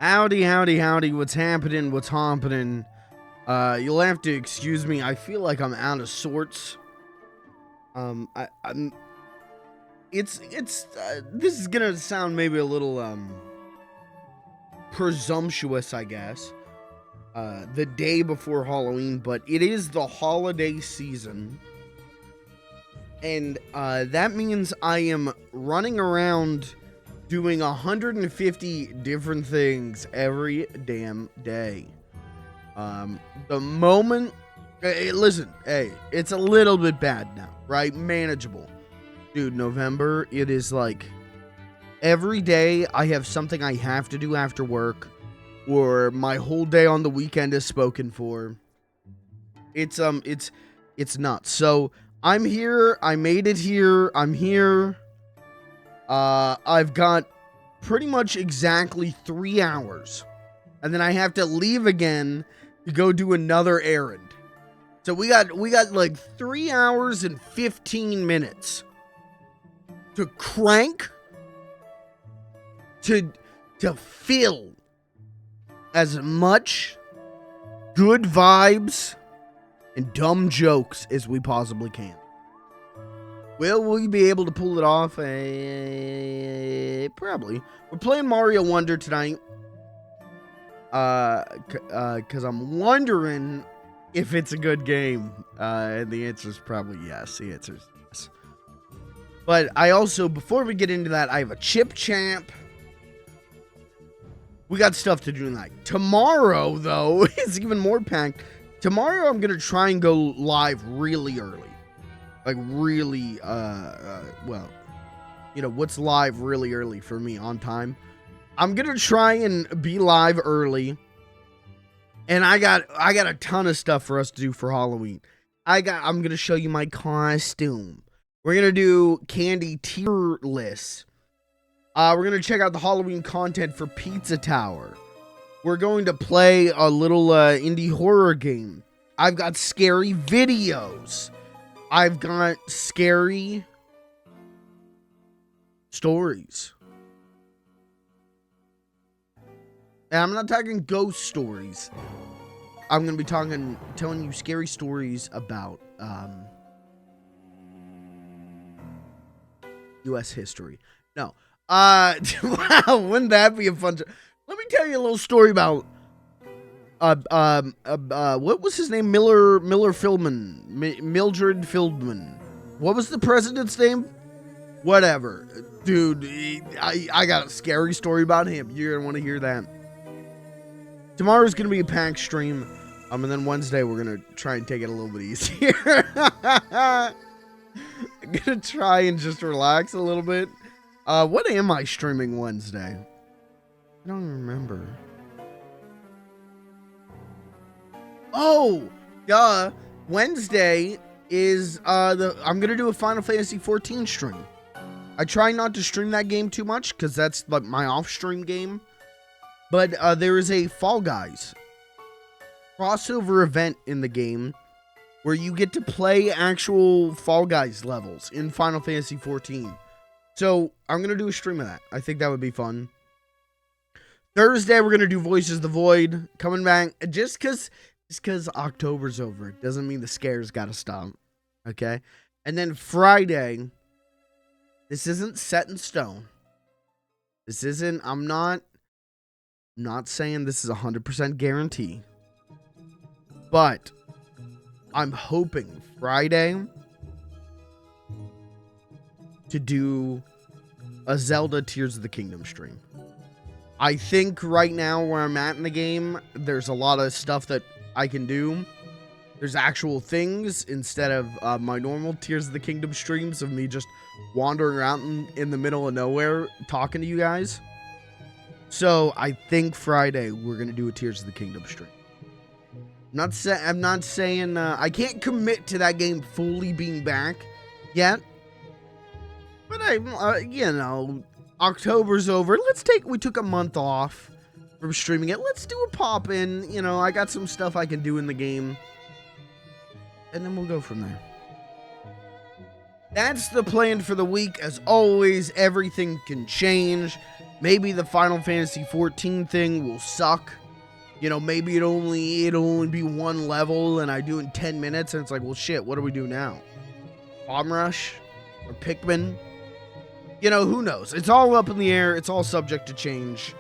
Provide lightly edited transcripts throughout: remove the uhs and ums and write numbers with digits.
Howdy, howdy, howdy. What's happening? What's happening? You'll have to excuse me. I feel like I'm out of sorts. This is gonna sound maybe a little, presumptuous, I guess. The day before Halloween, but it is the holiday season. And, that means I am running around doing 150 different things every damn day. The moment, listen, hey, it's a little bit bad now, right? Manageable. Dude, November, it is like every day I have something I have to do after work, or my whole day on the weekend is spoken for. It's nuts. So I'm here. I made it here. I'm here. I've got pretty much exactly 3 hours, and then I have to leave again to go do another errand. So we got like 3 hours and 15 minutes to crank, to fill as much good vibes and dumb jokes as we possibly can. Will we be able to pull it off? Probably. We're playing Mario Wonder tonight. Because I'm wondering if it's a good game. And the answer is probably yes. The answer is yes. But I also, before we get into that, I have a Chip Champ. We got stuff to do tonight. Tomorrow, though, is even more packed. Tomorrow, I'm going to try and go live really early. Like, really, well, you know, what's live really early for me on time? I'm going to try and be live early. And I got a ton of stuff for us to do for Halloween. I'm going to show you my costume. We're going to do candy tier lists. We're going to check out the Halloween content for Pizza Tower. We're going to play a little indie horror game. I've got scary videos. I've got scary stories. And I'm not talking ghost stories. I'm going to be telling you scary stories about U.S. history. No. Wow, wouldn't that be a fun... Let me tell you a little story about... what was his name? Mildred Fieldman. What was the president's name? Whatever. Dude, I got a scary story about him. You're going to want to hear that. Tomorrow's going to be a packed stream. And then Wednesday, we're going to try and take it a little bit easier. I'm going to try and just relax a little bit. What am I streaming Wednesday? I don't remember. Oh, duh. Wednesday is I'm gonna do a Final Fantasy 14 stream. I try not to stream that game too much because that's like my off-stream game. But there is a Fall Guys crossover event in the game where you get to play actual Fall Guys levels in Final Fantasy 14. So I'm gonna do a stream of that. I think that would be fun. Thursday we're gonna do Voices of the Void coming back just because October's over, it doesn't mean the scares gotta stop. Okay? And then Friday, this isn't set in stone. This isn't, I'm not saying this is 100% guarantee. But I'm hoping Friday to do a Zelda Tears of the Kingdom stream. I think right now where I'm at in the game, there's a lot of stuff that I can do. There's actual things instead of my normal Tears of the Kingdom streams of me just wandering around in the middle of nowhere talking to you guys. So I think Friday we're gonna do a Tears of the Kingdom stream. I'm not saying I can't commit to that game fully being back yet, but you know, October's over. We took a month off from streaming it. Let's do a pop-in. You know, I got some stuff I can do in the game. And then we'll go from there. That's the plan for the week. As always, everything can change. Maybe the Final Fantasy 14 thing will suck. You know, maybe it'll only be one level and I do it in 10 minutes and it's like, well, shit, what do we do now? Bomb Rush or Pikmin? You know, who knows? It's all up in the air. It's all subject to change.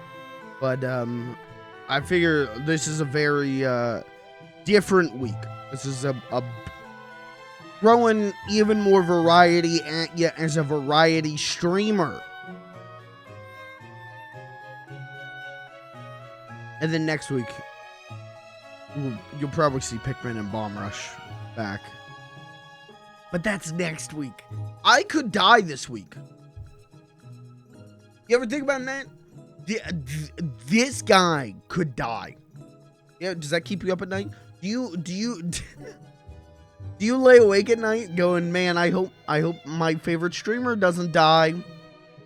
But I figure this is a very different week. This is a growing even more variety as a variety streamer. And then next week, you'll probably see Pikmin and Bomb Rush back. But that's next week. I could die this week. You ever think about that? This guy could die. Yeah, does that keep you up at night? Do you lay awake at night going, man, I hope my favorite streamer doesn't die?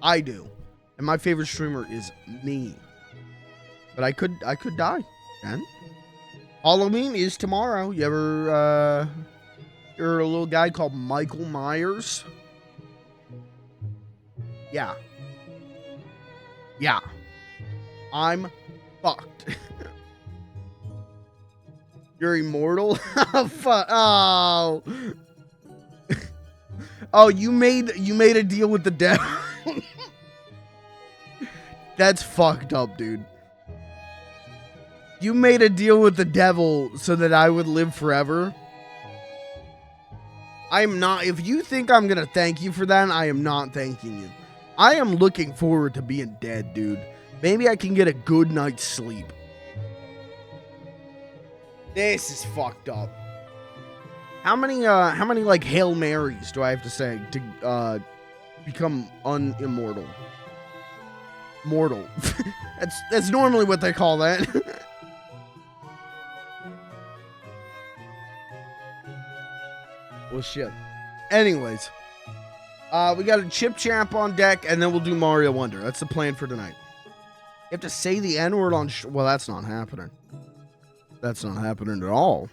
I do. And my favorite streamer is me. But I could die, man. Halloween is tomorrow. You ever heard a little guy called Michael Myers? Yeah. Yeah. I'm fucked. You're immortal? Fuck. Oh. Oh, you made a deal with the devil. That's fucked up, dude. You made a deal with the devil so that I would live forever. I'm not. If you think I'm gonna thank you for that, I am not thanking you. I am looking forward to being dead, dude. Maybe I can get a good night's sleep. This is fucked up. How many like Hail Marys do I have to say to become unimmortal? Mortal. That's normally what they call that. Well, shit. Anyways, we got a Chip Champ on deck, and then we'll do Mario Wonder. That's the plan for tonight. You have to say the N-word on... well, that's not happening. That's not happening at all.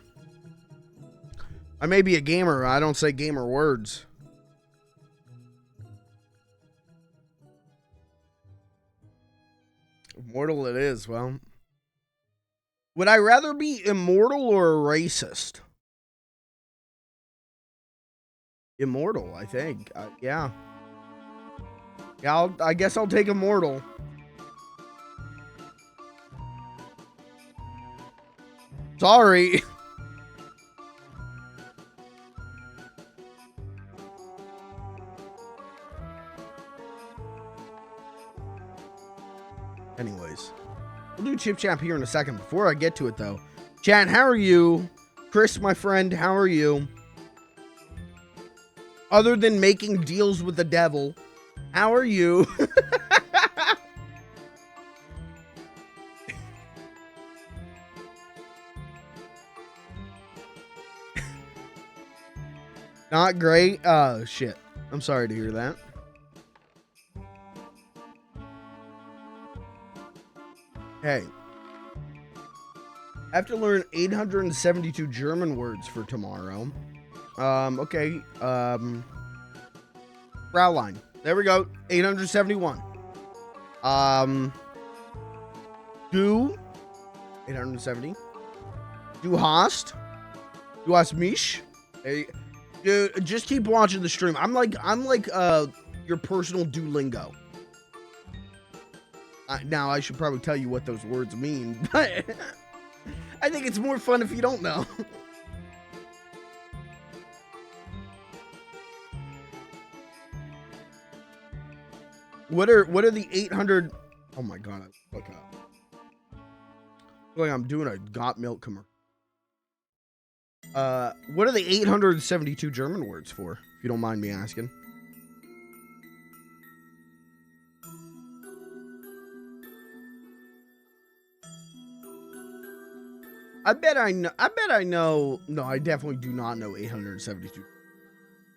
I may be a gamer. I don't say gamer words. Immortal it is. Well, would I rather be immortal or a racist? Immortal, I think. Yeah. Yeah, I guess I'll take immortal. Sorry. Anyways, we'll do Chip Champ here in a second. Before I get to it, though, Chan, how are you? Chris, my friend, how are you? Other than making deals with the devil, how are you? Not great? Oh, shit. I'm sorry to hear that. Hey. I have to learn 872 German words for tomorrow. Okay. Fraulein. There we go. 871. Du. 870. Du hast. Du hast mich. Hey, dude, just keep watching the stream. I'm like your personal Duolingo. Now I should probably tell you what those words mean, but I think it's more fun if you don't know. What are the 800? Oh my god! Look up. Like I'm doing a got milk commercial. What are the 872 German words for? If you don't mind me asking. I bet I know. No, I definitely do not know 872.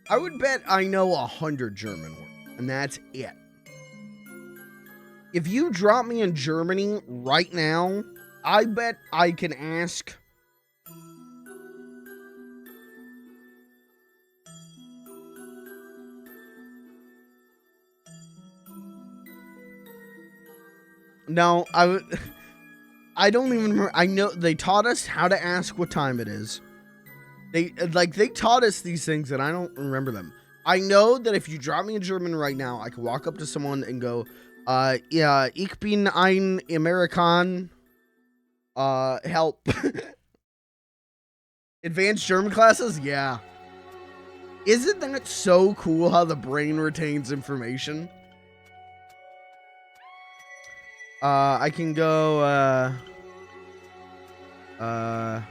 I would bet I know 100 German words, and that's it. If you drop me in Germany right now, I bet I can ask. No, I don't even remember. I know they taught us how to ask what time it is. They taught us these things and I don't remember them. I know that if you drop me in German right now, I can walk up to someone and go, yeah, ich bin ein Amerikan. Help. Advanced German classes? Yeah. Isn't that so cool how the brain retains information? I can go, wer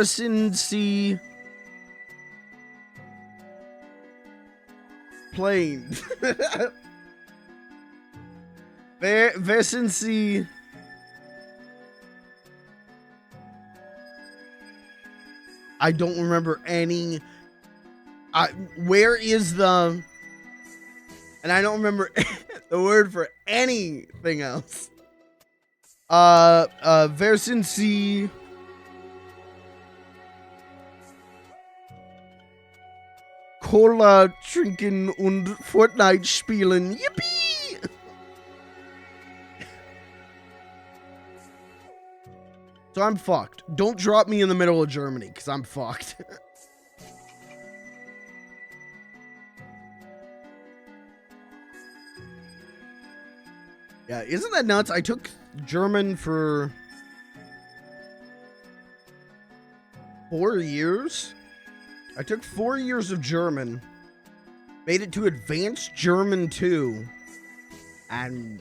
sind Sie playing? wer sind Sie? I don't remember any. Where is the? And I don't remember the word for anything else. Wer sind Sie? Cola trinken und Fortnite spielen. Yippee! So I'm fucked. Don't drop me in the middle of Germany, because I'm fucked. Yeah, isn't that nuts? I took German for 4 years. I took 4 years of German, made it to Advanced German 2, and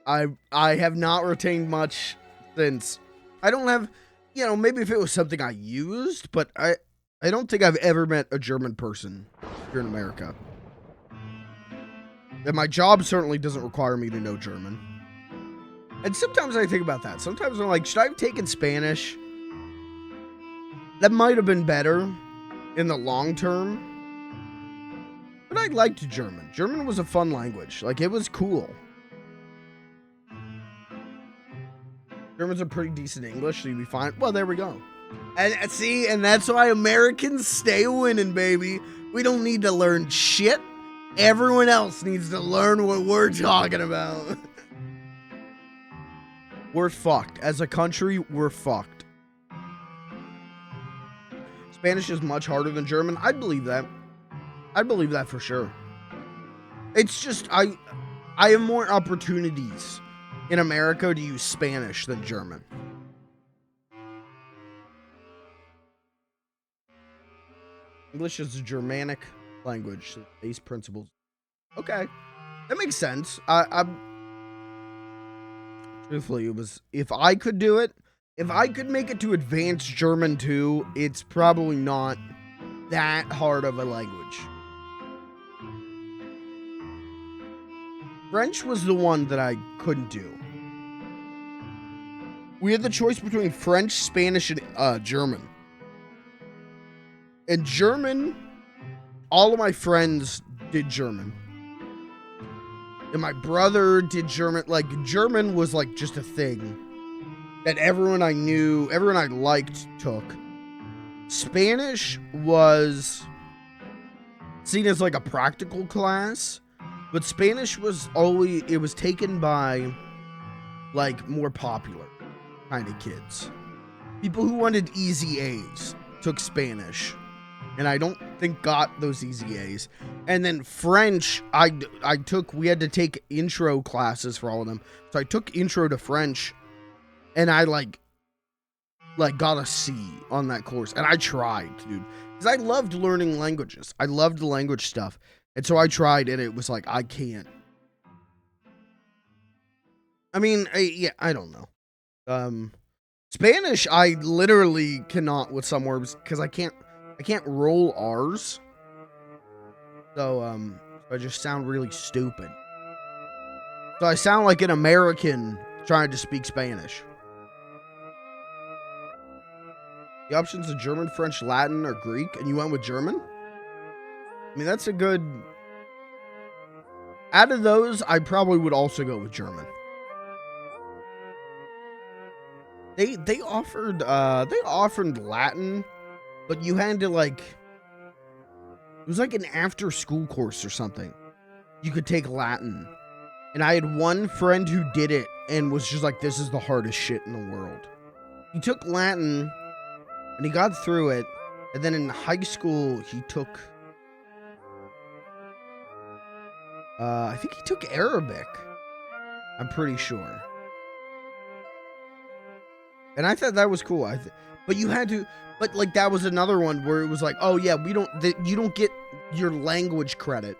I have not retained much since. I don't have, you know, maybe if it was something I used, but I don't think I've ever met a German person here in America. And my job certainly doesn't require me to know German. And sometimes I think about that. Sometimes I'm like, should I have taken Spanish? That might have been better in the long term. But I liked German. German was a fun language. Like, it was cool. German's a pretty decent English, so you'd be fine. Well, there we go. And see, and that's why Americans stay winning, baby. We don't need to learn shit. Everyone else needs to learn what we're talking about. We're fucked. As a country, we're fucked. Spanish is much harder than German. I'd believe that. I'd believe that for sure. It's just, I have more opportunities in America to use Spanish than German. English is a Germanic language. Base principles. Okay. That makes sense. Truthfully, it was, if I could do it, if I could make it to Advanced German 2, it's probably not that hard of a language. French was the one that I couldn't do. We had the choice between French, Spanish, and German. And German, all of my friends did German. And my brother did German. Like, German was like just a thing that everyone I knew, everyone I liked took. Spanish was seen as like a practical class, but Spanish was always, it was taken by like more popular kind of kids. People who wanted easy A's took Spanish, and I don't think got those easy A's. And then French, we had to take intro classes for all of them. So I took intro to French, and I like got a C on that course. And I tried, dude, because I loved learning languages. I loved the language stuff. And so I tried, and it was like, I can't. I mean, I don't know. Spanish, I literally cannot with some words because I can't roll R's. So, I just sound really stupid. So I sound like an American trying to speak Spanish. The options are German, French, Latin, or Greek, and you went with German? I mean, that's a good... Out of those, I probably would also go with German. They offered Latin, but you had to like, it was like an after school course or something. You could take Latin. And I had one friend who did it and was just like, this is the hardest shit in the world. He took Latin and he got through it. And then in high school, he took, I think he took Arabic. I'm pretty sure. And I thought that was cool. But you had to, but like that was another one where it was like, oh yeah, you don't get your language credit.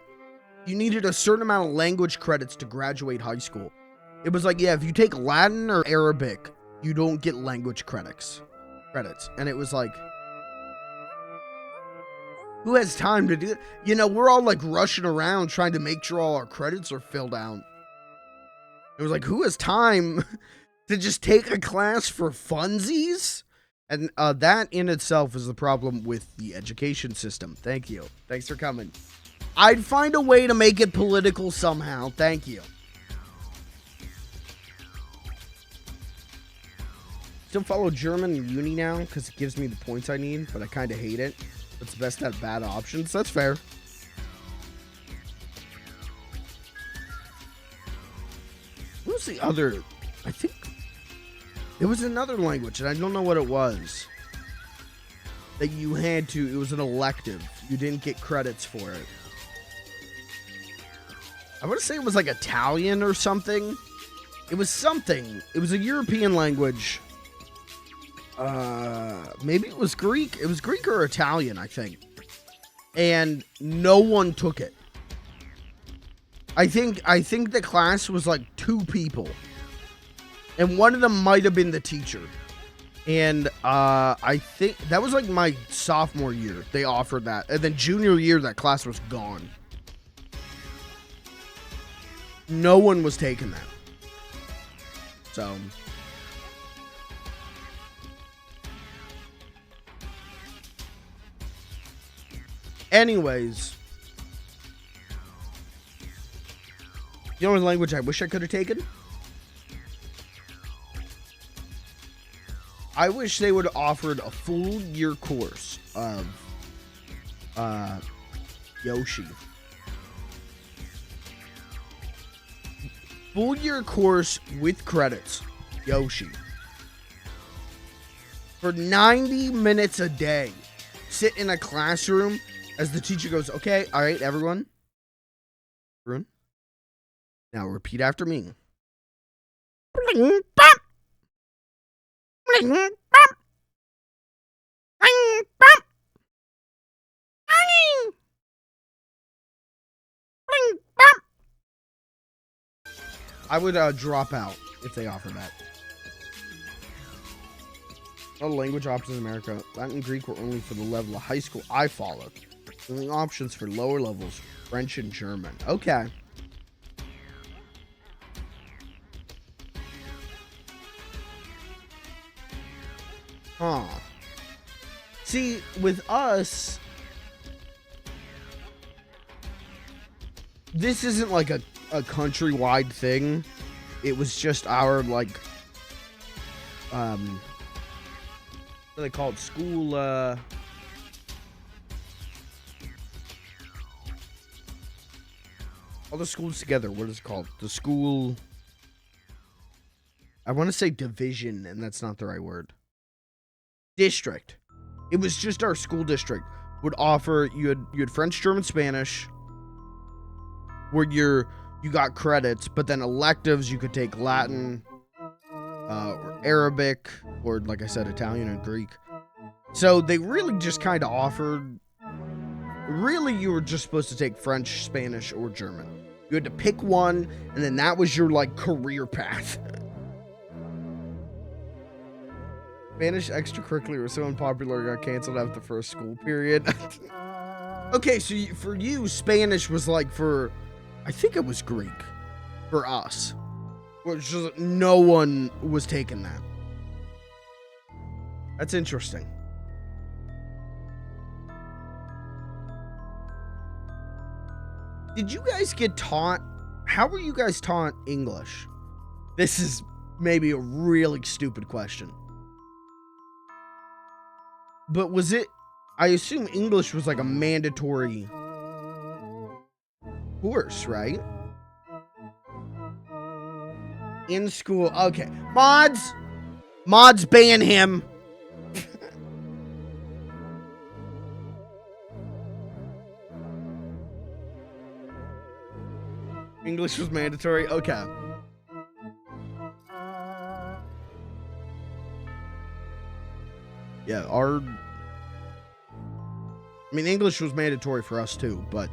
You needed a certain amount of language credits to graduate high school. It was like, yeah, if you take Latin or Arabic, you don't get language credits. And it was like, who has time to do it? You know, we're all like rushing around trying to make sure all our credits are filled out. It was like, who has time to just take a class for funsies? And that in itself is the problem with the education system. Thank you. Thanks for coming. I'd find a way to make it political somehow. Thank you. Still follow German in uni now because it gives me the points I need, but I kind of hate it. It's best at bad options. That's fair. What was the other? I think it was another language, and I don't know what it was. That you had to, it was an elective. You didn't get credits for it. I want to say it was like Italian or something. It was something. It was a European language. Maybe it was Greek. It was Greek or Italian, I think. And no one took it. I think the class was like 2 people. And one of them might have been the teacher. And I think that was like my sophomore year. They offered that. And then junior year, that class was gone. No one was taking that. So. Anyways. You know what language I wish I could have taken? I wish they would have offered a full year course of Yoshi. Full year course with credits, Yoshi. For 90 minutes a day. Sit in a classroom as the teacher goes, okay, all right, everyone. Now repeat after me. I would drop out if they offer that. All the language options in America, Latin and Greek were only for the level of high school I followed. The only options for lower levels, French and German. Okay. Huh. See, with us, this isn't like a countrywide thing. It was just our, like, what do they call it? School, all the schools together. What is it called? The school, I want to say division, and that's not the right word. District. It was just our school district would offer, you had French, German, Spanish, where you got credits, but then electives, you could take Latin, or Arabic, or like I said, Italian and Greek. So they really just kind of offered, really you were just supposed to take French, Spanish, or German. You had to pick one, and then that was your, like, career path. Spanish extracurricular was so unpopular, it got canceled after the first school period. Okay, so for you, Spanish was like for, I think it was Greek for us. Which just, no one was taking that. That's interesting. Did you guys get taught, how were you guys taught English? This is maybe a really stupid question. But was it I assume English was like a mandatory course, right? In school. Okay. Mods! Mods, ban him. English was mandatory. Okay. Yeah, I mean, English was mandatory for us too, but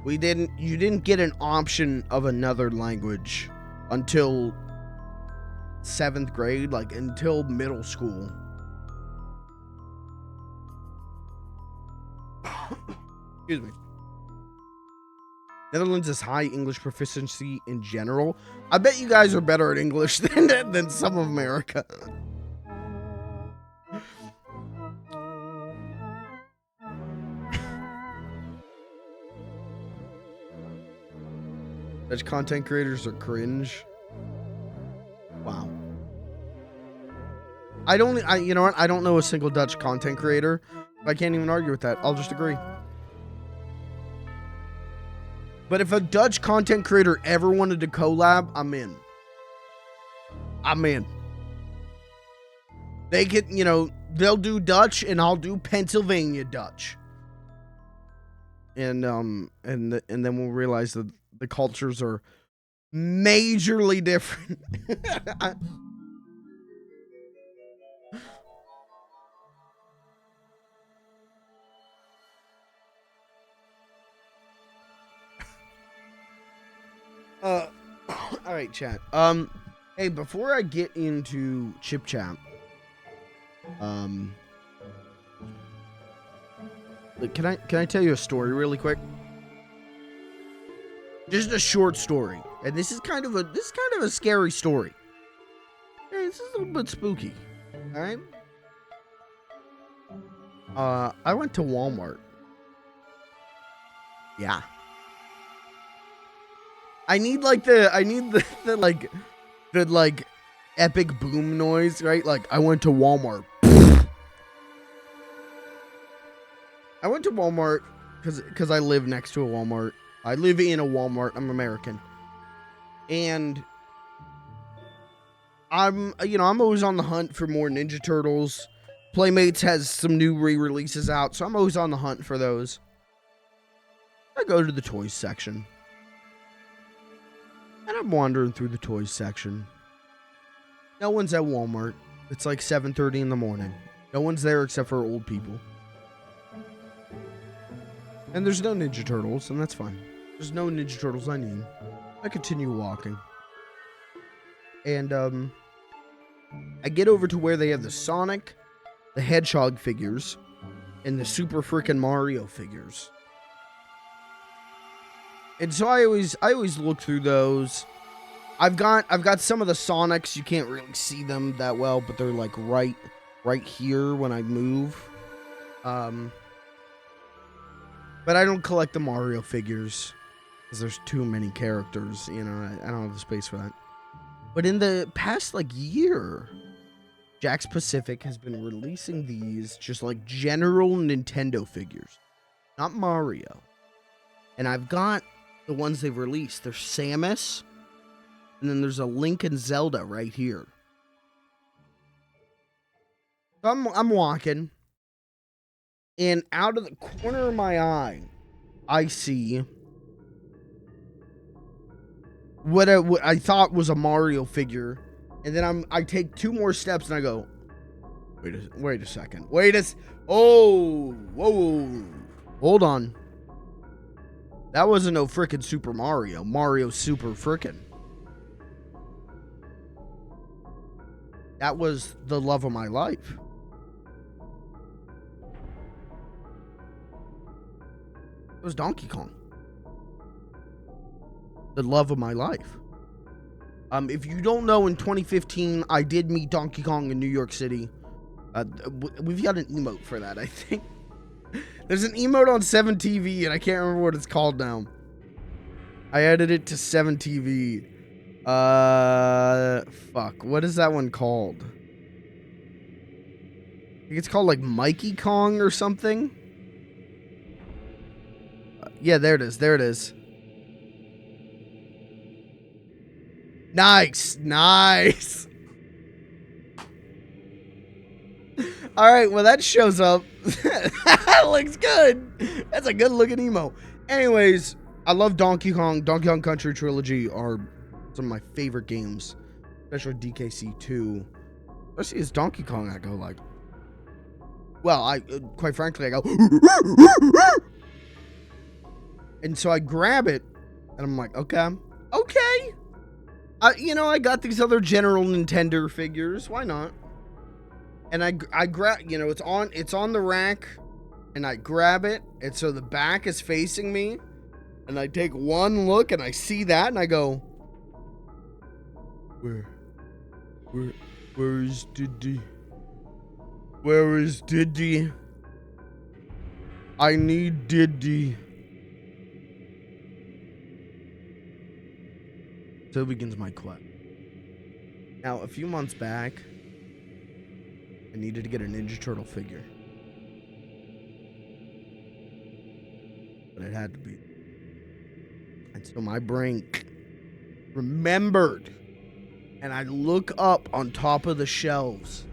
you didn't get an option of another language until 7th grade, like until middle school. Excuse me. Netherlands has high English proficiency in general. I bet you guys are better at English than some of America. Dutch content creators are cringe. Wow. You know what? I don't know a single Dutch content creator. I can't even argue with that. I'll just agree. But if a Dutch content creator ever wanted to collab, I'm in. I'm in. They get, you know, they'll do Dutch and I'll do Pennsylvania Dutch. And then we'll realize that the cultures are majorly different. All right, chat. Hey, before I get into Chip Chat, can I tell you a story really quick? Just a short story, and this is kind of a scary story. Hey, this is a little bit spooky. All right. I went to Walmart. Yeah. I need the epic boom noise, right? Like I went to Walmart. I went to Walmart because I live next to a Walmart. I live in a Walmart. I'm American. And I'm always on the hunt for more Ninja Turtles. Playmates has some new re-releases out, so I'm always on the hunt for those. I go to the toys section. And I'm wandering through the toys section. No one's at Walmart. It's like 7:30 in the morning. No one's there except for old people. And there's no Ninja Turtles, and that's fine. There's no Ninja Turtles I need. I continue walking. And, I get over to where they have the Sonic, the Hedgehog figures, and the Super Frickin' Mario figures. And so I always look through those. I've got some of the Sonics. You can't really see them that well, but they're like right here when I move. But I don't collect the Mario figures because there's too many characters. You know, I don't have the space for that. But in the past year, Jack's Pacific has been releasing these just like general Nintendo figures, not Mario. And I've got the ones they've released. There's Samus, and then there's a Link and Zelda right here. So I'm walking, and out of the corner of my eye, I see what I thought was a Mario figure, and then I take 2 more steps, and I go, wait a second, whoa, hold on. That wasn't no frickin' Super Mario. Mario Super frickin'. That was the love of my life. It was Donkey Kong. The love of my life. If you don't know, in 2015, I did meet Donkey Kong in New York City. We've got an emote for that, I think. There's an emote on 7TV, and I can't remember what it's called now. I added it to 7TV. Fuck. What is that one called? think it's called like Mikey Kong or something. Yeah, there it is. There it is. Nice. Nice. All right, well, that shows up. That looks good. That's a good looking emo. Anyways, I love Donkey Kong. Donkey Kong Country Trilogy are some of my favorite games, especially DKC 2. Especially as Donkey Kong, I go like, well, quite frankly, I go, and so I grab it, and I'm like, okay. I got these other General Nintendo figures. Why not? And I grab, it's on the rack, and I grab it, and so the back is facing me, and I take one look, and I see that, and I go, where is Diddy? Where is Diddy? I need Diddy. So begins my quest. Now, a few months back, I needed to get a Ninja Turtle figure. But it had to be. And so my brain remembered. And I look up on top of the shelves.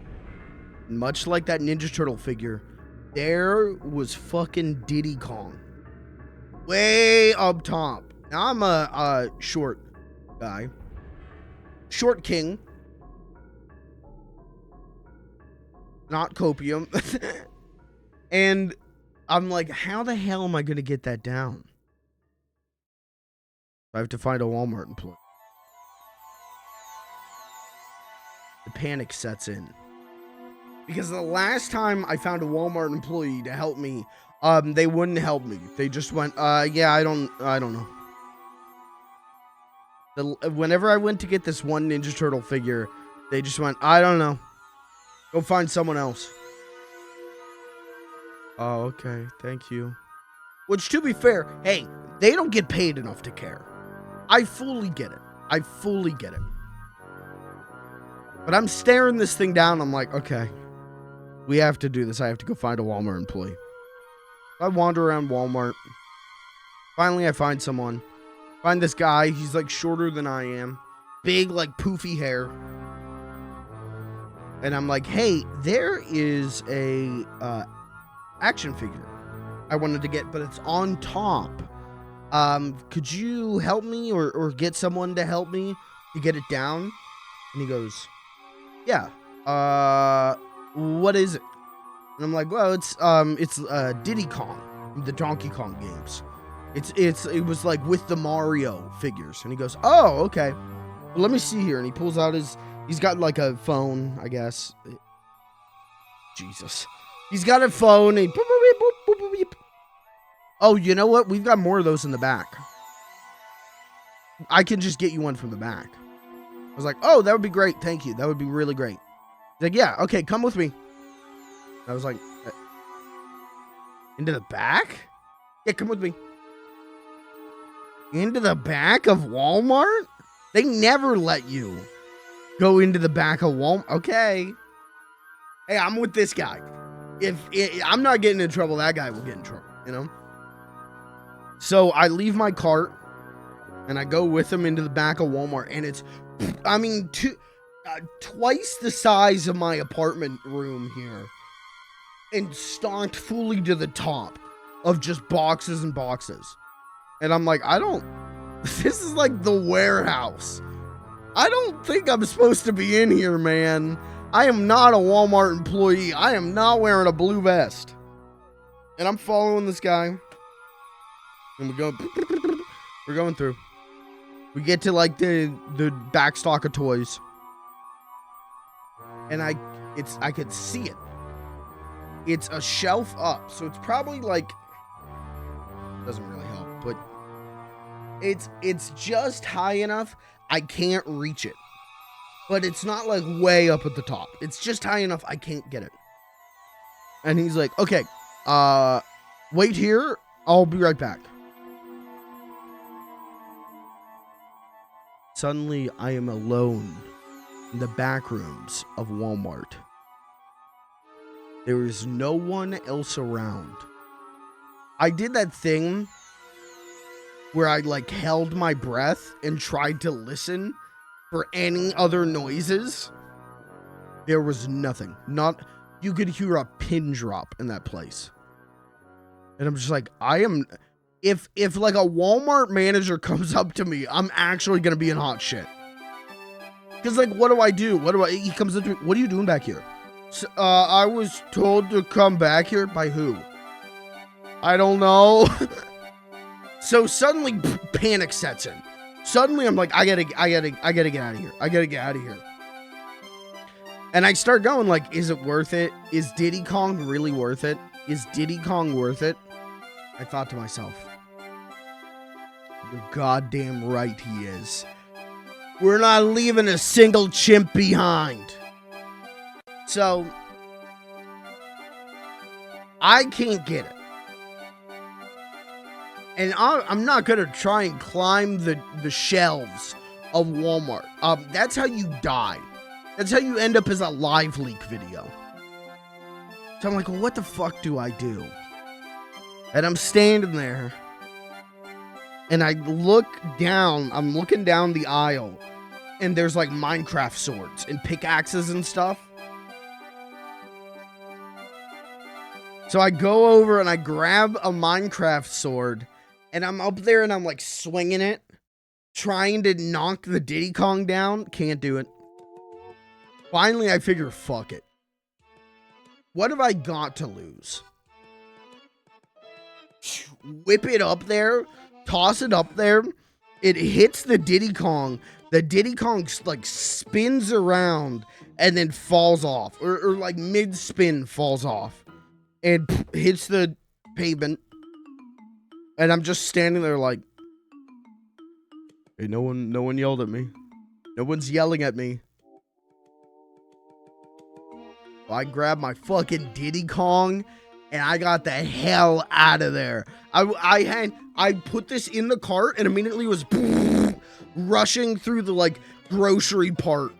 Much like that Ninja Turtle figure, there was fucking Diddy Kong. Way up top. Now I'm a short guy. Short king. Not copium. And I'm like, how the hell am I going to get that down? I have to find a Walmart employee. The panic sets in. Because the last time I found a Walmart employee to help me, they wouldn't help me. They just went, yeah, I don't know. Whenever I went to get this one Ninja Turtle figure, they just went, I don't know. Go find someone else. Oh, okay. Thank you. Which, to be fair, hey, they don't get paid enough to care. I fully get it. But I'm staring this thing down. I'm like, okay, we have to do this. I have to go find a Walmart employee. I wander around Walmart. Finally, I find someone. Find this guy. He's like shorter than I am. Big, like poofy hair. And I'm like, hey, there is a action figure I wanted to get, but it's on top. Could you help me or get someone to help me to get it down? And he goes, yeah. What is it? And I'm like, well, it's Diddy Kong, the Donkey Kong games. It was like with the Mario figures. And he goes, oh, okay. Well, let me see here. And he pulls out he's got like a phone, I guess. Jesus. He's got a phone. And oh, you know what? We've got more of those in the back. I can just get you one from the back. I was like, oh, that would be great. Thank you. That would be really great. He's like, yeah, okay, come with me. I was like, into the back? Yeah, come with me. Into the back of Walmart? They never let you go into the back of Walmart. Okay. Hey, I'm with this guy. If I'm not getting in trouble, that guy will get in trouble, you know? So I leave my cart and I go with him into the back of Walmart, and it's, I mean, twice the size of my apartment room here, and stocked fully to the top of just boxes and boxes. And I'm like, this is like the warehouse. I don't think I'm supposed to be in here, man. I am not a Walmart employee. I am not wearing a blue vest. And I'm following this guy. And we're going through. We get to like the back stock of toys. And I could see it. It's a shelf up. So it's probably like, doesn't really help, but it's just high enough I can't reach it. But it's not like way up at the top. It's just high enough I can't get it. And he's like, okay, wait here. I'll be right back. Suddenly, I am alone in the back rooms of Walmart. There is no one else around. I did that thing where I like held my breath and tried to listen for any other noises. There was nothing. Not, you could hear a pin drop in that place. And I'm just like, if like a Walmart manager comes up to me, I'm actually going to be in hot shit. Because like, what do I do? He comes up to me, what are you doing back here? So, I was told to come back here. By who? I don't know. So suddenly panic sets in. Suddenly I'm like, I gotta get out of here. I gotta get out of here. And I start going like, is it worth it? Is Diddy Kong really worth it? Is Diddy Kong worth it? I thought to myself, you're goddamn right he is. We're not leaving a single chimp behind. So, I can't get it. And I'm not going to try and climb the shelves of Walmart. That's how you die. That's how you end up as a live leak video. So I'm like, well, what the fuck do I do? And I'm standing there. And I look down. I'm looking down the aisle. And there's like Minecraft swords and pickaxes and stuff. So I go over and I grab a Minecraft sword. And I'm up there and I'm like swinging it. Trying to knock the Diddy Kong down. Can't do it. Finally, I figure, fuck it. What have I got to lose? Whip it up there. Toss it up there. It hits the Diddy Kong. The Diddy Kong like spins around and then falls off. Or like mid-spin falls off. And hits the pavement. And I'm just standing there like, hey, no one yelled at me. No one's yelling at me. So I grabbed my fucking Diddy Kong and I got the hell out of there. I put this in the cart and immediately was rushing through the like grocery part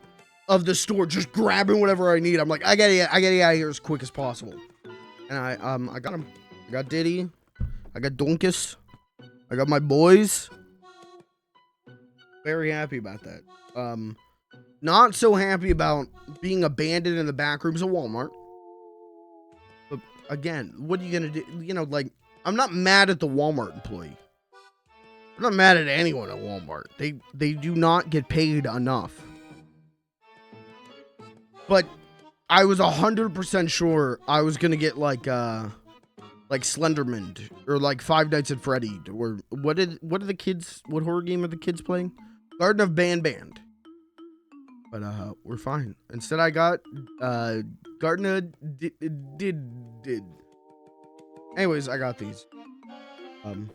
of the store, just grabbing whatever I need. I'm like, I gotta get out of here as quick as possible. And I got him. I got Diddy. I got Donkus. I got my boys. Very happy about that. Not so happy about being abandoned in the back rooms of Walmart. But again, what are you gonna do? You know, like, I'm not mad at the Walmart employee. I'm not mad at anyone at Walmart. They do not get paid enough. But I was 100% sure I was gonna get like Slenderman or like Five Nights at Freddy, or what horror game are the kids playing? Garden of Band. But we're fine. Instead I got Garden of did. Anyways, I got these. I'm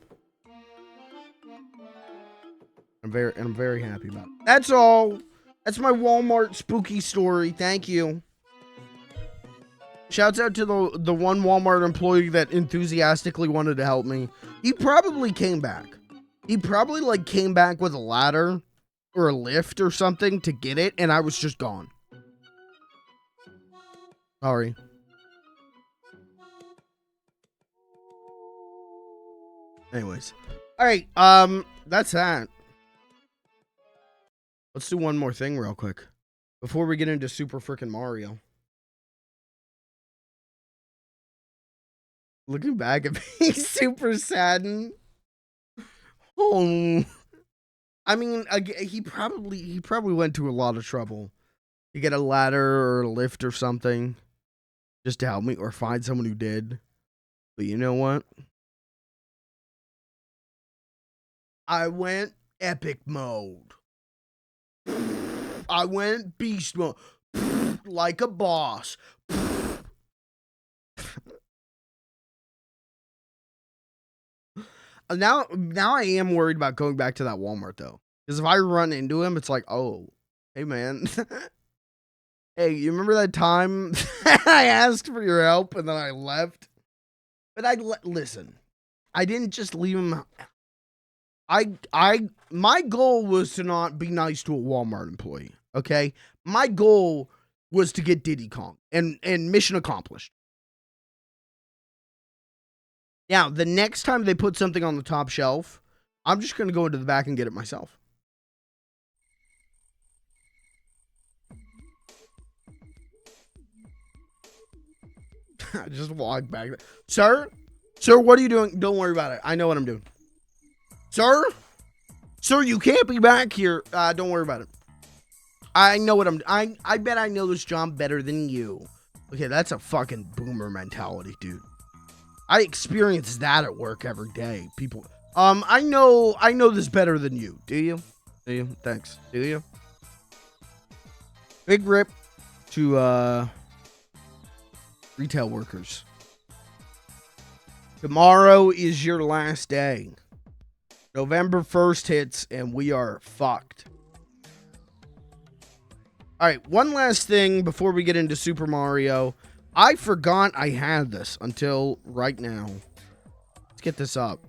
very happy about it. That's all. That's my Walmart spooky story. Thank you. Shouts out to the one Walmart employee that enthusiastically wanted to help me. He probably came back. He probably like came back with a ladder or a lift or something to get it, and I was just gone. Sorry. Anyways. Alright, that's that. Let's do one more thing real quick. Before we get into Super Frickin' Mario. Looking back at being super saddened. Oh. I mean, he probably went to a lot of trouble to get a ladder or a lift or something just to help me, or find someone who did. But you know what? I went epic mode. I went beast mode. Like a boss. Now I am worried about going back to that Walmart though, because if I run into him, it's like, oh, hey man, hey, you remember that time I asked for your help and then I left? But listen, I didn't just leave him. My goal was to not be nice to a Walmart employee. Okay, my goal was to get Diddy Kong, and mission accomplished. Now, the next time they put something on the top shelf, I'm just going to go into the back and get it myself. I just walk back. Sir? Sir, what are you doing? Don't worry about it. I know what I'm doing. Sir? Sir, you can't be back here. Don't worry about it. I know what I bet I know this job better than you. Okay, that's a fucking boomer mentality, dude. I experience that at work every day. People, I know this better than you. Do you? Do you? Thanks. Do you? Big rip to, retail workers. Tomorrow is your last day. November 1st hits and we are fucked. All right, one last thing before we get into Super Mario. I forgot I had this until right now. Let's get this up.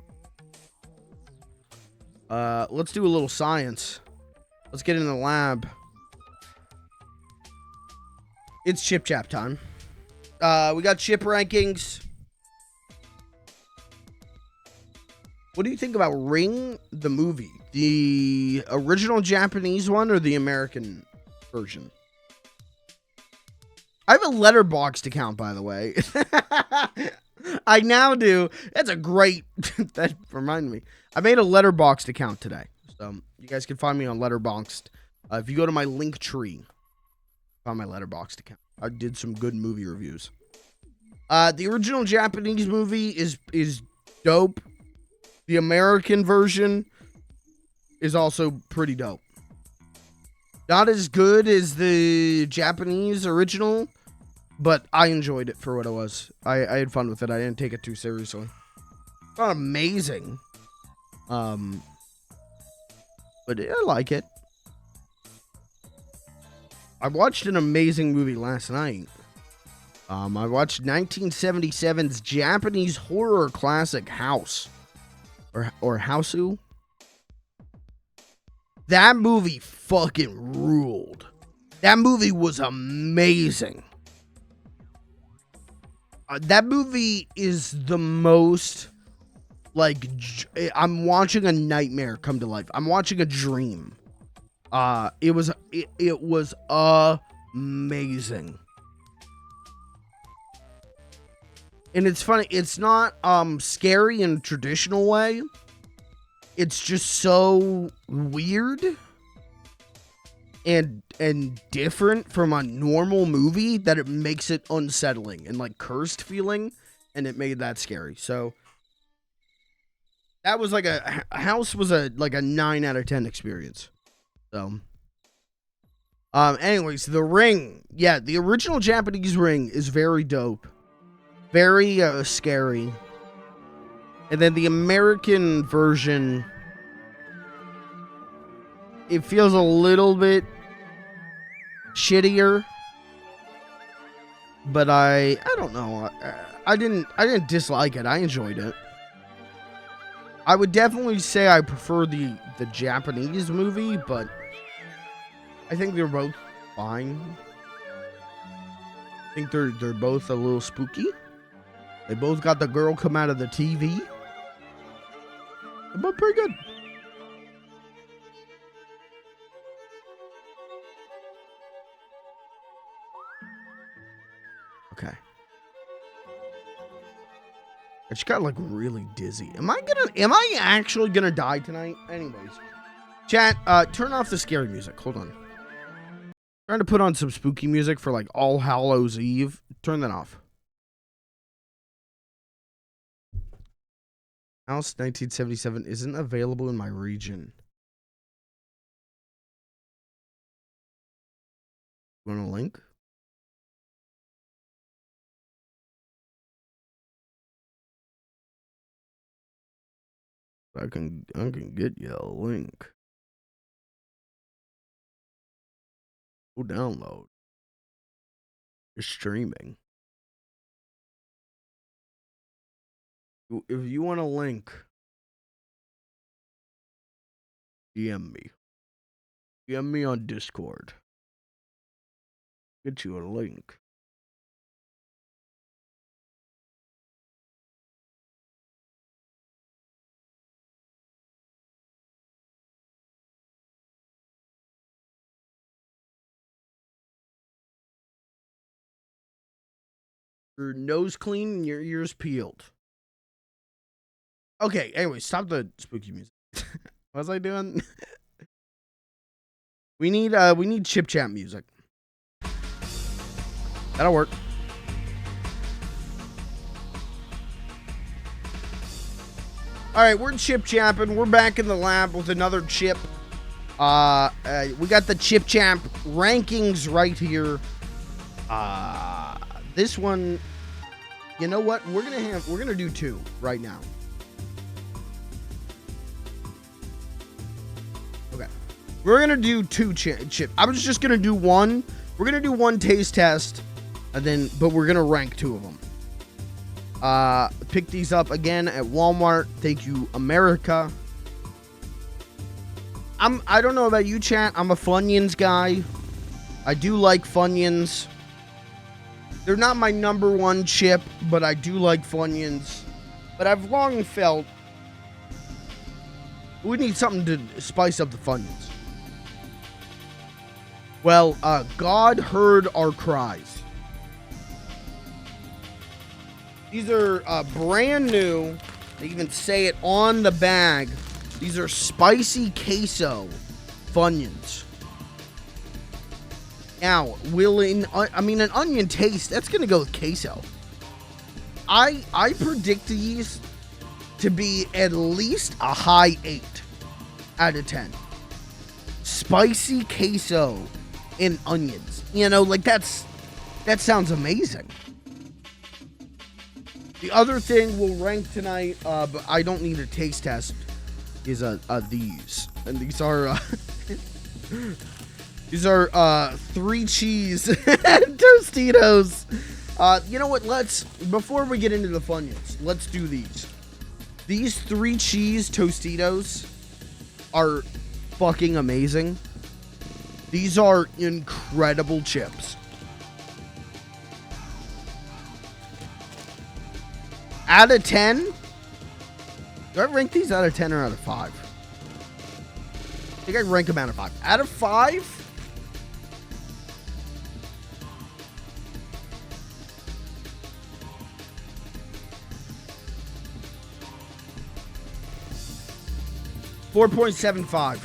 Let's do a little science. Let's get in the lab. It's chip chap time. We got chip rankings. What do you think about Ring, the movie? The original Japanese one or the American version? I have a Letterboxd account, by the way. I now do. That's a great... that reminded me. I made a Letterboxd account today. So you guys can find me on Letterboxd. If you go to my link tree, find my Letterboxd account. I did some good movie reviews. The original Japanese movie is dope. The American version is also pretty dope. Not as good as the Japanese original, but I enjoyed it for what it was. I had fun with it. I didn't take it too seriously. It's not amazing. But I like it. I watched an amazing movie last night. I watched 1977's Japanese horror classic House. Or Houseu. That movie fucking ruled. That movie was amazing. That movie is the most, like, I'm watching a nightmare come to life. I'm watching a dream. It was amazing. And it's funny, it's not scary in a traditional way. It's just so weird and different from a normal movie that it makes it unsettling and like cursed feeling, and it made that scary. So that was like a House was like a 9 out of 10 experience. So anyways, The Ring. Yeah, the original Japanese Ring is very dope. Very scary. And then the American version, it feels a little bit shittier. But I don't know. I didn't dislike it. I enjoyed it. I would definitely say I prefer the Japanese movie, but I think they're both fine. I think they're both a little spooky. They both got the girl come out of the TV. They're both pretty good. Okay. I just got like really dizzy. Am I actually gonna die tonight? Anyways. Chat, turn off the scary music. Hold on. Trying to put on some spooky music for like All Hallows Eve. Turn that off. House 1977 isn't available in my region. Want a link? I can get you a link. Go download. You're streaming. If you want a link, DM me. DM me on Discord. Get you a link. Your nose clean and your ears peeled. Okay, anyway, stop the spooky music. What was I doing? we need chip chat music. That'll work. All right, we're chip chapping. We're back in the lab with another chip. We got the chip champ rankings right here. This one, you know what? We're gonna do two right now. Okay, we're gonna do two chip. I was just gonna do one. We're gonna do one taste test, and but we're gonna rank two of them. Pick these up again at Walmart. Thank you, America. I don't know about you, chat. I'm a Funyuns guy. I do like Funyuns. They're not my number one chip, but I do like Funyuns. But I've long felt we need something to spice up the Funyuns. Well, God heard our cries. These are brand new. They even say it on the bag. These are spicy queso Funyuns. Now, an onion taste, that's going to go with queso. I predict these to be at least a high 8 out of 10. Spicy queso and onions. You know, like that sounds amazing. The other thing we'll rank tonight, but I don't need a taste test, is these. And these are these are 3 cheese Tostitos. You know what? Before we get into the Funyuns, let's do these. These 3 cheese Tostitos are fucking amazing. These are incredible chips. Out of 10? Do I rank these out of 10 or out of 5? I think I rank them out of 5. Out of 5? $4.75.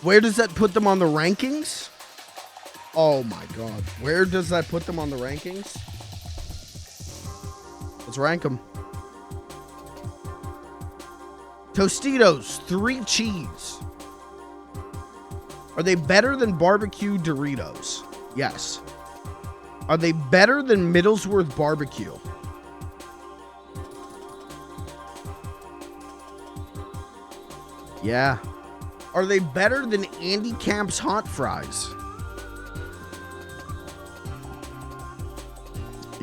Where does that put them on the rankings? Oh my god. Where does that put them on the rankings? Let's rank them. Tostitos, 3 cheese. Are they better than barbecue Doritos? Yes. Are they better than Middlesworth barbecue? Yeah. Are they better than Andy Camp's hot fries?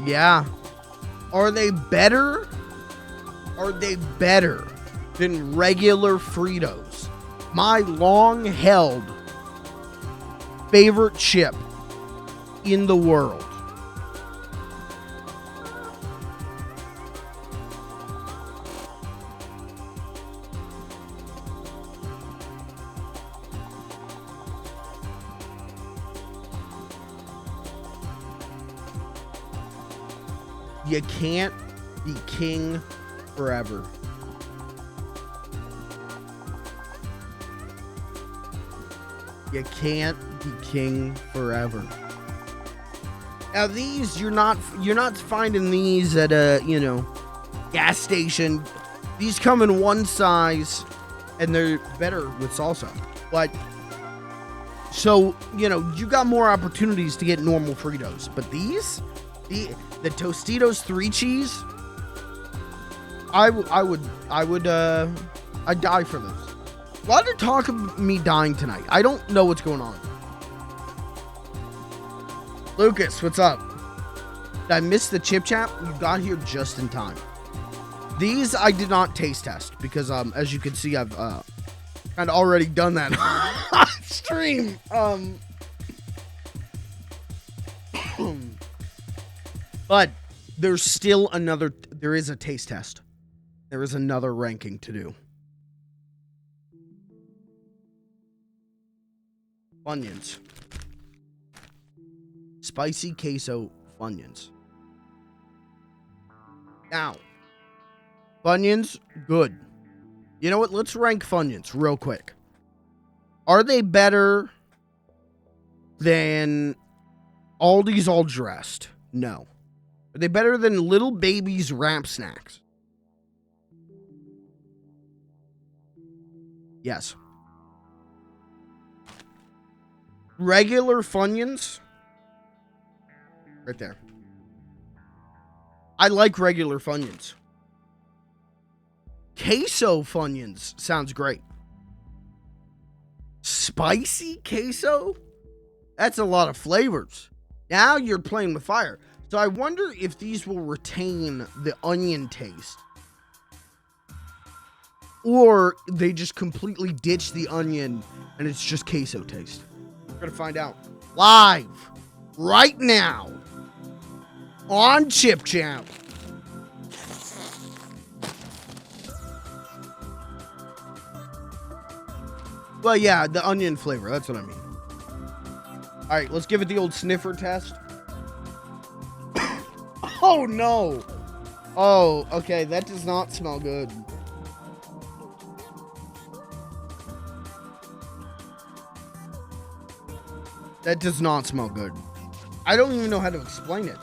Yeah. Are they better? Are they better than regular Fritos? My long-held favorite chip in the world. You can't be king forever. You can't be king forever. Now these, you're not finding these at a, gas station. These come in one size and they're better with salsa. But so, you got more opportunities to get normal Fritos, but these, the Tostitos 3 cheese, I'd die for this. A lot of talk of me dying tonight. I don't know what's going on. Lucas, what's up? Did I miss the chip chat? You got here just in time. These I did not taste test because, as you can see, I've kind of already done that on stream. But there's still there is a taste test. There is another ranking to do. Funyuns. Spicy queso Funyuns. Now, Funyuns, good. You know what? Let's rank Funyuns real quick. Are they better than Aldi's All Dressed? No. Are they better than Little Baby's Wrap Snacks? Yes. Regular Funyuns? Right there. I like regular Funyuns. Queso Funyuns sounds great. Spicy queso? That's a lot of flavors. Now you're playing with fire. So I wonder if these will retain the onion taste. Or they just completely ditch the onion and it's just queso taste. We're gonna find out live right now on Chip Champ. Well, yeah, the onion flavor. That's what I mean. All right, let's give it the old sniffer test. Oh, no. Oh, okay. That does not smell good. That does not smell good. I don't even know how to explain it.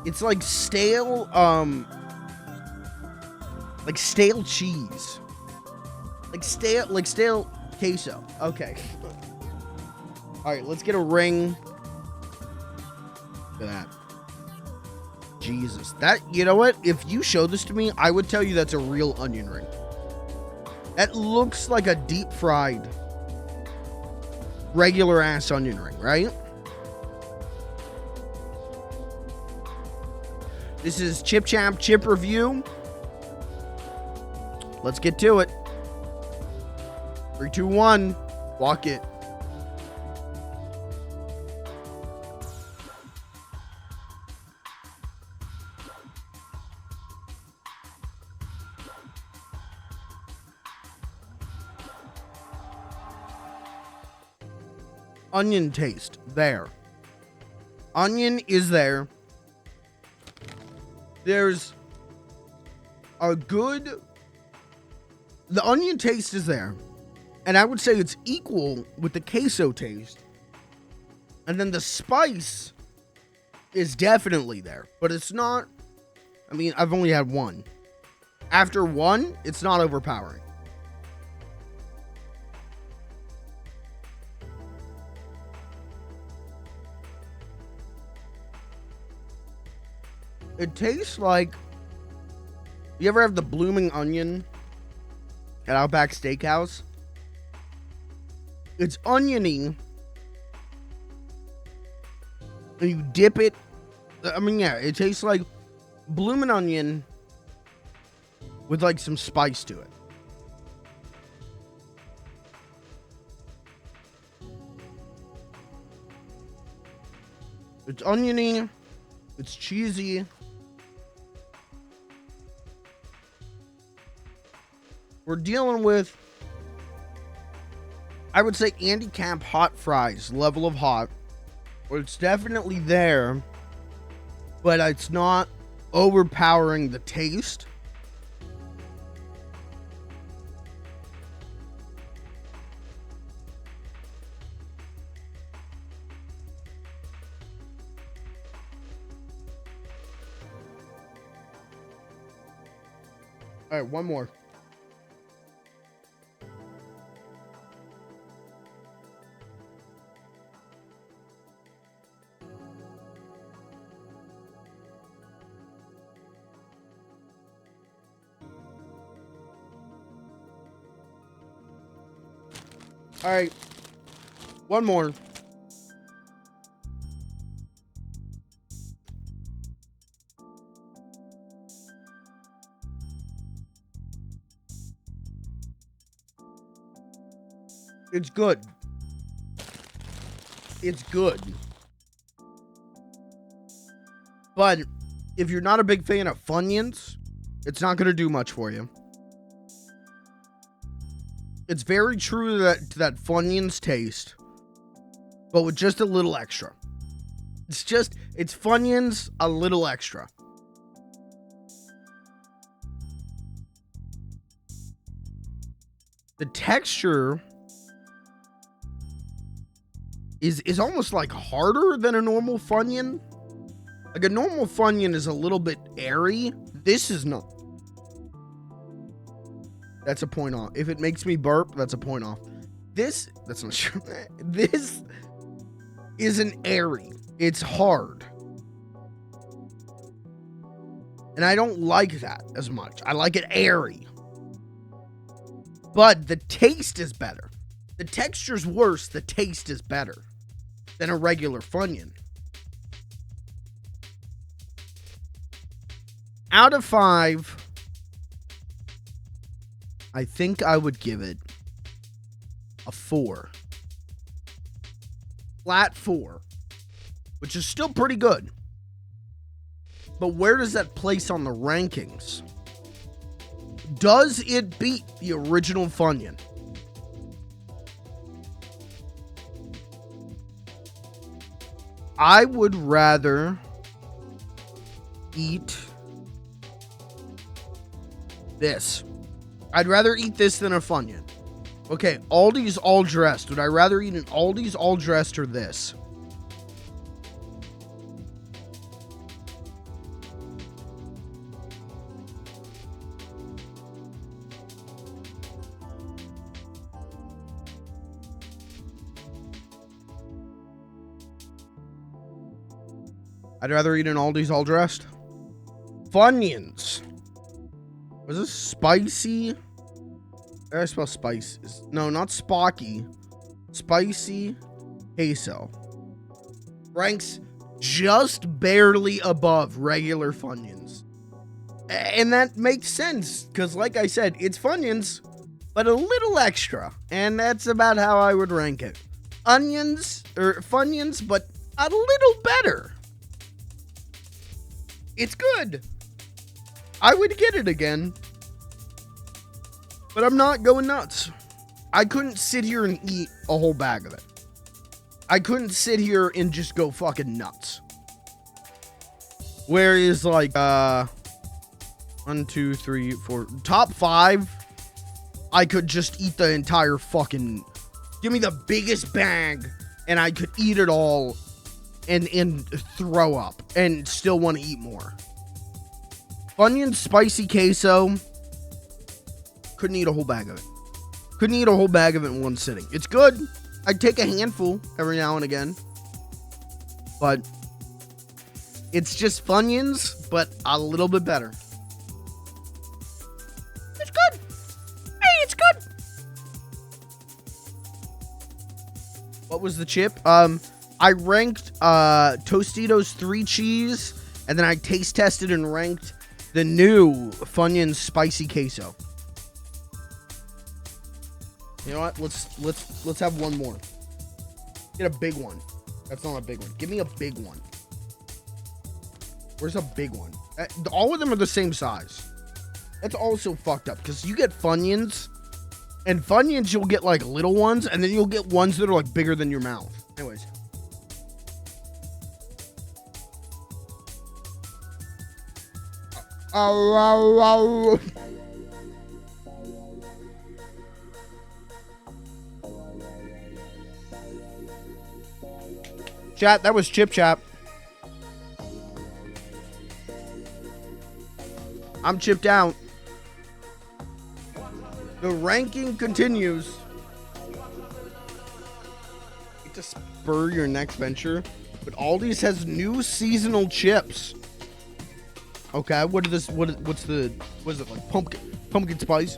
It's like stale, like stale cheese. Like stale queso. Okay. All right, let's get a ring. Look at that. Jesus. That, you know what? If you showed this to me, I would tell you that's a real onion ring. That looks like a deep fried regular ass onion ring, right? This is Chip Champ Chip Review. Let's get to it. 3, 2, 1. Walk it. Onion taste there. Onion is there. There's a good... The onion taste is there. And I would say it's equal with the queso taste. And then the spice is definitely there. But it's not... I mean, I've only had one. After one, it's not overpowering. It tastes like... You ever have the blooming onion at Outback Steakhouse? It's oniony. And you dip it. I mean, yeah, it tastes like blooming onion with like some spice to it. It's oniony. It's cheesy. We're dealing with, I would say, Andy Camp hot fries level of hot. Where it's definitely there, but it's not overpowering the taste. All right, one more. All right, one more. It's good. It's good. But if you're not a big fan of Funyuns, it's not going to do much for you. It's very true to that Funyuns taste. but with just a little extra. It's Funyuns a little extra. The texture is almost like harder than a normal Funyun. Like a normal Funyun is a little bit airy. This is not. That's a point off. If it makes me burp, that's a point off. That's not true. This isn't airy. It's hard. And I don't like that as much. I like it airy. But the taste is better. The texture's worse. The taste is better than a regular Funyun. Out of 5, I think I would give it a 4. Flat 4. Which is still pretty good. But where does that place on the rankings? Does it beat the original Funyun? I would rather eat this. I'd rather eat this than a Funyun. Okay, Aldi's all dressed. Would I rather eat an Aldi's all dressed or this? I'd rather eat an Aldi's all dressed. Funyuns. Was this spicy? I spell spice. No, not Spocky. Spicy queso. Ranks just barely above regular Funyuns. And that makes sense, because like I said, it's Funyuns, but a little extra. And that's about how I would rank it. Funyuns, but a little better. It's good. I would get it again. But I'm not going nuts. I couldn't sit here and eat a whole bag of it. I couldn't sit here and just go fucking nuts. Whereas like 1, 2, 3, 4 top 5, I could just eat the entire fucking, give me the biggest bag and I could eat it all and throw up and still want to eat more. Funyun spicy queso, couldn't eat a whole bag of it. Couldn't eat a whole bag of it in one sitting. It's good. I'd take a handful every now and again. But it's just Funyuns, but a little bit better. It's good. Hey, it's good. What was the chip? I ranked Tostitos 3 cheese, and then I taste tested and ranked the new Funyun spicy queso. You know what? Let's have one more. Get a big one. That's not a big one. Give me a big one. Where's a big one? All of them are the same size. That's also fucked up because you get Funyuns, and Funyuns you'll get like little ones, and then you'll get ones that are like bigger than your mouth. Anyways. Chat, that was Chip Chap. I'm chipped out. The ranking continues. To spur your next venture, but Aldi's has new seasonal chips. Okay, what is this? What is it like? Pumpkin spice.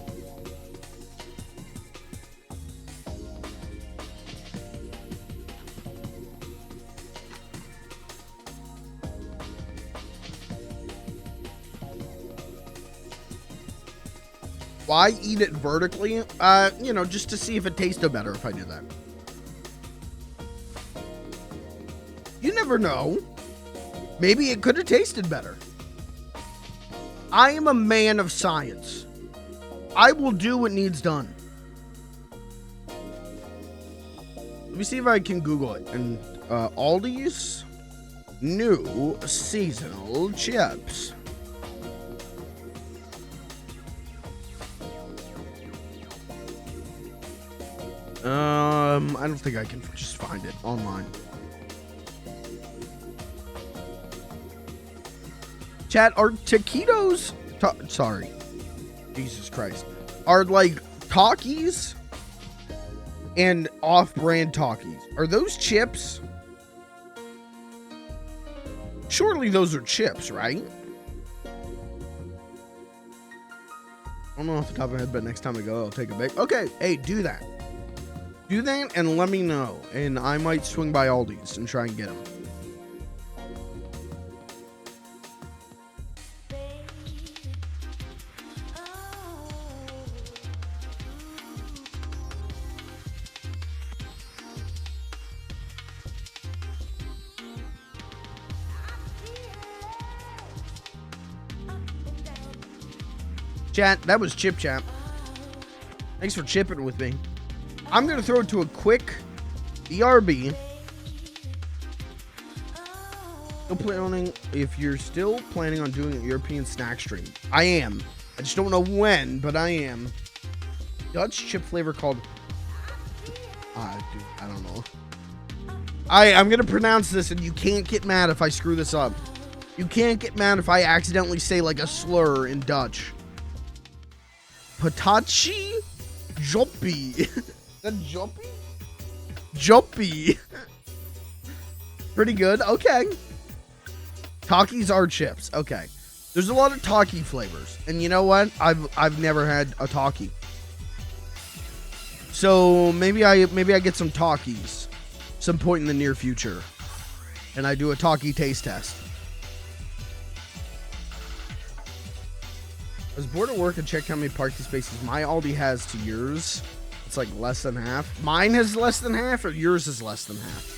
Why eat it vertically? You know, just to see if it tasted better if I did that. You never know. Maybe it could have tasted better. I am a man of science. I will do what needs done. Let me see if I can Google it. And Aldi's new seasonal chips. I don't think I can just find it online. Chat, are taquitos... sorry. Jesus Christ. Are like Takis and off-brand Takis. Are those chips? Surely those are chips, right? I don't know off the top of my head, but next time I go, I'll take a big... Okay, hey, do that. Do that and let me know. And I might swing by Aldi's and try and get them. Chat, that was Chip Chat. Thanks for chipping with me. I'm going to throw it to a quick BRB. If you're still planning on doing a European snack stream. I am. I just don't know when, but I am. Dutch chip flavor called... dude, I don't know. I'm going to pronounce this, and you can't get mad if I screw this up. You can't get mad if I accidentally say like a slur in Dutch. Patachi Joppy. Is that Joppy? Joppy. Pretty good. Okay. Takis are chips. Okay. There's a lot of Taki flavors. And you know what? I've never had a Taki. So maybe I get some Takis some point in the near future. And I do a Taki taste test. I was bored at work and checked how many parking spaces my Aldi has to yours. It's like less than half. Mine has less than half, or yours is less than half?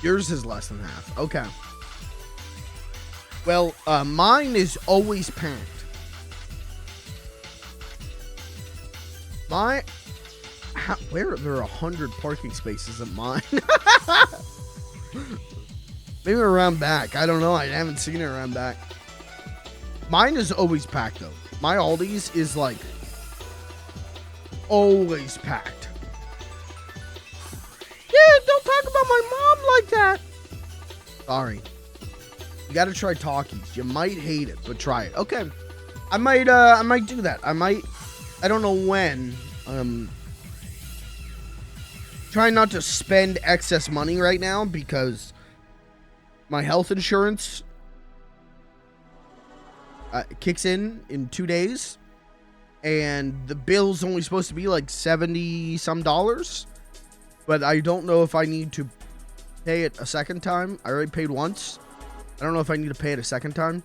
Yours is less than half. Okay. Well, mine is always packed. Where are there 100 parking spaces at mine? Maybe around back. I don't know. I haven't seen it around back. Mine is always packed, though. My Aldi's is, like, always packed. Yeah, don't talk about my mom like that. Sorry. You gotta try Takis. You might hate it, but try it. Okay. I might do that. I don't know when. Trying not to spend excess money right now because my health insurance kicks in 2 days, and the bill's only supposed to be like $70 some, but I don't know if I need to pay it a second time. I already paid once. I don't know if I need to pay it a second time.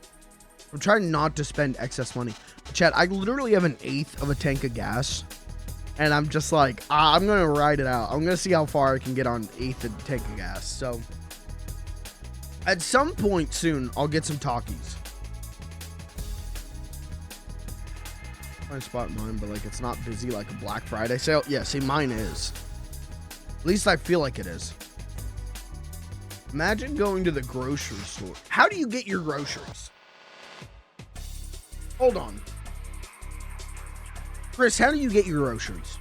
I'm trying not to spend excess money. Chat, I literally have 1/8 of a tank of gas. And I'm just like, I'm going to ride it out. I'm going to see how far I can get on 1/8 of the tank of gas. So, at some point soon, I'll get some Takis. I spot mine, but like it's not busy like a Black Friday sale. Yeah, see, mine is. At least I feel like it is. Imagine going to the grocery store. How do you get your groceries? Hold on. Chris, how do you get your groceries?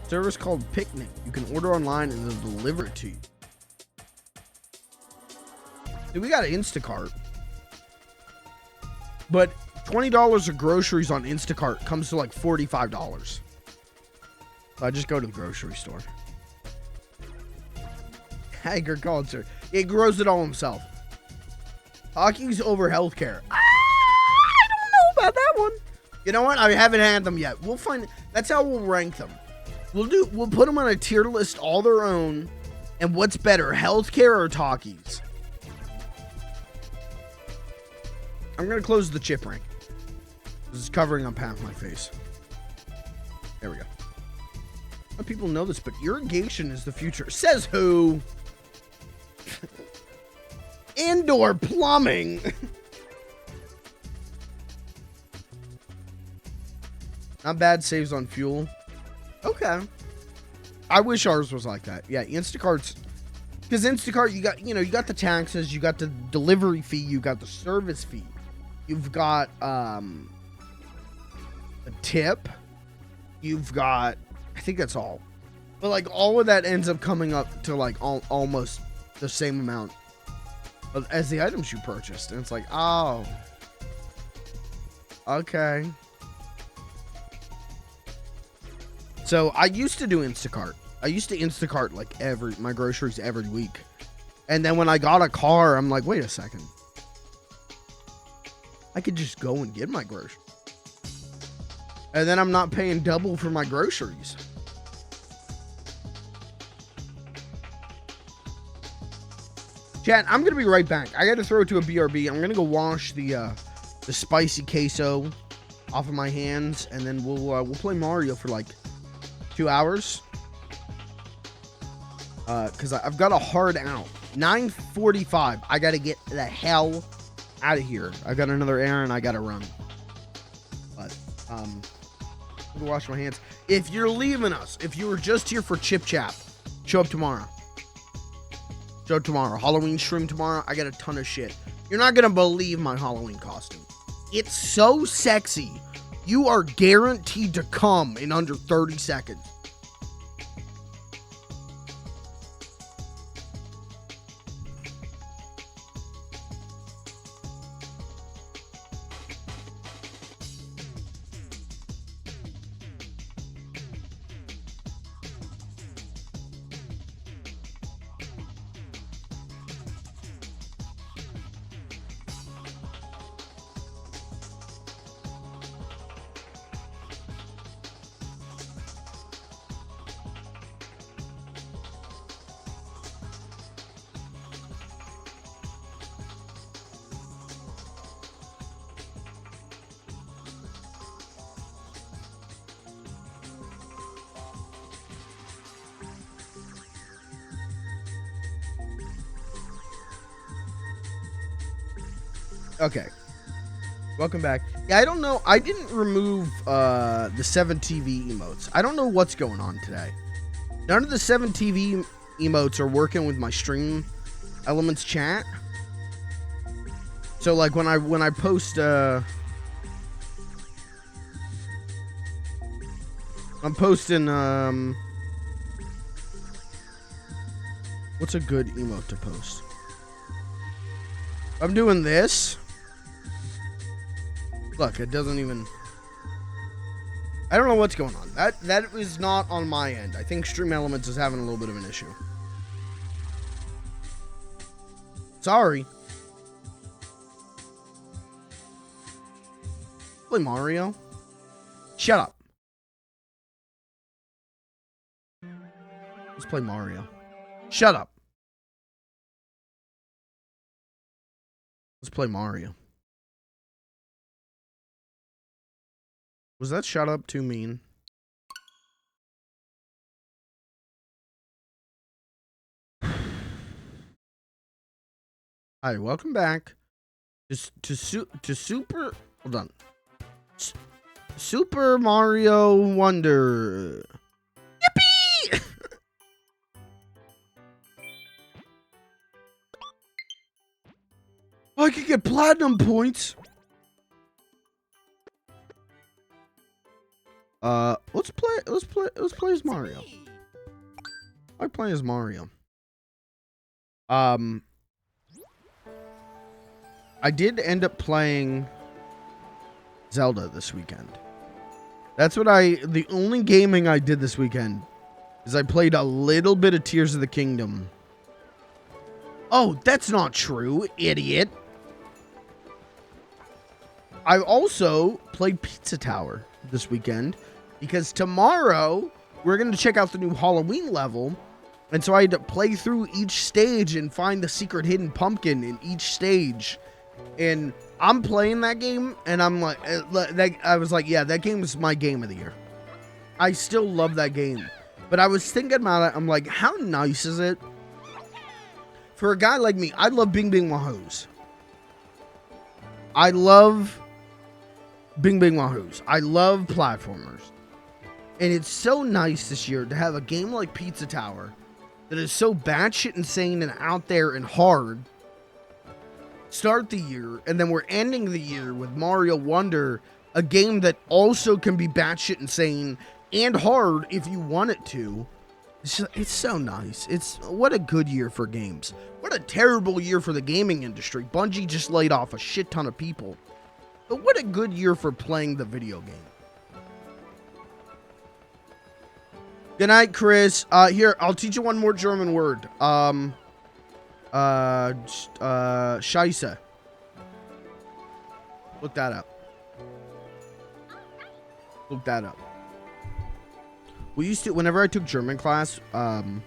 Service called Picnic. You can order online and they'll deliver it to you. Dude, we got an Instacart. But $20 of groceries on Instacart comes to like $45. So I just go to the grocery store. Agriculture. He grows it all himself. Takis over healthcare. I don't know about that one. You know what? I haven't had them yet. We'll find. That's how we'll rank them. We'll put them on a tier list all their own. And what's better, healthcare or Takis? I'm gonna close the chip rank. This is covering up half my face. There we go. A lot of people know this, but irrigation is the future. Says who? Indoor plumbing. Not bad saves on fuel. Okay. I wish ours was like that. Yeah, Instacart's, because Instacart, you got the taxes, you got the delivery fee, you got the service fee, you've got a tip, you've got, I think that's all. But like all of that ends up coming up to like almost the same amount as the items you purchased. And it's like, oh, okay. So I used to do Instacart. I used to Instacart like my groceries every week. And then when I got a car, I'm like, wait a second. I could just go and get my groceries. And then I'm not paying double for my groceries. Chat, I'm going to be right back. I got to throw it to a BRB. I'm going to go wash the spicy queso off of my hands. And then we'll play Mario for like 2 hours. Because I've got a hard out. 9:45. I got to get the hell out of here. I got another errand I got to run. But, I'm going to wash my hands. If you're leaving us, if you were just here for Chip Chap, show up tomorrow. Show up tomorrow. Halloween stream tomorrow. I got a ton of shit. You're not going to believe my Halloween costume. It's so sexy. You are guaranteed to come in under 30 seconds. Okay. Welcome back. Yeah, I don't know. I didn't remove the 7TV emotes. I don't know what's going on today. None of the 7TV emotes are working with my stream elements chat. So like when I post I'm posting what's a good emote to post? I'm doing this. Look, it doesn't even... I don't know what's going on. That is not on my end. I think Stream Elements is having a little bit of an issue. Sorry. Play Mario. Shut up. Let's play Mario. Shut up. Let's play Mario. Was that shut up too mean? Hi, welcome back to Super. Hold on. Super Mario Wonder. Yippee! I could get platinum points. Let's play as Mario. I play as Mario. I did end up playing Zelda this weekend. That's what the only gaming I did this weekend is I played a little bit of Tears of the Kingdom. Oh, that's not true, idiot. I also played Pizza Tower this weekend because tomorrow we're going to check out the new Halloween level. And so I had to play through each stage and find the secret hidden pumpkin in each stage. And I'm playing that game and I'm like, I was like, yeah, that game is my game of the year. I still love that game. But I was thinking about it. I'm like, how nice is it for a guy like me? I love Bing Bing Wahoos. I love Bing Bing Wahoos. I love platformers. And it's so nice this year to have a game like Pizza Tower that is so batshit insane and out there and hard. Start the year, and then we're ending the year with Mario Wonder, a game that also can be batshit insane and hard if you want it to. It's so nice. What a good year for games. What a terrible year for the gaming industry. Bungie just laid off a shit ton of people. But what a good year for playing the video game. Good night, Chris. Here, I'll teach you one more German word. Scheiße. Look that up. Look that up. We used to, whenever I took German class, did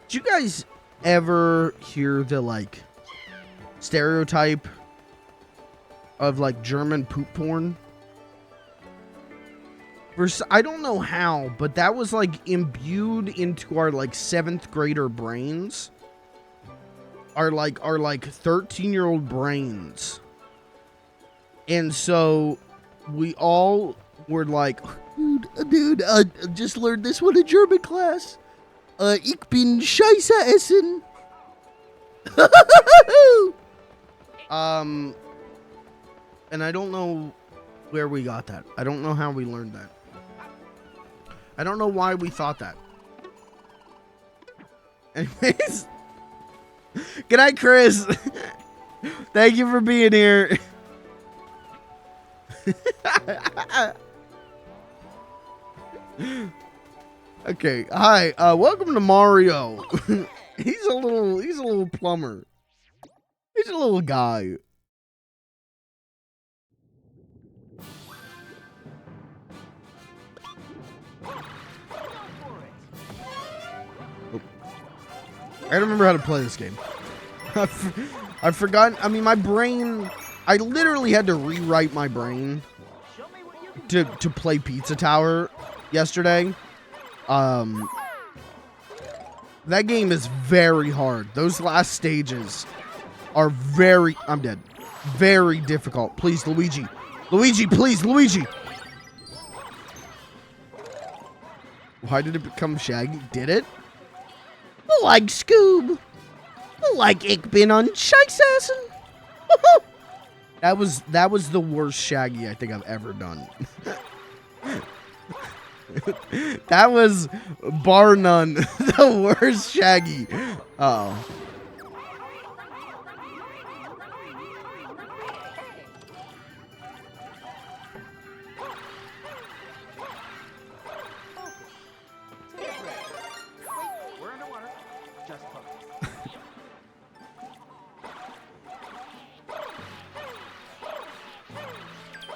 you guys ever hear the, like, stereotype of, like, German poop porn? I don't know how, but that was, like, imbued into our, like, 7th grader brains. Our 13-year-old brains. And so we all were like, dude, I just learned this one in German class. Ich bin Scheiße essen. And I don't know where we got that. I don't know how we learned that. I don't know why we thought that. Anyways. Good night, Chris. Thank you for being here. Okay, hi. Welcome to Mario. He's a little plumber. He's a little guy. I don't remember how to play this game. I've forgotten. I mean, my brain. I literally had to rewrite my brain to play Pizza Tower yesterday. That game is very hard. Those last stages are very. I'm dead. Very difficult. Please, Luigi. Luigi, please, Luigi. Why did it become Shaggy? Did it? Like Scoob. Like ich bin on Scheißessen. That was the worst Shaggy I think I've ever done. That was bar none the worst Shaggy. Uh-oh.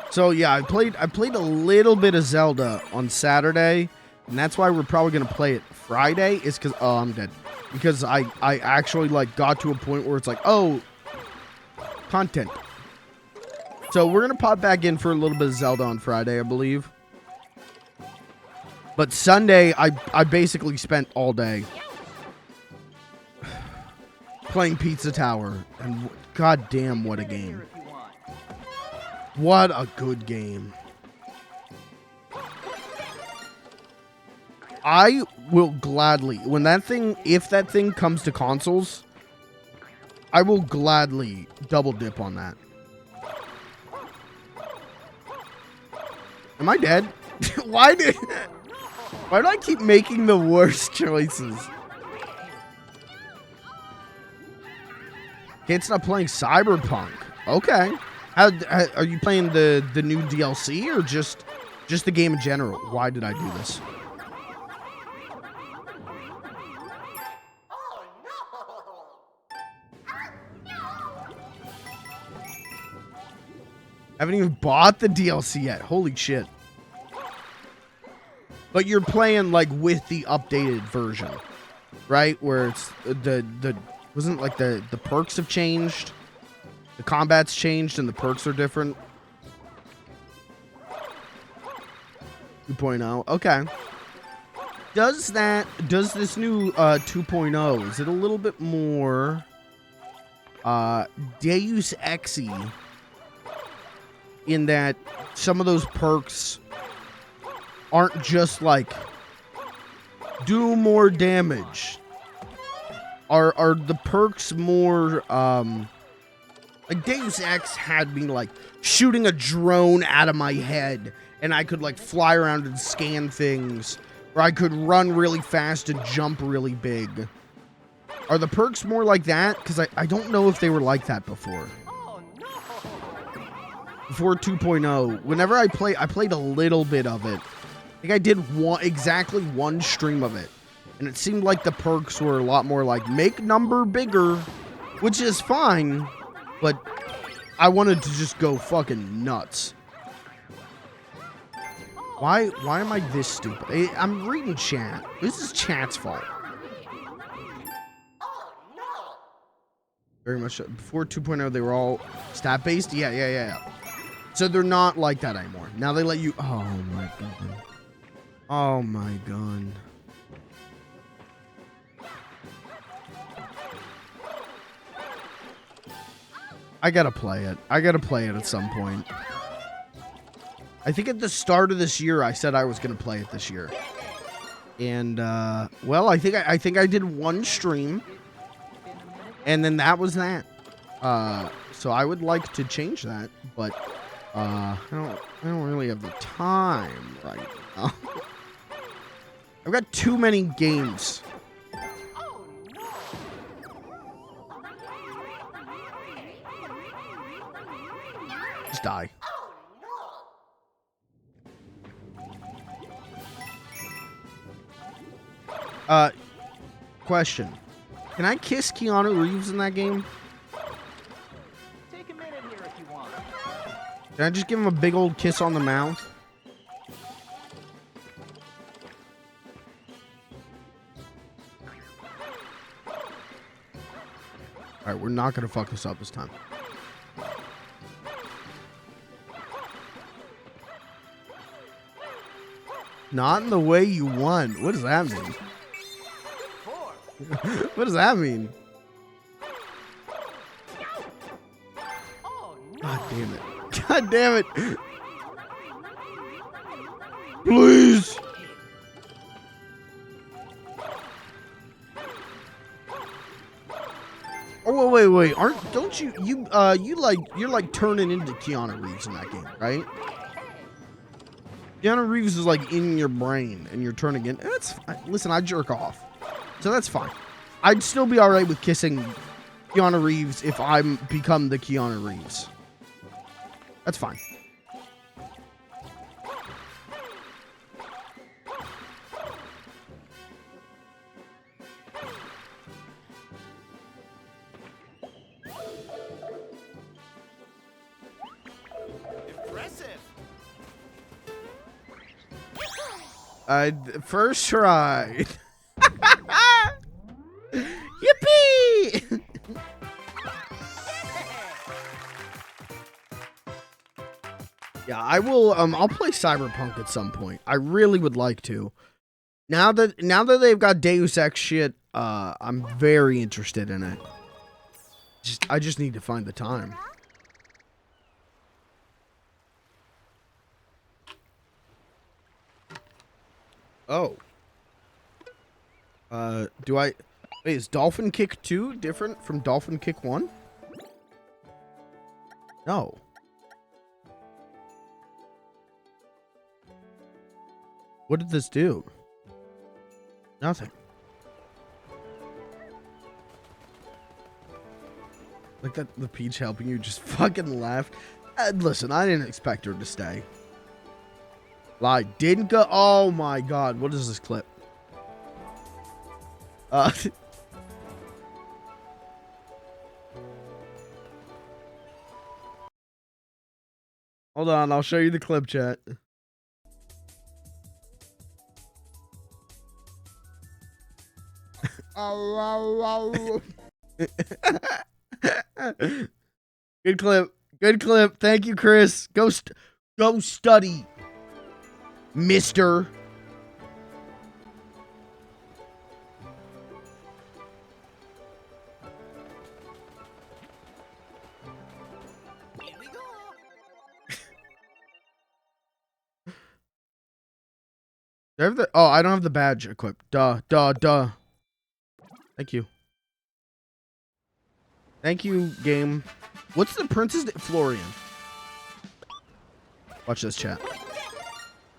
So yeah, I played a little bit of Zelda on Saturday, and that's why we're probably gonna play it Friday. Is because I'm dead. Because I actually like got to a point where it's like, oh, content. So we're gonna pop back in for a little bit of Zelda on Friday, I believe. But Sunday, I basically spent all day playing Pizza Tower, and goddamn, what a game! What a good game. I will gladly, if that thing comes to consoles, I will gladly double dip on that. Am I dead? Why do I keep making the worst choices? Can't stop playing Cyberpunk. Okay. How are you playing the new DLC or just the game in general? Why did I do this? I haven't even bought the DLC yet. Holy shit. But you're playing like with the updated version, right? Where it's wasn't like the perks have changed. The combat's changed and the perks are different. 2.0. Okay. Does this new 2.0, is it a little bit more Deus Ex-y in that some of those perks aren't just like do more damage? Are the perks more like Deus Ex had me like shooting a drone out of my head and I could like fly around and scan things, or I could run really fast and jump really big. Are the perks more like that? Because I don't know if they were like that before. Before 2.0, whenever I played a little bit of it. I think I did exactly one stream of it. And it seemed like the perks were a lot more like, make number bigger, which is fine, but I wanted to just go fucking nuts. Why am I this stupid? I'm reading chat. This is chat's fault. Very much. Before 2.0, they were all stat-based? Yeah. So they're not like that anymore. Now they let you... Oh, my God. Oh, my God. I gotta play it. I gotta play it at some point. I think at the start of this year, I said I was gonna play it this year. And, well, I think I did one stream. And then that was that. So I would like to change that, but I don't really have the time right now. I've got too many games. Just die. Question. Can I kiss Keanu Reeves in that game? Take a minute here if you want. Can I just give him a big old kiss on the mouth? Alright, we're not gonna fuck this up this time. Not in the way you won. What does that mean? What does that mean? God damn it. God damn it. Please. Oh, wait. Don't you you're like turning into Keanu Reeves in that game, right? Keanu Reeves is like in your brain and you're turning in. Listen, I jerk off. So that's fine. I'd still be alright with kissing Keanu Reeves if I become the Keanu Reeves. That's fine. Impressive. First try. Yippee! Yeah, I will. I'll play Cyberpunk at some point. I really would like to. Now that they've got Deus Ex shit, I'm very interested in it. I just need to find the time. Oh. Wait, is Dolphin Kick 2 different from Dolphin Kick 1? No. What did this do? Nothing. Like that, the Peach helping you just fucking left. Listen, I didn't expect her to stay. Lie, didn't go. Oh my God, what is this clip? Hold on, I'll show you the clip, chat. Good clip. Good clip. Thank you, Chris. Go study. Mister. Here we go. Do I have the, oh, I don't have the badge equipped. Duh. Thank you. Thank you, game. What's the princess? Florian. Watch this, chat.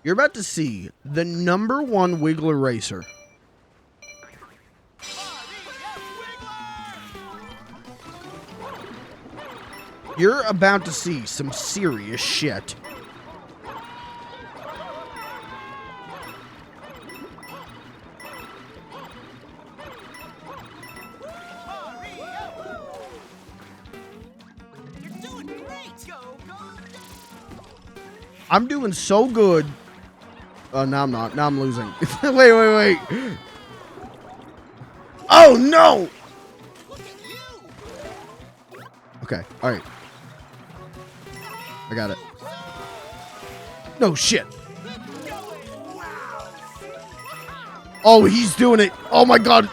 You're about to see the #1 Wiggler racer. You're about to see some serious shit. You're doing great. Go, go. I'm doing so good. Oh, no, I'm not. Now I'm losing. Wait. Oh, no! Look at you. Okay, all right. I got it. No shit. Oh, he's doing it. Oh, my God.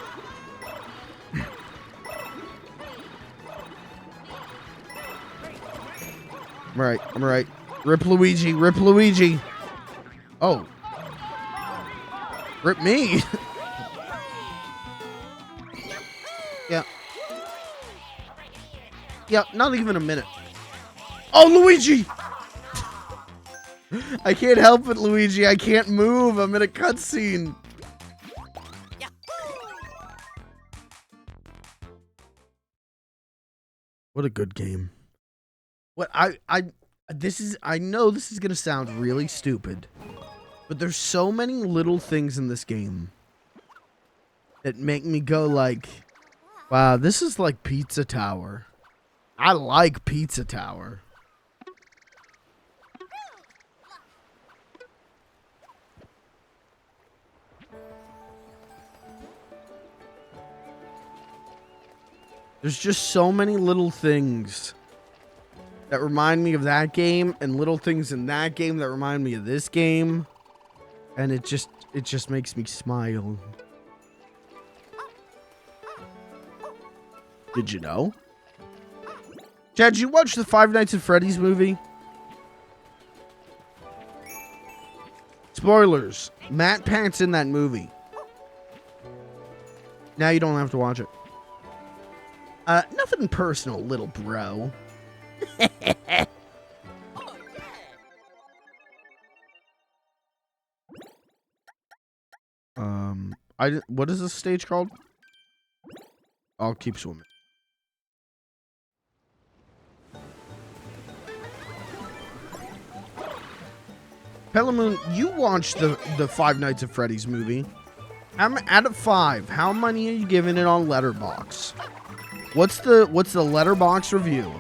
I'm right. Rip Luigi. Oh. Rip me. Yeah. Yeah, not even a minute. Oh, Luigi! I can't help it, Luigi. I can't move. I'm in a cutscene. What a good game. What I know this is gonna sound really stupid, but there's so many little things in this game that make me go like, wow, this is like Pizza Tower. I like Pizza Tower. There's just so many little things that remind me of that game, and little things in that game that remind me of this game, and it just makes me smile. Did you know? Chad, did you watch the Five Nights at Freddy's movie? Spoilers. Matt Pat's in that movie. Now you don't have to watch it. Nothing personal, little bro. What is this stage called? I'll keep swimming. Pelamoon, you watched the Five Nights at Freddy's movie. Out of 5, how many are you giving it on Letterboxd? What's the Letterboxd review?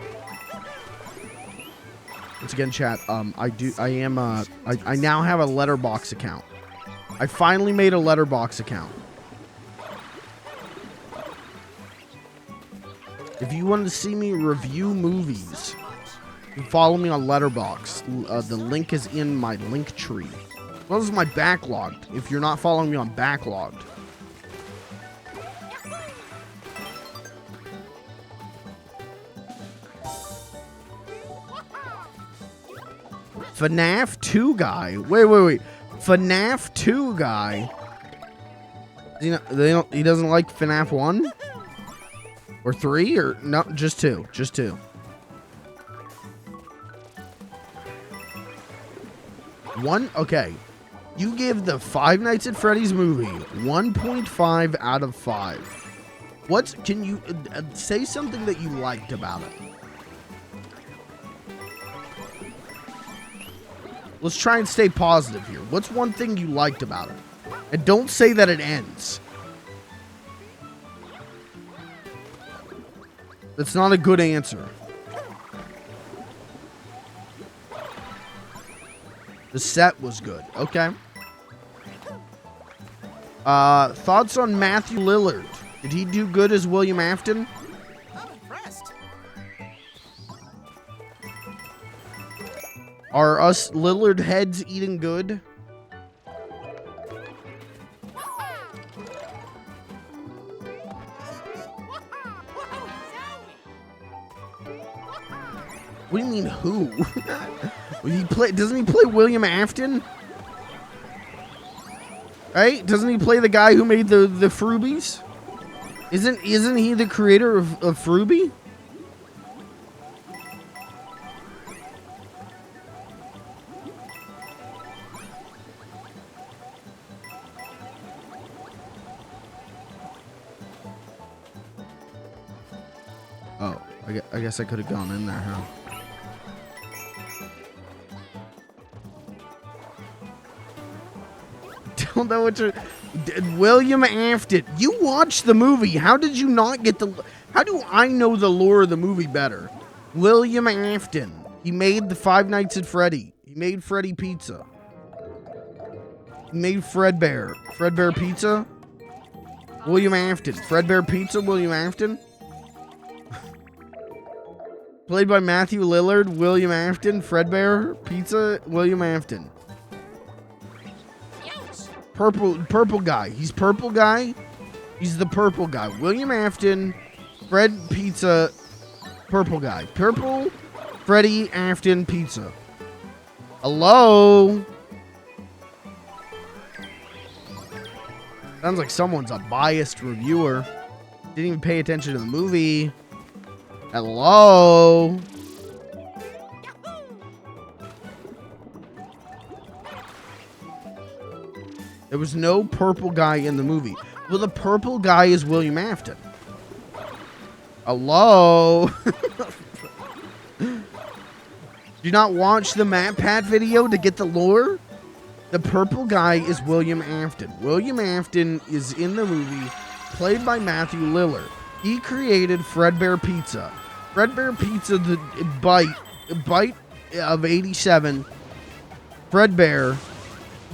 Once again, chat. I now have a Letterboxd account. I finally made a Letterboxd account. If you want to see me review movies, you can follow me on Letterboxd. The link is in my link tree. As well as my Backlogged, if you're not following me on Backlogged. FNAF 2 guy. Wait. FNAF 2 guy. He doesn't like FNAF 1? Or 3? Or no, just 2. Just 2. One? Okay. You give the Five Nights at Freddy's movie 1.5 out of 5. Can you say something that you liked about it? Let's try and stay positive here. What's one thing you liked about it? And don't say that it ends. That's not a good answer. The set was good. Okay. Thoughts on Matthew Lillard? Did he do good as William Afton? I'm impressed. Are us Lillard heads eating good? What do you mean who? Doesn't he play William Afton? Right? Doesn't he play the guy who made the Frubies? Isn't he the creator of Fruby? Oh, I guess I could have gone in there, huh? Don't know what you're... William Afton. You watched the movie. How did you not get the... How do I know the lore of the movie better? William Afton. He made the Five Nights at Freddy. He made Freddy Pizza. He made Fredbear. Fredbear Pizza? William Afton. Fredbear Pizza? William Afton? Played by Matthew Lillard. William Afton. Fredbear Pizza? William Afton. Purple guy. He's purple guy. He's the purple guy. William Afton, Fred Pizza, purple guy. Purple, Freddy Afton Pizza. Hello? Sounds like someone's a biased reviewer. Didn't even pay attention to the movie. Hello? There was no purple guy in the movie. Well, the purple guy is William Afton. Hello? Do you not watch the MatPat video to get the lore? The purple guy is William Afton. William Afton is in the movie, played by Matthew Lillard. He created Fredbear Pizza. Fredbear Pizza, the bite of 87. Fredbear,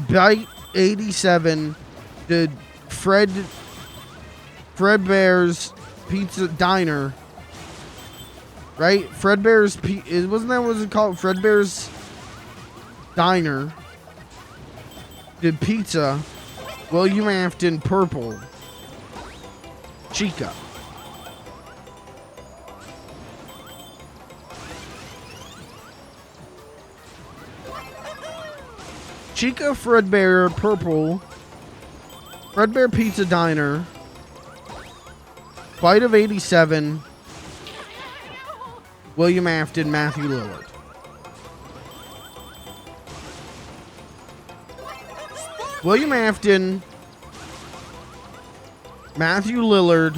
bite 87, the Fredbear's Pizza Diner, right? Fredbear's wasn't that what it called? Fredbear's Diner, the pizza, William Afton purple, Chica. Chica Fredbear Purple, Fredbear Pizza Diner, Bite of 87, William Afton, Matthew Lillard. William Afton, Matthew Lillard,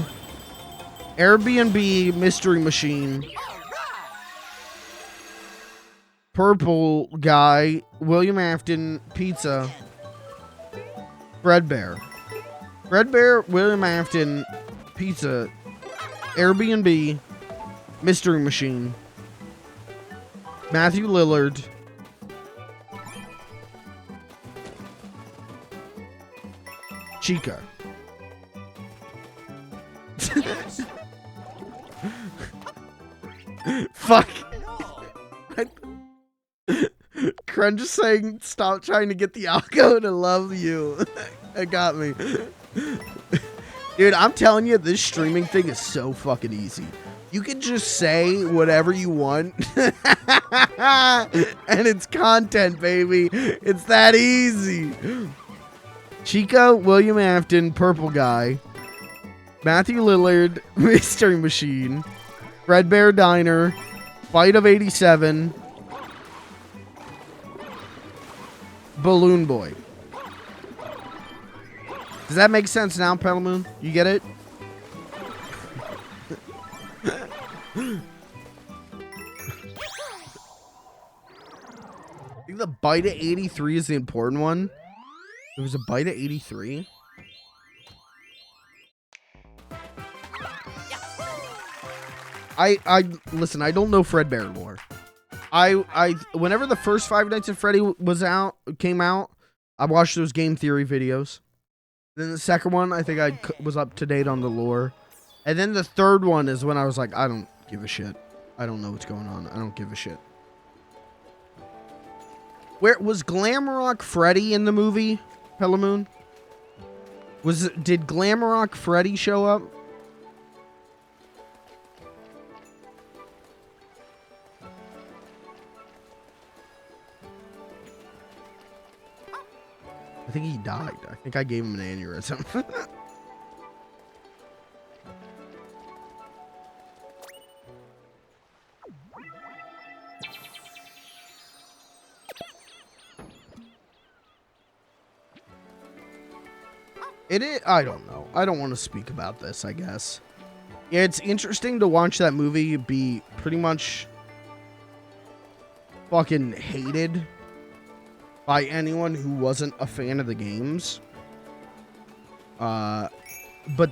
Airbnb Mystery Machine, purple guy, William Afton Pizza, Fredbear. Fredbear, William Afton Pizza, Airbnb, Mystery Machine, Matthew Lillard, Chica. Fuck. Crunch is saying, stop trying to get the algo to love you. It got me. Dude, I'm telling you, this streaming thing is so fucking easy. You can just say whatever you want. And it's content, baby. It's that easy. Chica, William Afton, purple guy. Matthew Lillard, Mystery Machine. Fredbear Diner. Bite of 87. Balloon Boy. Does that make sense now, Pelamoon? You get it? I think the bite of 83 is the important one. There was a bite of 83. I listen, I don't know Fredbear lore. Whenever the first Five Nights at Freddy came out, I watched those game theory videos. Then the second one, I think I was up to date on the lore. And then the third one is when I was like, I don't give a shit. I don't know what's going on. I don't give a shit. Where was Glamrock Freddy in the movie, Pelamoon? Did Glamrock Freddy show up? I think he died. I think I gave him an aneurysm. It is, I don't know. I don't want to speak about this, I guess. Yeah, it's interesting to watch that movie be pretty much fucking hated by anyone who wasn't a fan of the games. But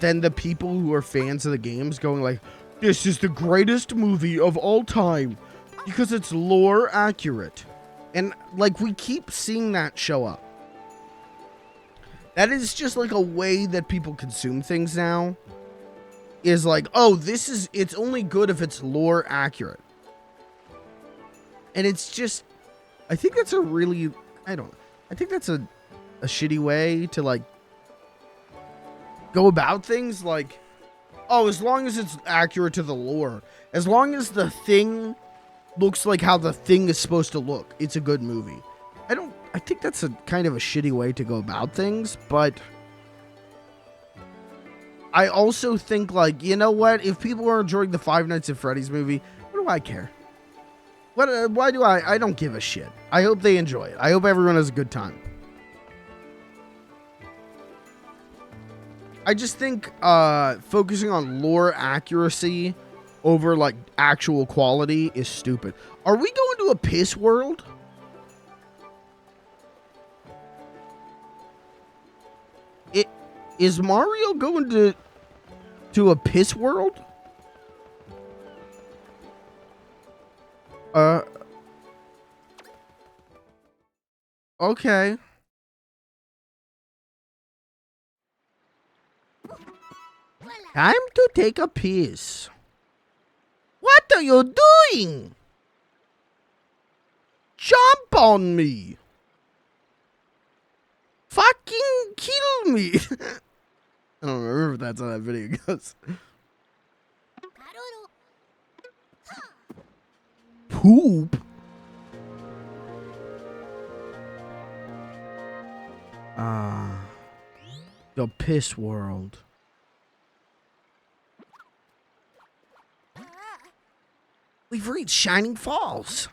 then the people who are fans of the games going like, this is the greatest movie of all time because it's lore accurate. And like, we keep seeing that show up. That is just like a way that people consume things now. Is like, oh, it's only good if it's lore accurate. And it's just, I think that's a really, I think that's a shitty way to like go about things. Like, oh, as long as it's accurate to the lore, as long as the thing looks like how the thing is supposed to look, it's a good movie. I think that's a kind of a shitty way to go about things, but I also think, like, you know what? If people are enjoying the Five Nights at Freddy's movie, what do I care? Why do I don't give a shit. I hope they enjoy it. I hope everyone has a good time. I just think focusing on lore accuracy over, like, actual quality is stupid. Are we going to a piss world? Is Mario going to a piss world? Okay. Time to take a piss. What are you doing? Jump on me. Fucking kill me. I don't remember if that's how that video goes. Poop? The piss world. We've reached Shining Falls.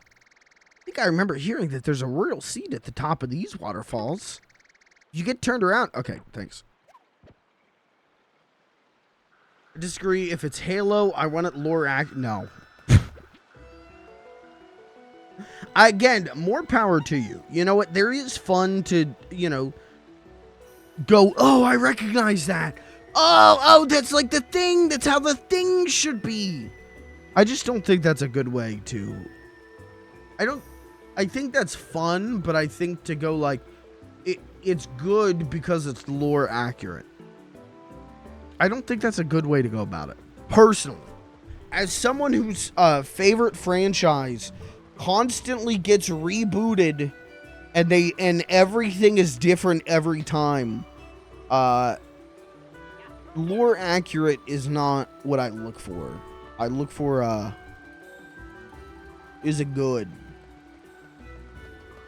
I think I remember hearing that there's a royal seat at the top of these waterfalls. You get turned around. Okay, thanks. I disagree. If it's Halo, I want it lore act. No. Again, more power to you. You know what? There is fun to, you know, go, oh, I recognize that. Oh, that's like the thing. That's how the thing should be. I just don't think that's a good way to... I think that's fun, but I think to go like, it's good because it's lore accurate. I don't think that's a good way to go about it. Personally, as someone whose favorite franchise constantly gets rebooted and everything is different every time, lore accurate is not what I look for. I look for is it good?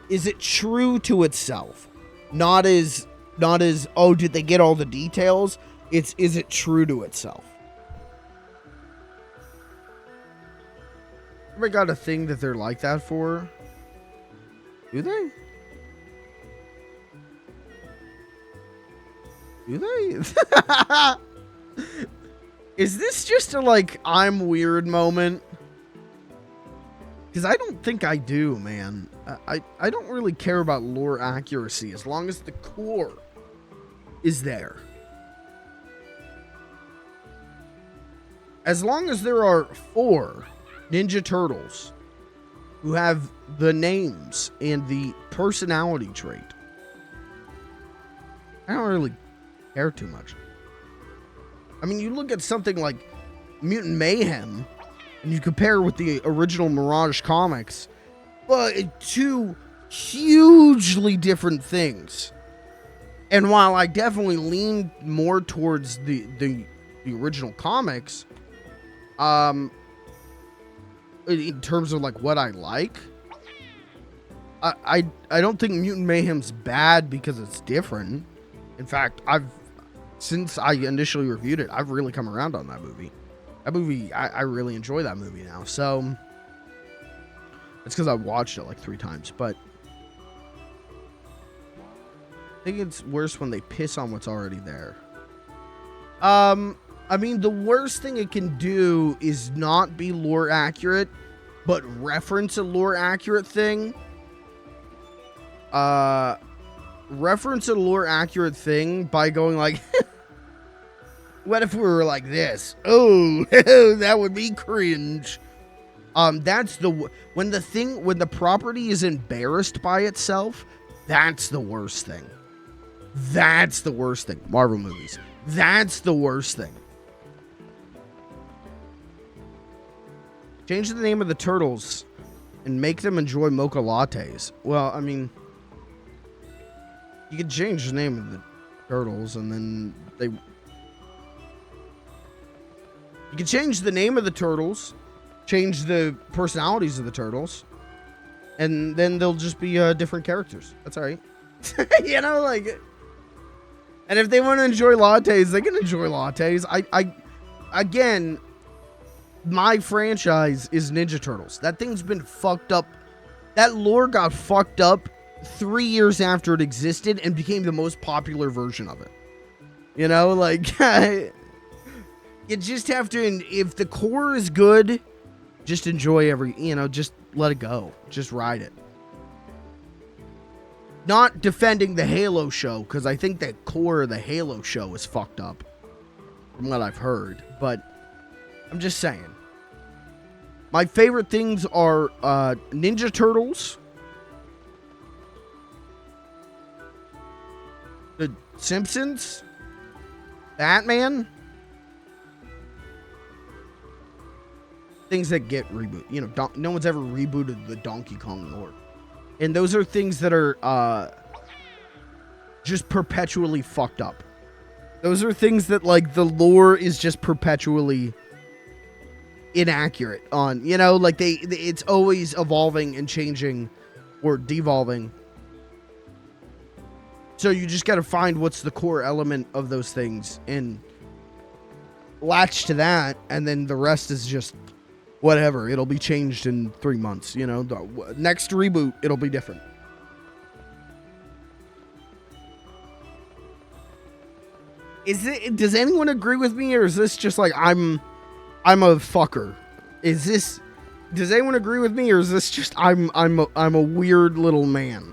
Is it true to itself? Not as oh, did they get all the details? Is it true to itself? Ever got a thing that they're like that for? Do they? Do they? Is this just a, like, I'm weird moment? Because I don't think I do, man. I don't really care about lore accuracy as long as the core is there. As long as there are 4 Ninja Turtles who have the names and the personality trait, I don't really care too much. I mean, you look at something like Mutant Mayhem, and you compare with the original Mirage comics, but 2 hugely different things. And while I definitely lean more towards the original comics, in terms of like what I like, I don't think Mutant Mayhem's bad because it's different. In fact, since I initially reviewed it, I've really come around on that movie. That movie, I really enjoy that movie now. So it's because I watched it like 3 times, but I think it's worse when they piss on what's already there. I mean, the worst thing it can do is not be lore accurate, but reference a lore accurate thing. Reference a lore accurate thing by going like, what if we were like this? Oh, that would be cringe. That's when the property is embarrassed by itself, that's the worst thing. That's the worst thing. Marvel movies. That's the worst thing. Change the name of the turtles and make them enjoy mocha lattes. Well, I mean, you could change the name of the turtles and then you can change the name of the turtles, change the personalities of the turtles, and then they'll just be different characters. That's all right. You know, like, and if they want to enjoy lattes, they can enjoy lattes. Again, my franchise is Ninja Turtles. That thing's been fucked up. That lore got fucked up 3 years after it existed and became the most popular version of it. You know, like, you just have to, if the core is good, just enjoy just let it go. Just ride it. Not defending the Halo show, because I think the core of the Halo show is fucked up, from what I've heard, but I'm just saying. My favorite things are Ninja Turtles, The Simpsons, Batman, things that get rebooted. You know, no one's ever rebooted the Donkey Kong lore. And those are things that are just perpetually fucked up. Those are things that, like, the lore is just perpetually inaccurate on. You know, like, it's always evolving and changing or devolving. So you just got to find what's the core element of those things and latch to that, and then the rest is just whatever. It'll be changed in 3 months. You know, the next reboot, it'll be different. Does anyone agree with me, or is this just like I'm a fucker? Does anyone agree with me, or is this just I'm a weird little man?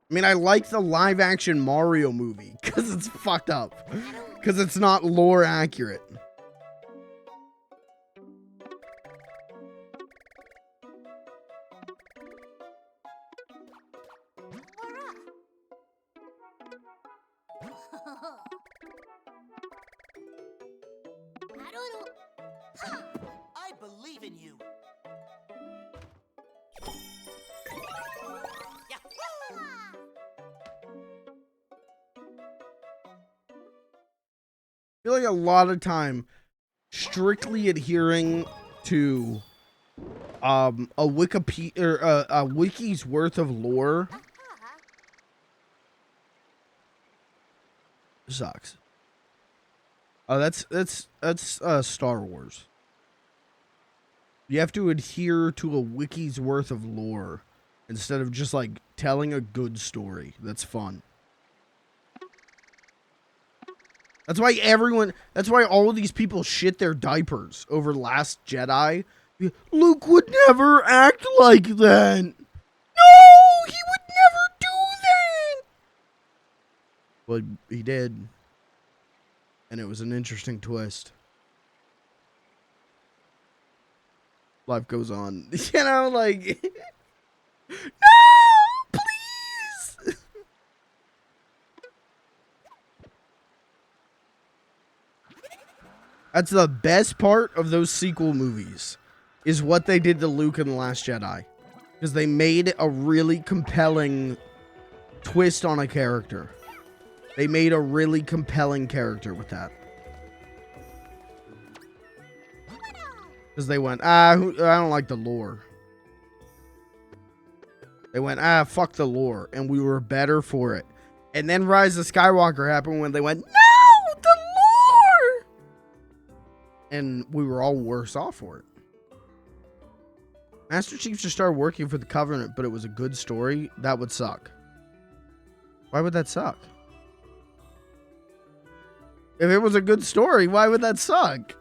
I mean, I like the live-action Mario movie because it's fucked up. Because it's not lore accurate. I believe in you. I feel like a lot of time strictly adhering to a Wikipedia or a wiki's worth of lore sucks. Oh, that's Star Wars. You have to adhere to a wiki's worth of lore instead of just like telling a good story that's fun. That's why all of these people shit their diapers over Last Jedi. Luke would never act like that. No, he would never do that. Well, he did. And it was an interesting twist. Life goes on. You know, like... No, please. That's the best part of those sequel movies, is what they did to Luke in The Last Jedi. Because they made a really compelling twist on a character. They made a really compelling character with that. Because they went, I don't like the lore. They went, fuck the lore. And we were better for it. And then Rise of Skywalker happened when they went, no, the lore! And we were all worse off for it. Master Chief just started working for the Covenant, but it was a good story. That would suck. Why would that suck? If it was a good story, why would that suck?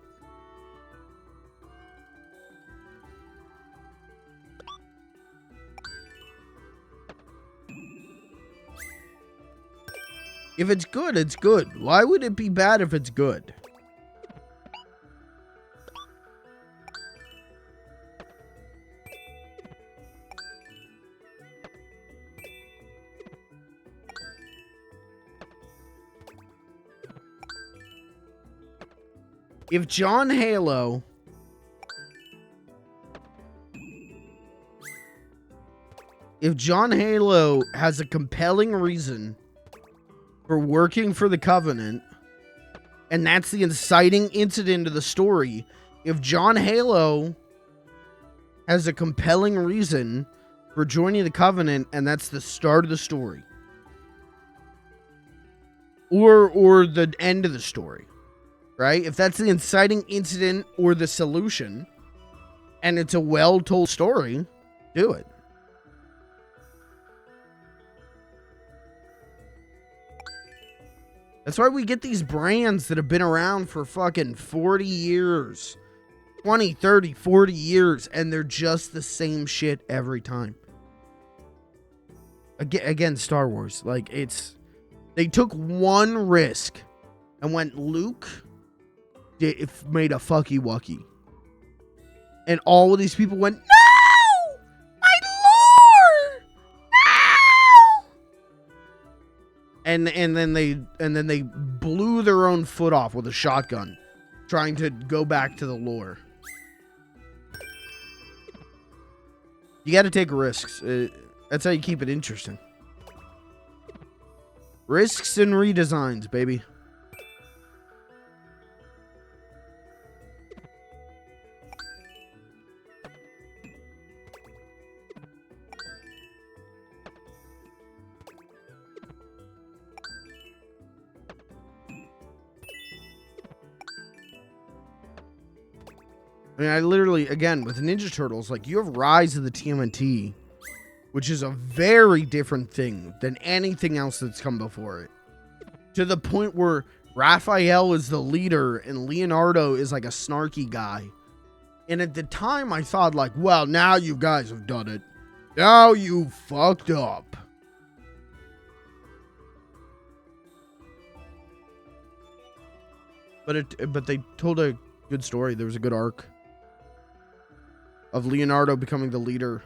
If it's good, it's good. Why would it be bad if it's good? If John Halo has a compelling reason for working for the Covenant, and that's the inciting incident of the story, if John Halo has a compelling reason for joining the Covenant, and that's the start of the story, or the end of the story, right? If that's the inciting incident or the solution, and it's a well-told story, do it. That's why we get these brands that have been around for fucking 40 years. 20, 30, 40 years, and they're just the same shit every time. Again, Star Wars. Like, they took one risk and went, Luke made a fucky wucky. And all of these people went, no! My lord! No! And then they blew their own foot off with a shotgun, trying to go back to the lore. You got to take risks. That's how you keep it interesting. Risks and redesigns, baby. I mean, I literally, again, with Ninja Turtles, like, you have Rise of the TMNT, which is a very different thing than anything else that's come before it. To the point where Raphael is the leader and Leonardo is like a snarky guy. And at the time, I thought, like, well, now you guys have done it. Now you fucked up. But they told a good story. There was a good arc of Leonardo becoming the leader.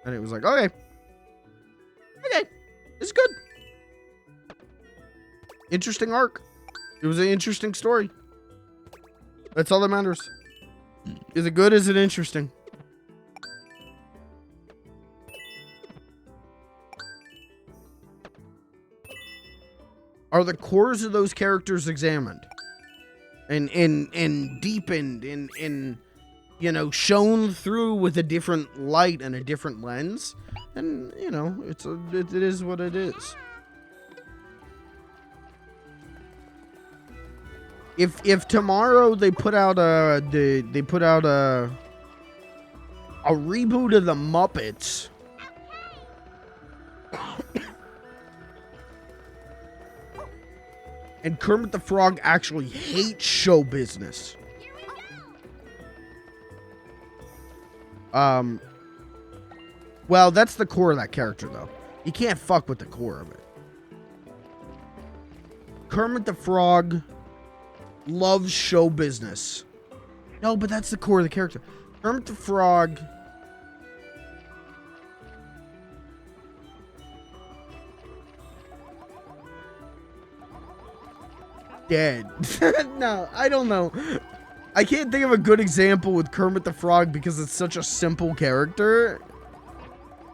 And it was like, okay, it's good. Interesting arc. It was an interesting story. That's all that matters. Is it good? Is it interesting? Are the cores of those characters examined and deepened and you know, shown through with a different light and a different lens? And you know, it is what it is. If tomorrow they put out a reboot of the Muppets, and Kermit the Frog actually hates show business, well, that's the core of that character, though. You can't fuck with the core of it. Kermit the Frog loves show business. No, but that's the core of the character. Kermit the Frog dead. No, I don't know. I can't think of a good example with Kermit the Frog because it's such a simple character.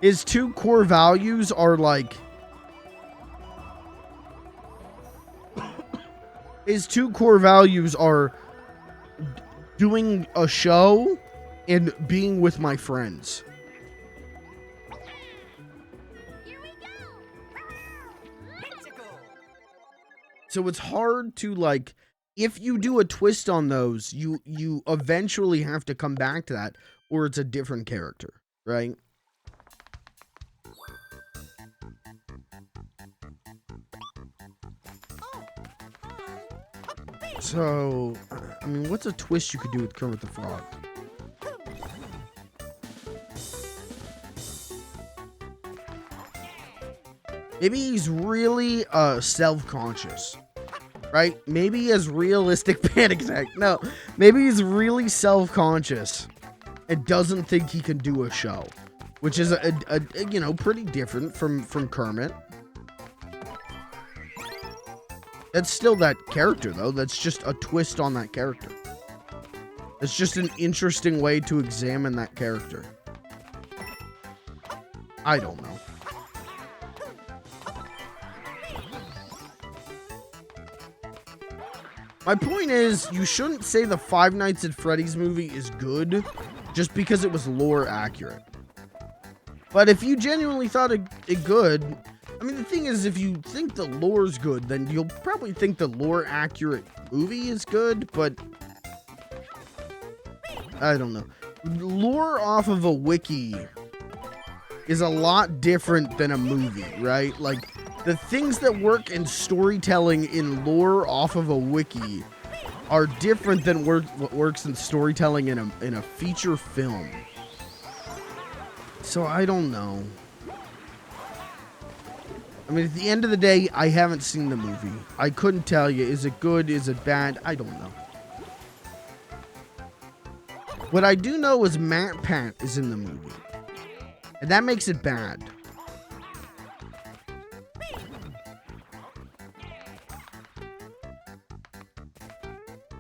His two core values are like... His two core values are doing a show and being with my friends. So it's hard to, like, if you do a twist on those, you eventually have to come back to that, or it's a different character, right? So, I mean, what's a twist you could do with Kermit the Frog? Maybe he's really self-conscious, right? Maybe he has realistic panic attack. No, maybe he's really self-conscious and doesn't think he can do a show, which is a you know, pretty different from Kermit. That's still that character, though. That's just a twist on that character. It's just an interesting way to examine that character. I don't know. My point is, you shouldn't say the Five Nights at Freddy's movie is good just because it was lore accurate. But if you genuinely thought it good... I mean, the thing is, if you think the lore's good, then you'll probably think the lore-accurate movie is good, but... I don't know. Lore off of a wiki is a lot different than a movie, right? Like, the things that work in storytelling in lore off of a wiki are different than what works in storytelling in a feature film. So, I don't know. I mean, at the end of the day, I haven't seen the movie. I couldn't tell you. Is it good? Is it bad? I don't know. What I do know is Matt Pat is in the movie. And that makes it bad.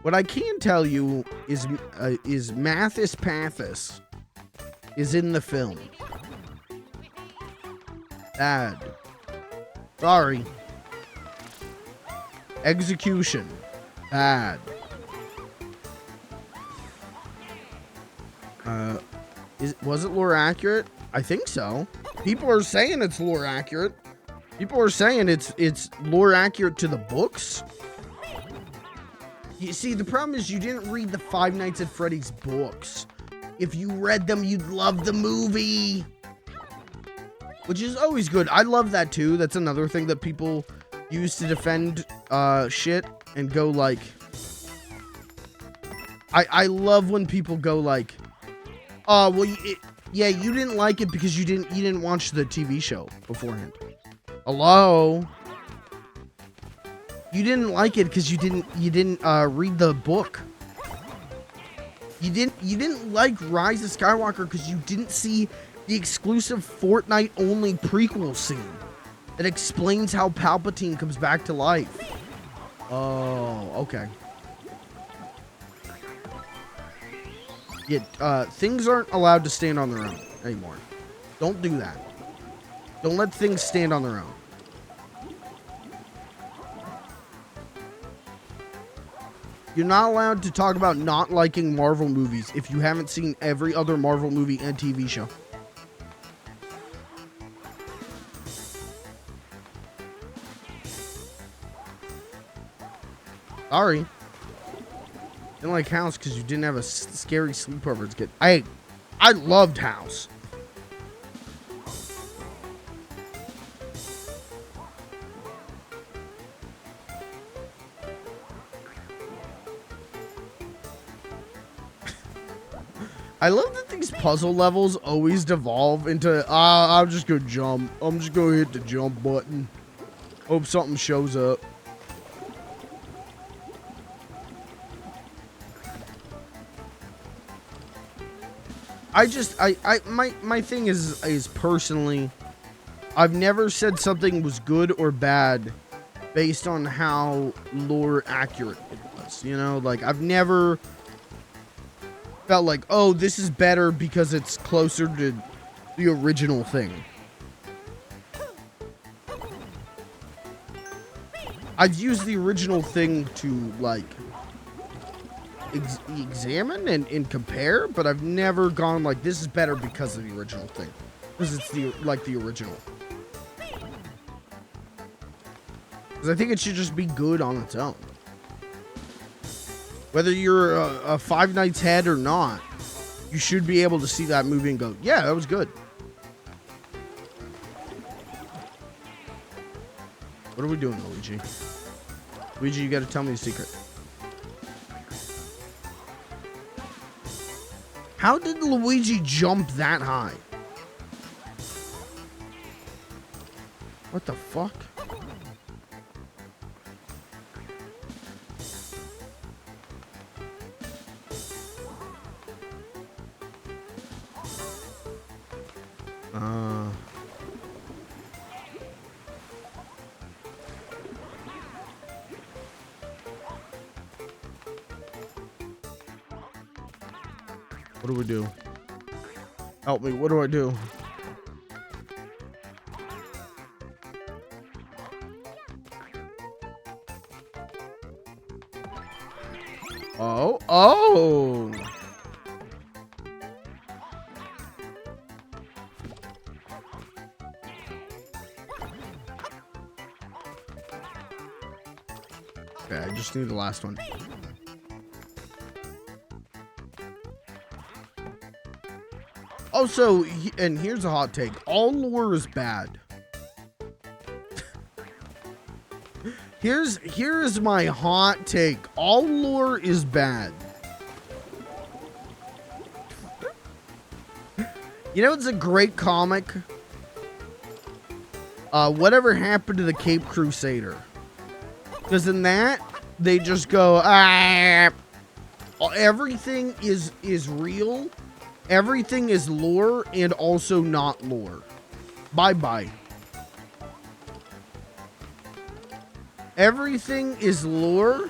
What I can tell you is Mathis Pathis is in the film. Bad. Sorry. Execution. Bad. Was it lore accurate? I think so. People are saying it's lore accurate. People are saying it's lore accurate to the books. You see, the problem is you didn't read the Five Nights at Freddy's books. If you read them, you'd love the movie. Which is always good. I love that too. That's another thing that people use to defend shit and go like... I love when people go like, oh, well, yeah, you didn't like it because you didn't watch the TV show beforehand. Hello? You didn't like it because you didn't read the book. You didn't like Rise of Skywalker because you didn't see the exclusive Fortnite only prequel scene that explains how Palpatine comes back to life. Oh, okay. Yeah, things aren't allowed to stand on their own anymore. Don't do that. Don't let things stand on their own. You're not allowed to talk about not liking Marvel movies if you haven't seen every other Marvel movie and TV show. Sorry. Didn't like House because you didn't have a scary sleepover to get. I loved House. I love that these puzzle levels always devolve into, I'm just gonna jump. I'm just gonna hit the jump button. Hope something shows up. My thing is personally, I've never said something was good or bad based on how lore accurate it was. You know, like I've never felt like, oh, this is better because it's closer to the original thing. I've used the original thing to, like, examine and compare, but I've never gone like, this is better because of the original thing. Because it's the original. Because I think it should just be good on its own. Whether you're a Five Nights head or not, you should be able to see that movie and go, yeah, that was good. What are we doing, Luigi? Luigi, you gotta tell me the secret. How did Luigi jump that high? What the fuck? What do we do? Help me, what do I do? Oh! Okay, I just need the last one. Also, and here's a hot take. All lore is bad. Here's my hot take. All lore is bad. You know, it's a great comic. Whatever happened to the Cape Crusader? Because in that, they just go, everything is real. Everything is lore and also not lore. Bye-bye. Everything is lore.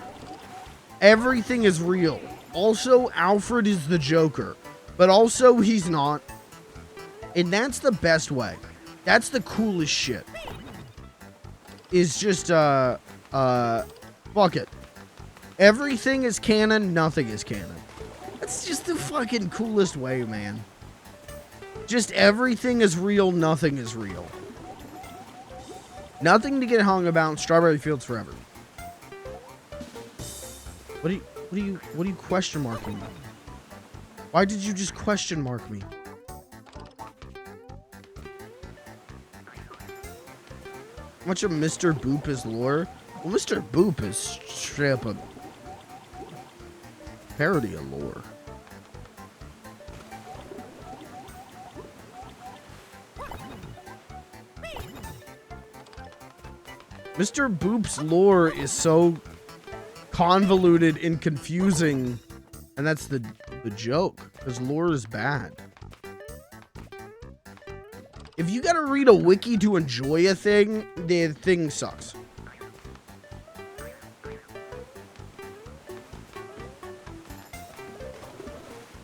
Everything is real. Also, Alfred is the Joker. But also, he's not. And that's the best way. That's the coolest shit. Is just, fuck it. Everything is canon, nothing is canon. That's just the fucking coolest way, man. Just everything is real, nothing is real. Nothing to get hung about. Strawberry Fields forever. What are you question marking me? Why did you just question mark me? How much of Mr. Boop is lore? Well, Mr. Boop is straight up a parody of lore. Mr. Boop's lore is so convoluted and confusing, and that's the joke, because lore is bad. If you gotta read a wiki to enjoy a thing, the thing sucks.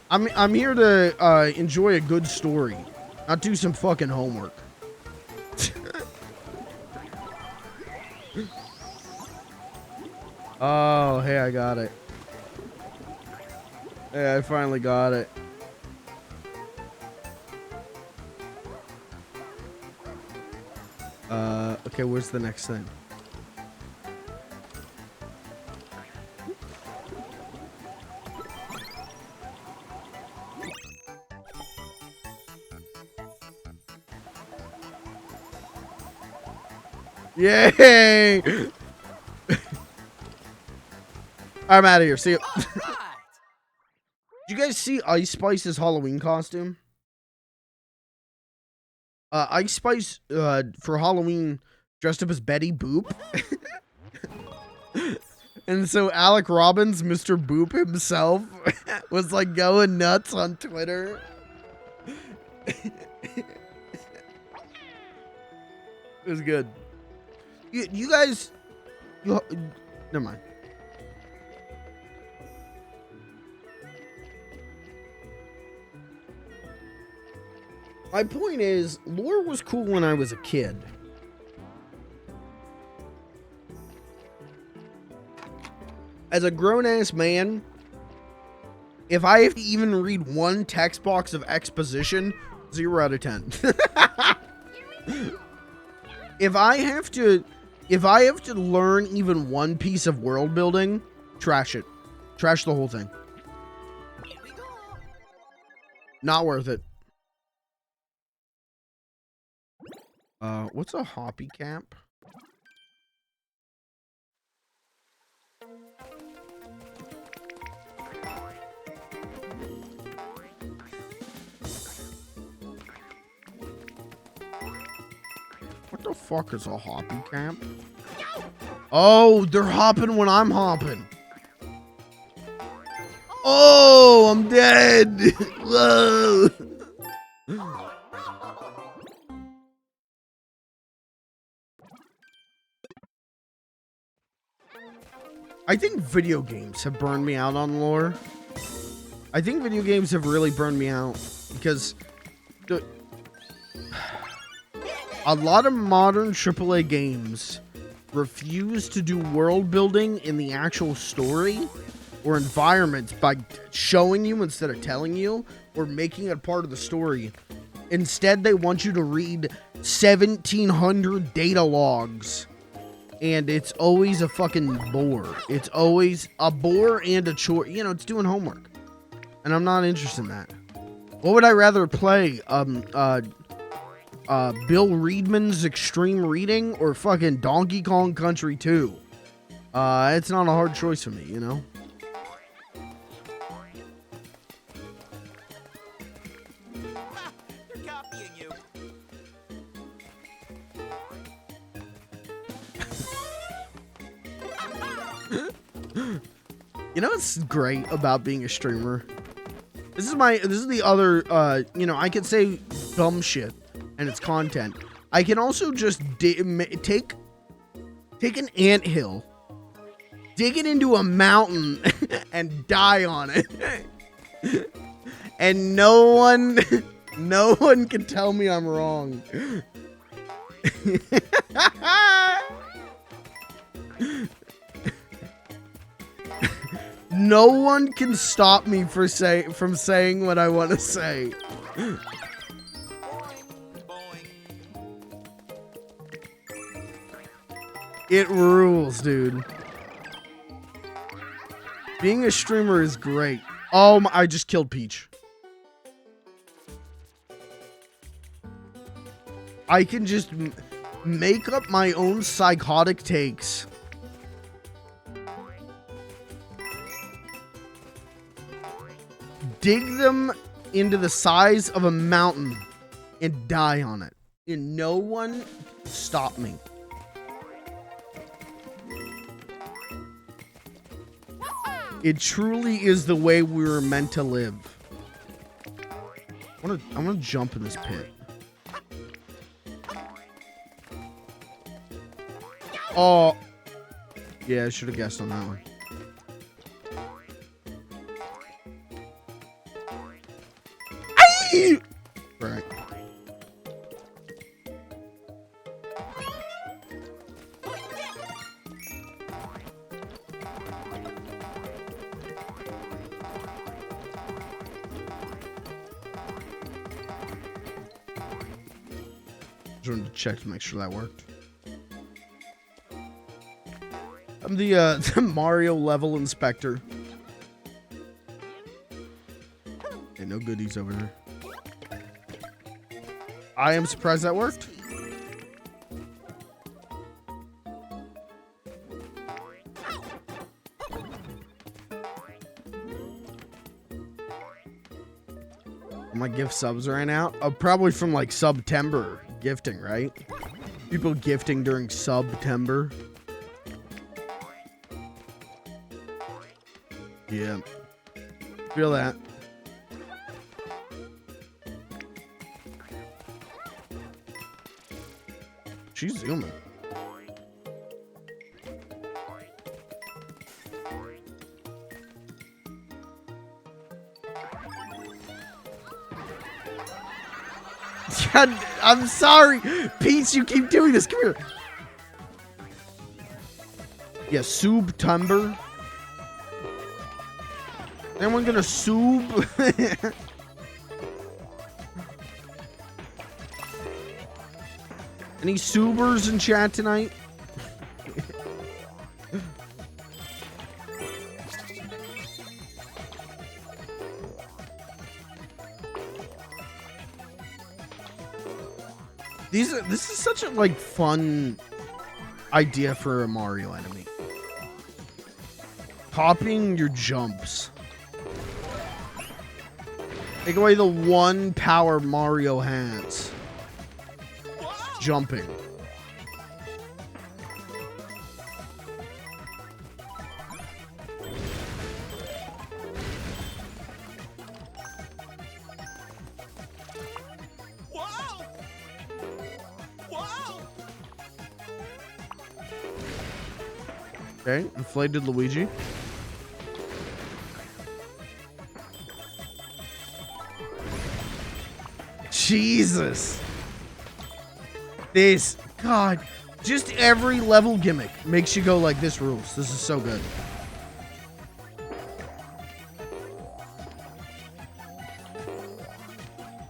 I'm here to enjoy a good story, not do some fucking homework. Oh, hey, I got it. Hey, I finally got it. Okay, where's the next thing? Yay! I'm out of here. See you. Did you guys see Ice Spice's Halloween costume? Ice Spice, for Halloween, dressed up as Betty Boop. And so Alec Robbins, Mr. Boop himself, was like going nuts on Twitter. It was good. You guys... never mind. My point is, lore was cool when I was a kid. As a grown-ass man, if I have to even read one text box of exposition, 0 out of 10. If I have to learn even one piece of world building, trash it. Trash the whole thing. Not worth it. What's a hoppy camp? What the fuck is a hoppy camp? Oh, they're hopping when I'm hopping. Oh, I'm dead. Whoa. I think video games have burned me out on lore. I think video games have really burned me out because a lot of modern AAA games refuse to do world building in the actual story or environments by showing you instead of telling you or making it part of the story. Instead, they want you to read 1,700 data logs. And it's always a fucking bore. It's always a bore and a chore. You know, it's doing homework. And I'm not interested in that. What would I rather play? Bill Reedman's Extreme Reading or fucking Donkey Kong Country 2? It's not a hard choice for me, you know? They're copying you. You know what's great about being a streamer? This is the other, you know, I could say dumb shit and it's content. I can also just take an anthill, dig it into a mountain and die on it. And no one can tell me I'm wrong. No one can stop me from saying what I want to say. Boing, boing. It rules, dude. Being a streamer is great. Oh, I just killed Peach. I can just make up my own psychotic takes. Dig them into the size of a mountain and die on it. And no one stop me. It truly is the way we were meant to live. I'm gonna jump in this pit. Oh. Yeah, I should have guessed on that one. Right. Just wanted to check to make sure that worked. I'm the Mario level inspector. Okay, no goodies over there. I am surprised that worked. My gift subs ran out. Probably from like September gifting, right? People gifting during September. Yeah. Feel that. She's zooming. God, I'm sorry. Peach, you keep doing this. Come here. Yeah, Sub Timber. Anyone gonna sub? Any subers in chat tonight? This is such a like fun idea for a Mario enemy. Copying your jumps. Take away the one power Mario has. Jumping. Wow! Wow! Okay, inflated Luigi. Jesus. This, God, just every level gimmick makes you go like, this rules. This is so good.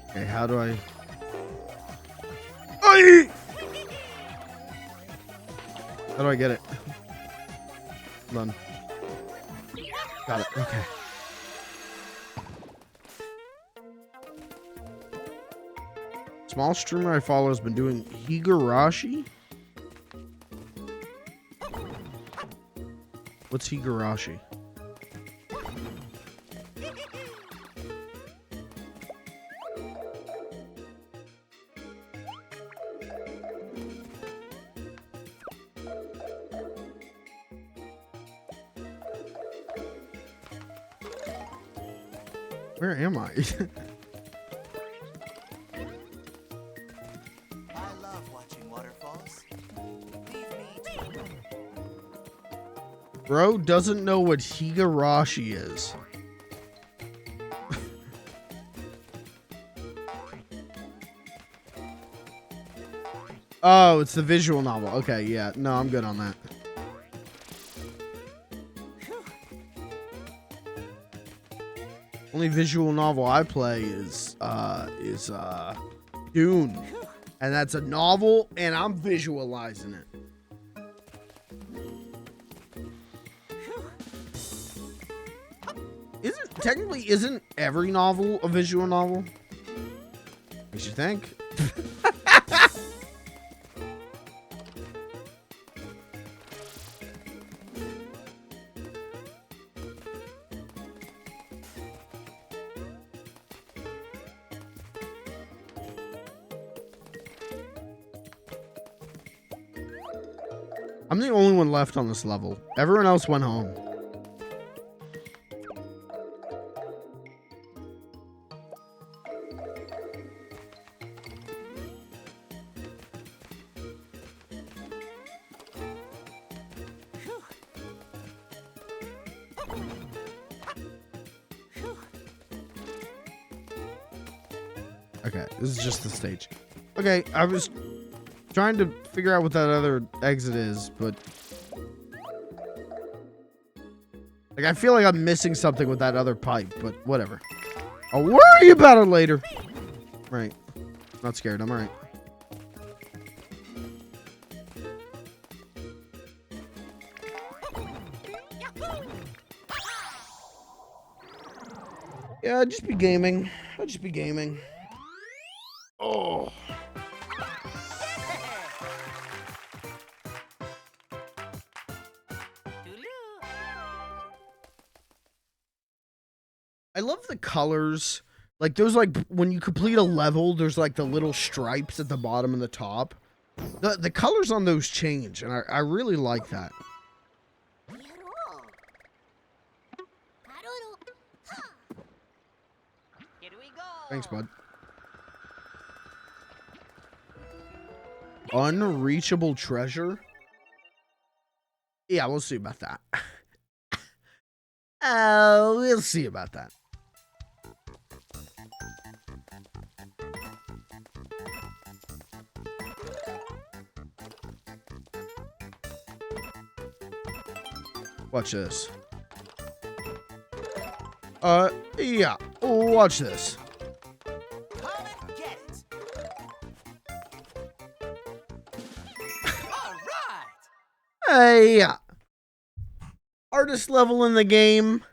Okay, how do I... Aye! How do I get it? Done. Got it, okay. Small streamer I follow has been doing Higurashi. What's Higurashi? Where am I? Bro doesn't know what Higurashi is. Oh, it's the visual novel. Okay, yeah. No, I'm good on that. Only visual novel I play is Dune. And that's a novel, and I'm visualizing it. Isn't every novel a visual novel? Makes you think. I'm the only one left on this level. Everyone else went home. Okay, this is just the stage. Okay, I was trying to figure out what that other exit is, but like I feel like I'm missing something with that other pipe, but whatever. I'll worry about it later. Right. Not scared, I'm alright. Yeah, I'd just be gaming. I'd just be gaming. Oh. I love the colors. Like those, like when you complete a level, there's like the little stripes at the bottom and the top. The colors on those change, and I really like that. Here we go. Thanks, bud. Unreachable treasure? Yeah, we'll see about that. Oh, we'll see about that. Watch this. Yeah. Watch this. Come and get it. All right. Yeah. Hardest level in the game.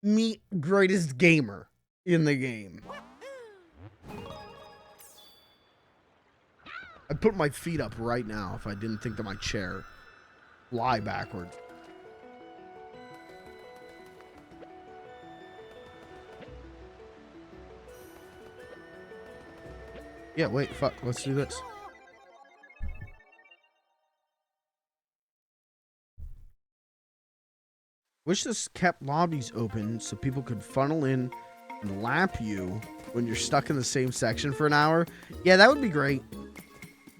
Meet greatest gamer in the game. I'd put my feet up right now if I didn't think that my chair fly backward. Yeah, wait, fuck. Let's do this. Wish this kept lobbies open so people could funnel in and lap you when you're stuck in the same section for an hour. Yeah, that would be great.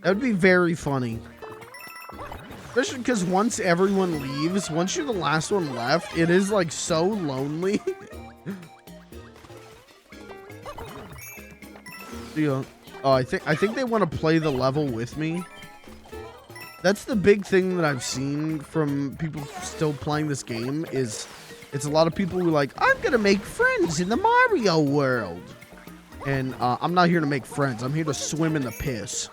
That would be very funny. Especially because once everyone leaves, once you're the last one left, it is like so lonely. Yeah. Oh, I think they want to play the level with me. That's the big thing that I've seen from people still playing this game is it's a lot of people who are like, I'm gonna make friends in the Mario world. And I'm not here to make friends. I'm here to swim in the piss.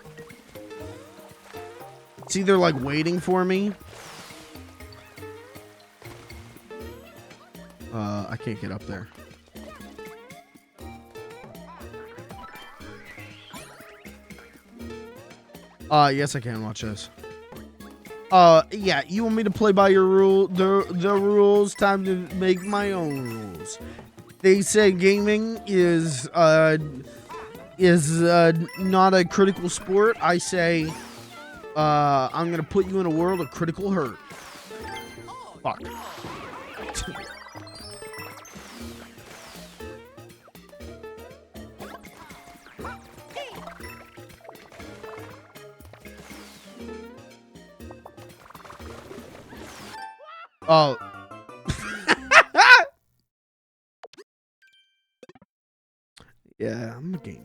It's either like waiting for me. I can't get up there. Yes, I can. Watch this. Yeah, you want me to play by your the rules? Time to make my own rules. They say gaming is not a critical sport. I say, I'm gonna put you in a world of critical hurt. Fuck. Oh. Yeah, I'm a game.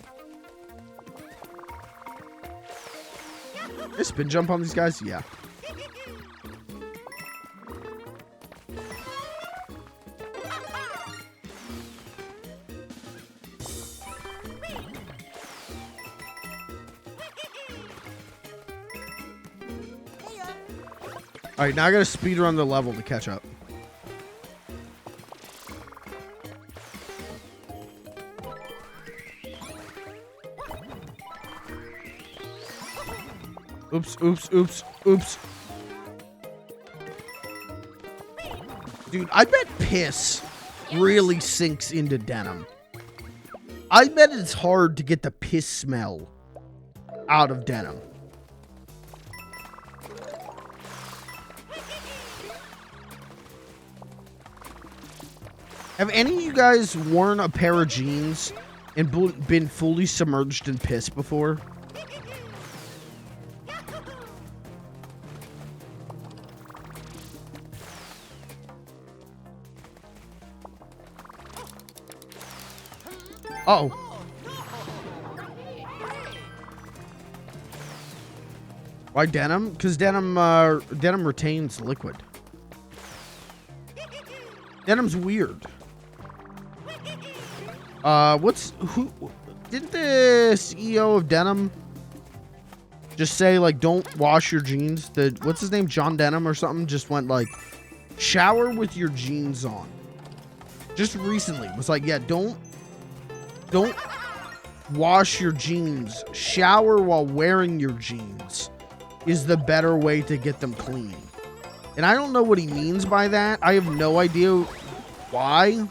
Spin jump on these guys? Yeah. All right, now I gotta speed run the level to catch up. Oops, oops, oops, oops. Dude, I bet piss really sinks into denim. I bet it's hard to get the piss smell out of denim. Have any of you guys worn a pair of jeans and been fully submerged in piss before? Uh-oh. Why denim? Because denim retains liquid. Denim's weird. Didn't the CEO of Denim just say, like, don't wash your jeans? What's his name? John Denham or something? Just went, like, shower with your jeans on. Just recently. Was like, yeah, don't wash your jeans. Shower while wearing your jeans is the better way to get them clean. And I don't know what he means by that. I have no idea why.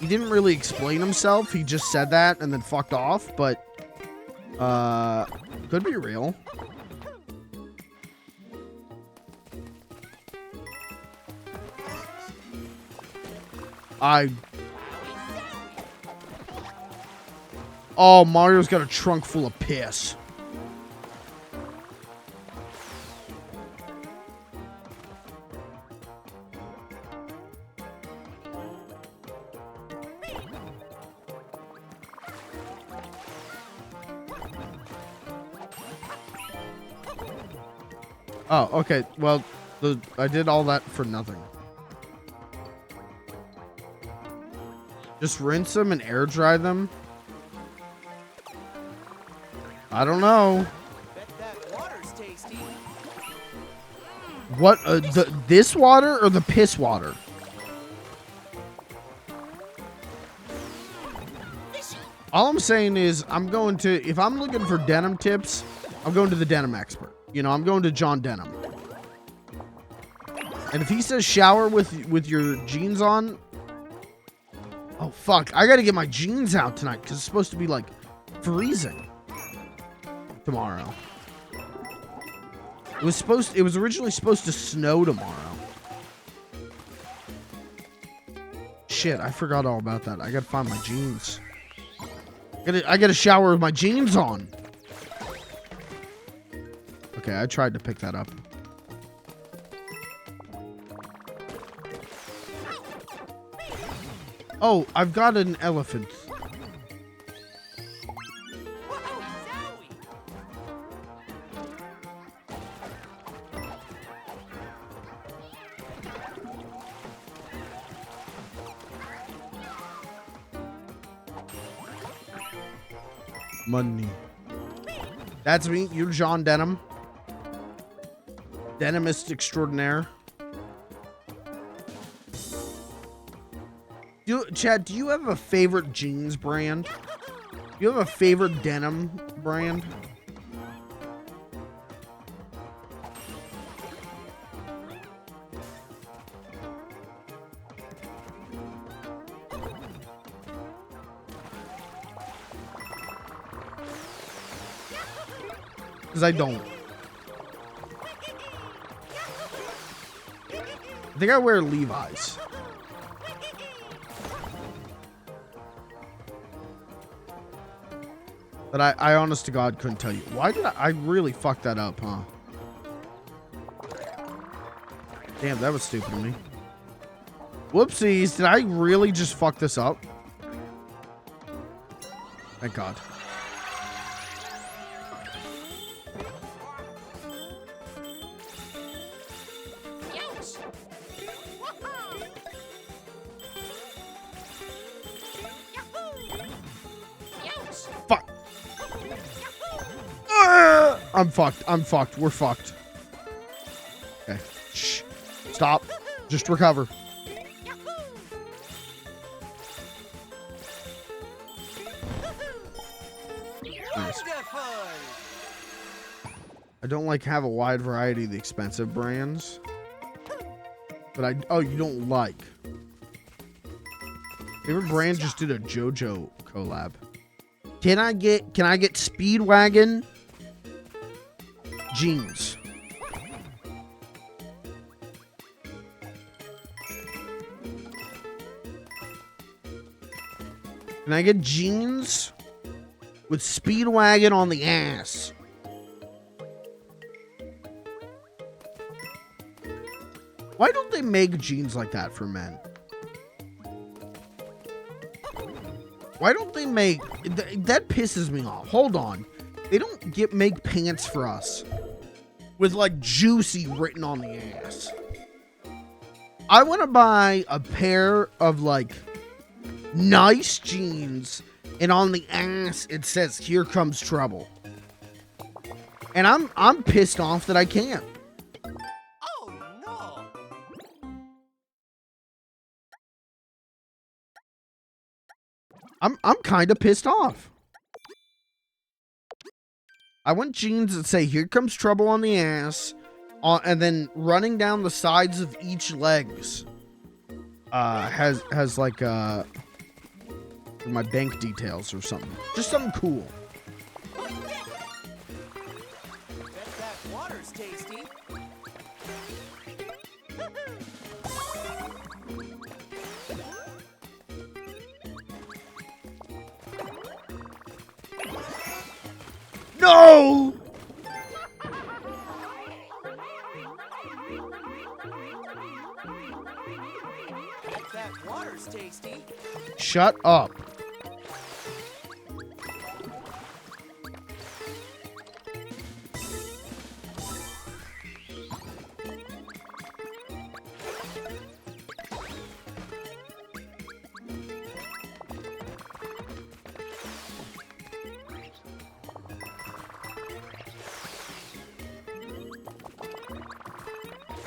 He didn't really explain himself. He just said that and then fucked off, but could be real. Oh, Mario's got a trunk full of piss. Oh, okay. Well, I did all that for nothing. Just rinse them and air dry them? I don't know. Bet that water's tasty. What, this water or the piss water? All I'm saying is I'm going to, if I'm looking for denim tips, I'm going to the denim expert. You know, I'm going to John Denim. And if he says shower with your jeans on, oh fuck, I gotta get my jeans out tonight because it's supposed to be like freezing tomorrow. It was originally supposed to snow tomorrow. Shit, I forgot all about that. I gotta find my jeans. I gotta shower with my jeans on. Okay, I tried to pick that up. Oh, I've got an elephant. Money. That's me. You're John Denim. Denimist extraordinaire. Chad, do you have a favorite jeans brand? Do you have a favorite denim brand? Because I don't. I think I wear Levi's. But I honest to God couldn't tell you. Why did I really fucked that up, huh? Damn, that was stupid of me. Whoopsies, did I really just fuck this up? Thank God. Fuck. I'm fucked. I'm fucked. We're fucked. Okay. Shh. Stop. Just recover. Nice. I don't have a wide variety of the expensive brands. But oh, you don't like. Favorite brand just did a JoJo collab. Can I get Speedwagon jeans? Can I get jeans with Speedwagon on the ass? Why don't they make jeans like that for men? Why don't they make... That pisses me off. Hold on. They don't make pants for us with, like, juicy written on the ass. I want to buy a pair of, like, nice jeans, and on the ass it says, "Here comes trouble." And I'm pissed off that I can't. Oh, no. I'm kind of pissed off. I want jeans that say "Here comes trouble" on the ass, and then running down the sides of each legs has like my bank details or something. Just something cool. Bet that water's tasty. No! Bet that water's tasty. Shut up.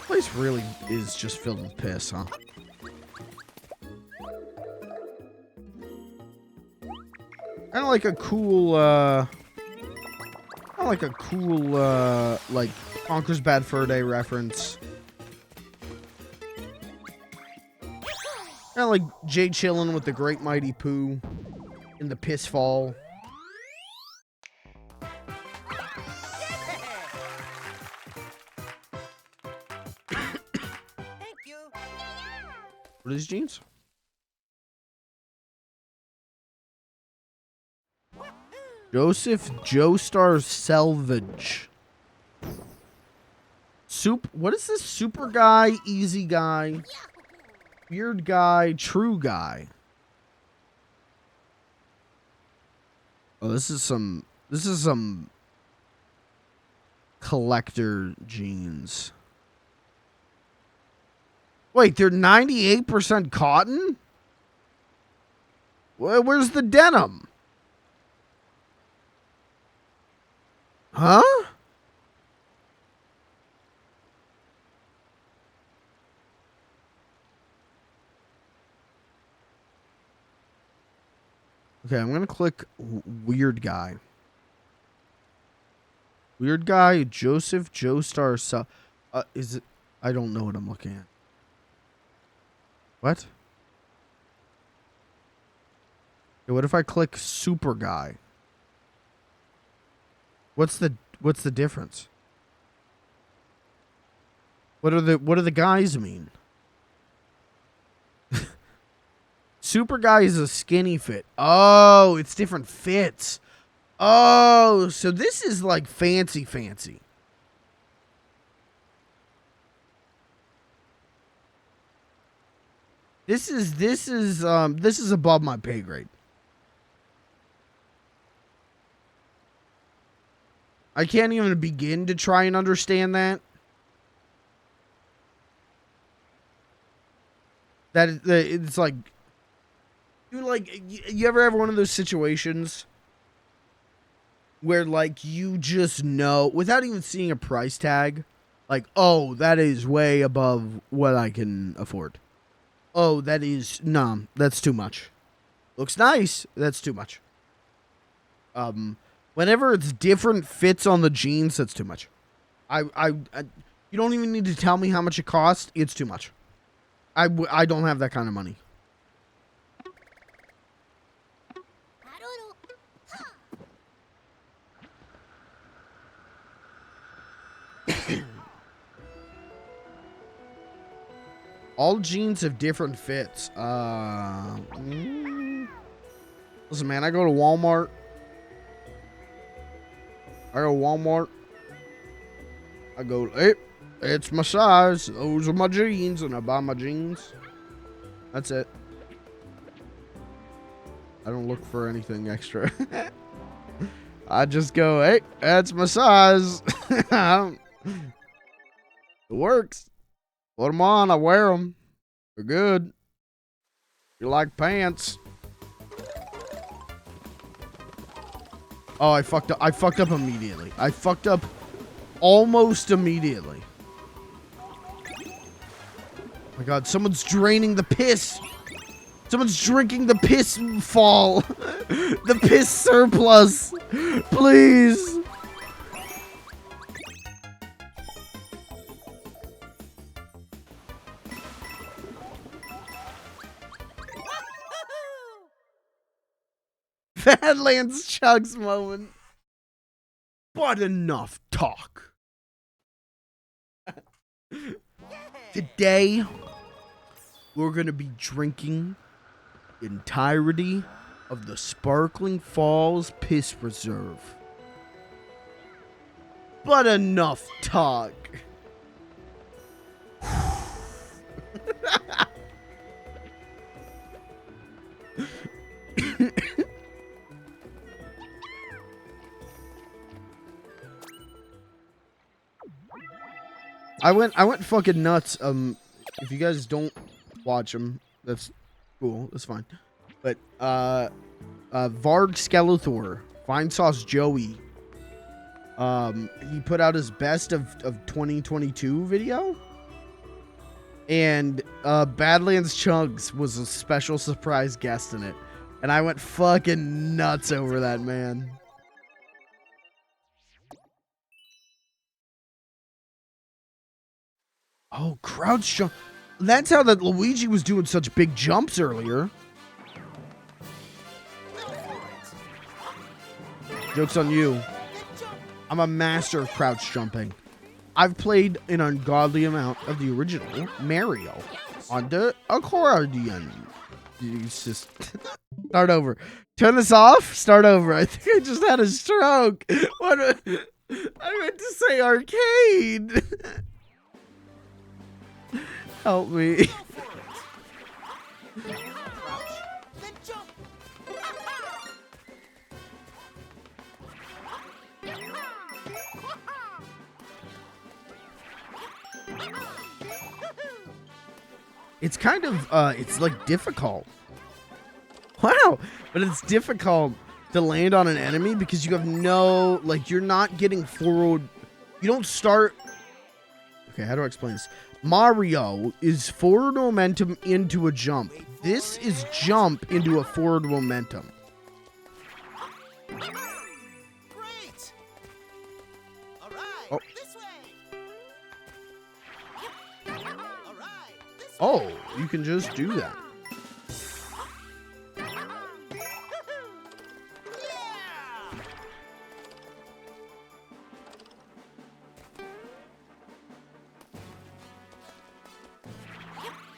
Place really is just filled with piss, huh? Kind of like a cool, like Conker's Bad Fur Day reference. Kind of like Jay chilling with the Great Mighty Pooh in the piss fall. Thank you. What are these jeans? Joseph Joestar Selvage. What is this? Super guy, easy guy, weird guy, true guy. Oh, this is some collector jeans. Wait, they're 98% cotton? Where's the denim? Huh? Okay, I'm gonna click weird guy. Weird guy, Joseph Joestar. Is it? I don't know what I'm looking at. What? Okay, what if I click super guy? What's the difference? What do the guys mean? Super guy is a skinny fit. Oh, it's different fits. Oh, so this is like fancy. This is above my pay grade. I can't even begin to try and understand that. It's like, you ever have one of those situations where like you just know without even seeing a price tag, like, oh, that is way above what I can afford. Oh, that's too much. Looks nice, that's too much. Whenever it's different fits on the jeans, that's too much. You don't even need to tell me how much it costs. It's too much. I don't have that kind of money. All jeans have different fits. Listen, man, I go to Walmart. I go, hey, it's my size. Those are my jeans, and I buy my jeans. That's it. I don't look for anything extra. I just go, hey, that's my size. It works. Put them on, I wear them. They're good. You like pants. Oh, I fucked up immediately. I fucked up almost immediately. Oh my god, someone's draining the piss. Someone's drinking the piss fall. The piss surplus. Please. Badlands Chugs moment. But enough talk. Today, we're going to be drinking the entirety of the Sparkling Falls Piss Reserve. But enough talk. I went fucking nuts. If you guys don't watch them, that's cool. That's fine. But Varg Skeletor, Fine Sauce Joey, he put out his best of 2022 video, And Badlands Chunks was a special surprise guest in it. And I went fucking nuts over that, man. Oh, crouch jump. That's how that Luigi was doing such big jumps earlier. Joke's on you. I'm a master of crouch jumping. I've played an ungodly amount of the original Mario on the accordion. Just start over. Turn this off. Start over. I think I just had a stroke. What? I meant to say arcade. Help me. It's kind of, it's like difficult. Wow, but it's difficult to land on an enemy because you have no, like, you're not getting forward. You don't start. Okay, how do I explain this? Mario is forward momentum into a jump. This is jump into a forward momentum. Great. All right. Oh. This way. All right. This way. Oh, you can just do that.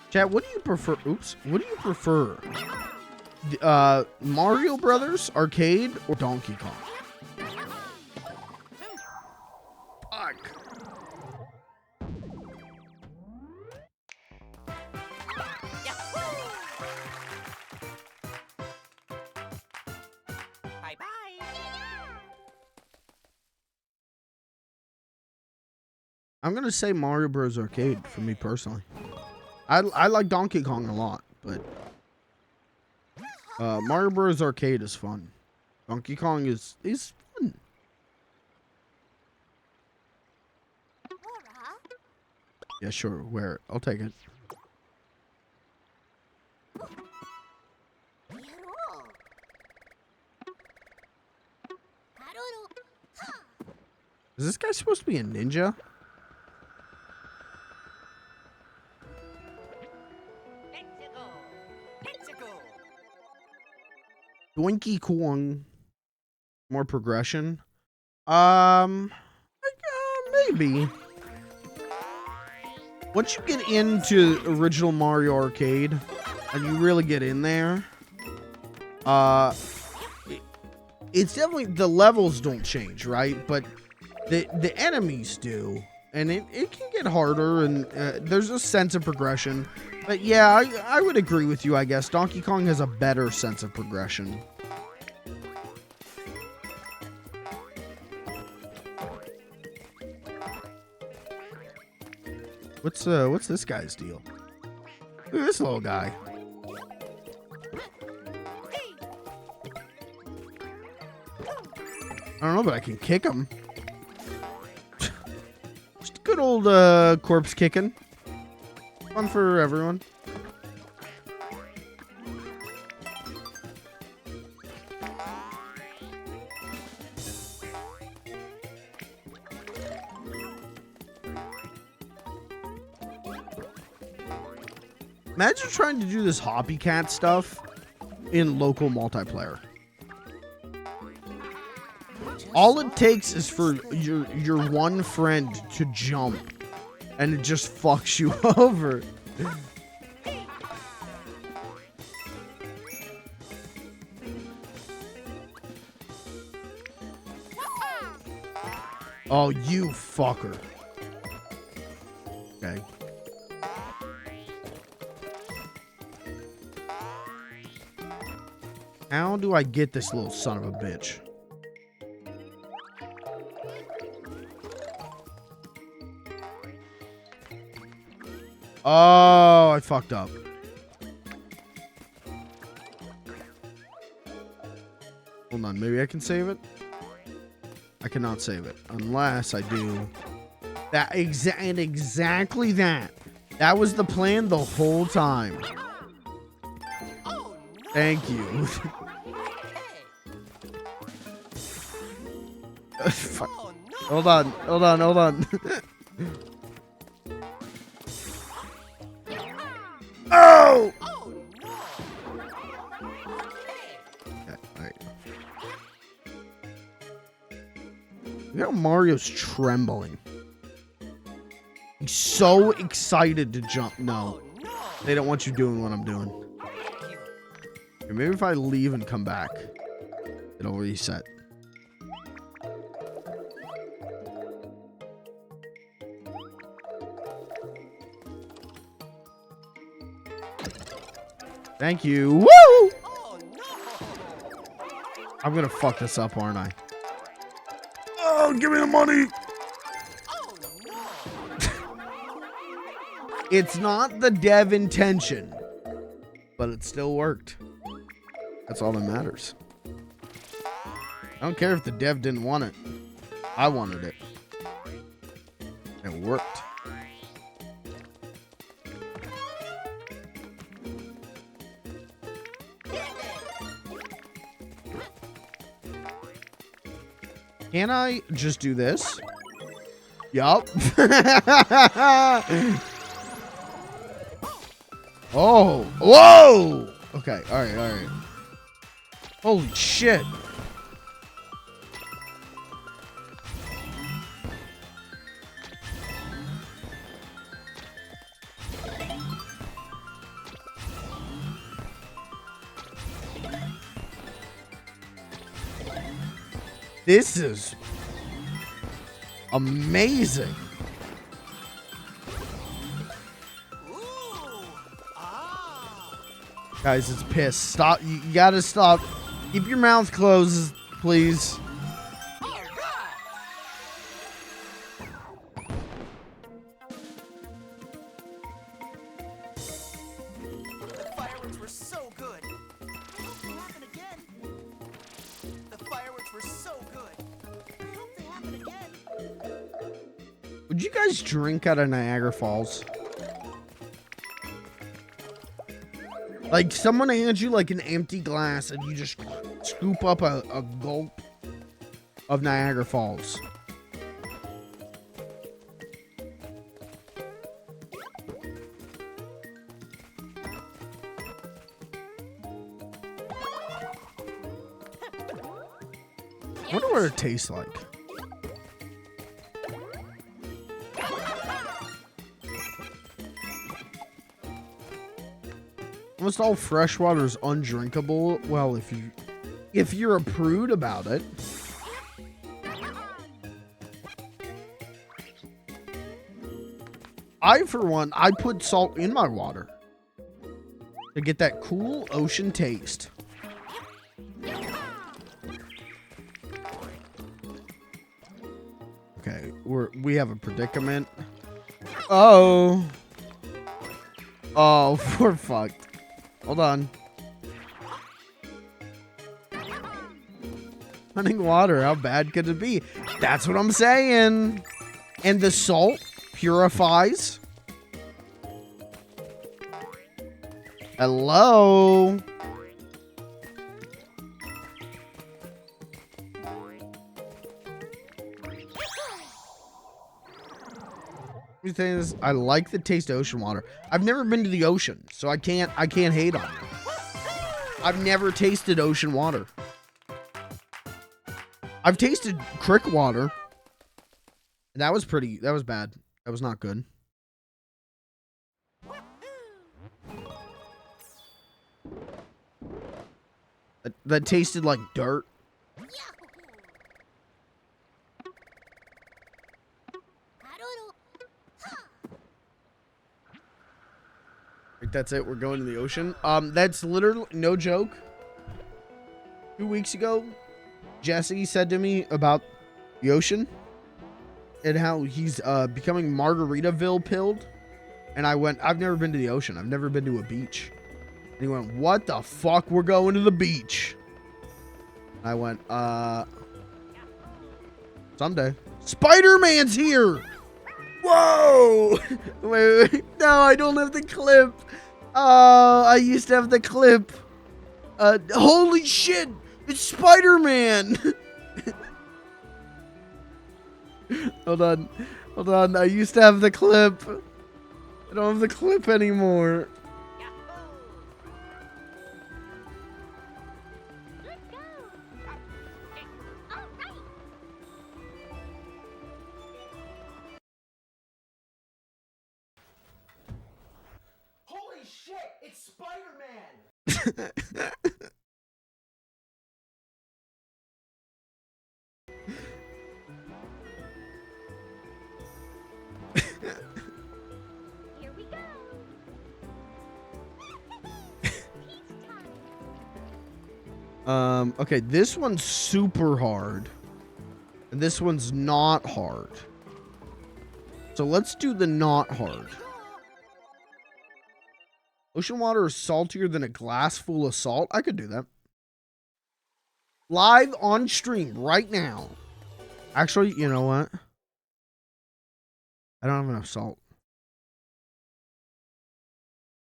Chat, what do you prefer? Oops. What do you prefer? Mario Brothers Arcade or Donkey Kong? Fuck. Bye-bye. I'm gonna say Mario Bros. Arcade for me personally. I like Donkey Kong a lot, but Mario Bros. Arcade is fun. Donkey Kong is fun. Yeah, sure. Wear it. I'll take it. Is this guy supposed to be a ninja? Donkey Kong. More progression. Maybe. Once you get into original Mario Arcade and you really get in there, it's definitely, the levels don't change, right? But the enemies do, and it can get harder, and there's a sense of progression. But yeah, I would agree with you, I guess. Donkey Kong has a better sense of progression. What's this guy's deal? Look at this little guy. I don't know, but I can kick him. Just good old corpse kicking. Fun for everyone. Imagine trying to do this Hoppy Cat stuff in local multiplayer. All it takes is for your one friend to jump, and it just fucks you over. Oh, you fucker. Okay. How do I get this little son of a bitch? Oh, I fucked up. Hold on, maybe I can save it? I cannot save it unless I do that exactly that. That was the plan the whole time. Oh, no. Thank you. Hey. Fuck. Oh, no. Hold on. Oh! Oh, no. Okay, alright. Look how Mario's trembling. He's so excited to jump. No, Oh, no. they don't want you doing what I'm doing. Okay, maybe if I leave and come back, it'll reset. Thank you. Woo! Oh, no. I'm gonna fuck this up, aren't I? Oh, give me the money! Oh, no. It's not the dev intention, but it still worked. That's all that matters. I don't care if the dev didn't want it. I wanted it. It worked. Can I just do this? Yup. Oh. Whoa! Okay, alright. Holy shit. This is amazing. Ooh. Ah. Guys, it's piss. Stop. You gotta stop. Keep your mouth closed, please. All right. The fireworks were so good. I hope they happen again. The fireworks were so good. I hope they happen again. Would you guys drink out of Niagara Falls? Like, someone hands you, like, an empty glass, and you just scoop up a gulp of Niagara Falls. I wonder what it tastes like. Almost all fresh water is undrinkable. Well, if you're a prude about it. For one, I put salt in my water to get that cool ocean taste. Okay, we have a predicament. Oh, we're fucked. Hold on. Running water, how bad could it be? That's what I'm saying. And the salt purifies. Hello. The thing is, I like the taste of ocean water. I've never been to the ocean, so I can't hate on it. I've never tasted ocean water. I've tasted creek water. And that was bad. That was not good. That tasted like dirt. That's it. We're going to the ocean. That's literally no joke. 2 weeks ago, Jesse said to me about the ocean and how he's becoming Margaritaville pilled. And I went, I've never been to the ocean. I've never been to a beach. And he went, what the fuck? We're going to the beach. And I went, someday. Spider-Man's here. Whoa! Wait. No, I don't have the clip. Oh, I used to have the clip. Holy shit! It's Spider-Man! Hold on. I used to have the clip. I don't have the clip anymore. Holy shit! It's Spider-Man! Here we go. Okay, this one's super hard. And this one's not hard. So let's do the not hard. Ocean water is saltier than a glass full of salt. I could do that. Live on stream right now. Actually, you know what? I don't have enough salt.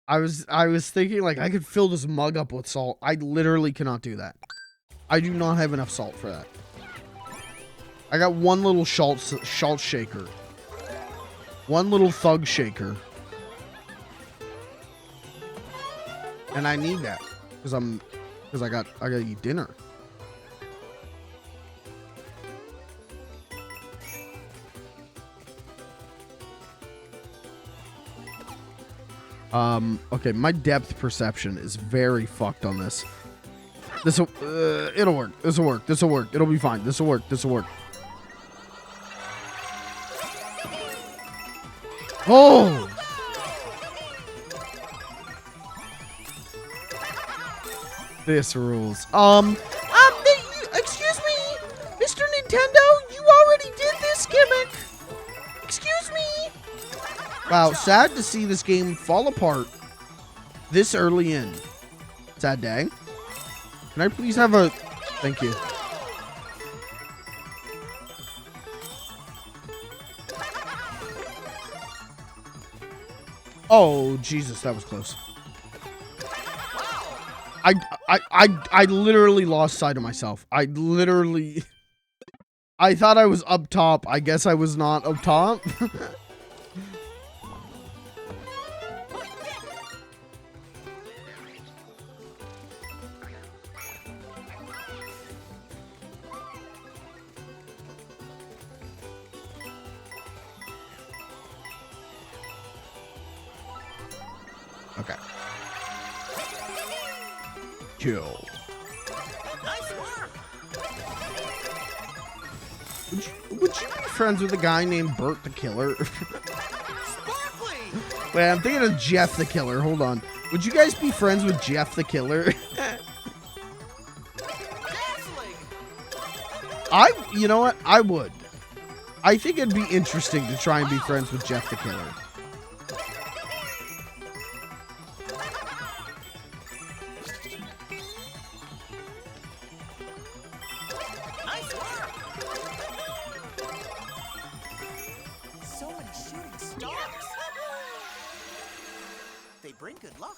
I was thinking like I could fill this mug up with salt. I literally cannot do that. I do not have enough salt for that. I got one little salt shaker. One little thug shaker. And I need that because I gotta eat dinner. Okay, my depth perception is very fucked on this. It'll work. This'll work. It'll be fine. This'll work. Oh! This rules. Excuse me, Mr. Nintendo, you already did this gimmick. Excuse me. Wow, sad to see this game fall apart this early in. Sad day. Can I please have a... Thank you. Oh, Jesus, that was close. I literally lost sight of myself. I thought I was up top. I guess I was not up top. Okay. Kill. Nice work! Would you be friends with a guy named Bert the Killer? Sparkly! Wait, I'm thinking of Jeff the Killer. Hold on. Would you guys be friends with Jeff the Killer? Dazzling! You know what? I would. I think it'd be interesting to try and be friends with Jeff the Killer. Nice work! So many shooting stars! They bring good luck.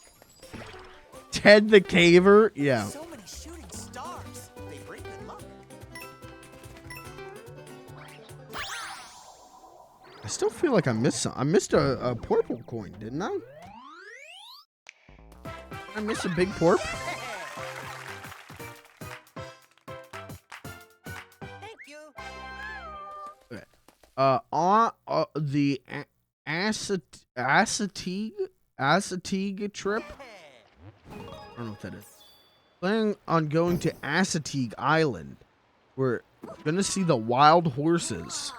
Ted the Caver? Yeah. So many shooting stars. They bring good luck. I still feel like I missed some. I missed a purple coin, didn't I? I missed a big porp. Thank you. Okay. On the Assateague trip. I don't know what that is. Planning on going to Assateague Island. We're gonna see the wild horses.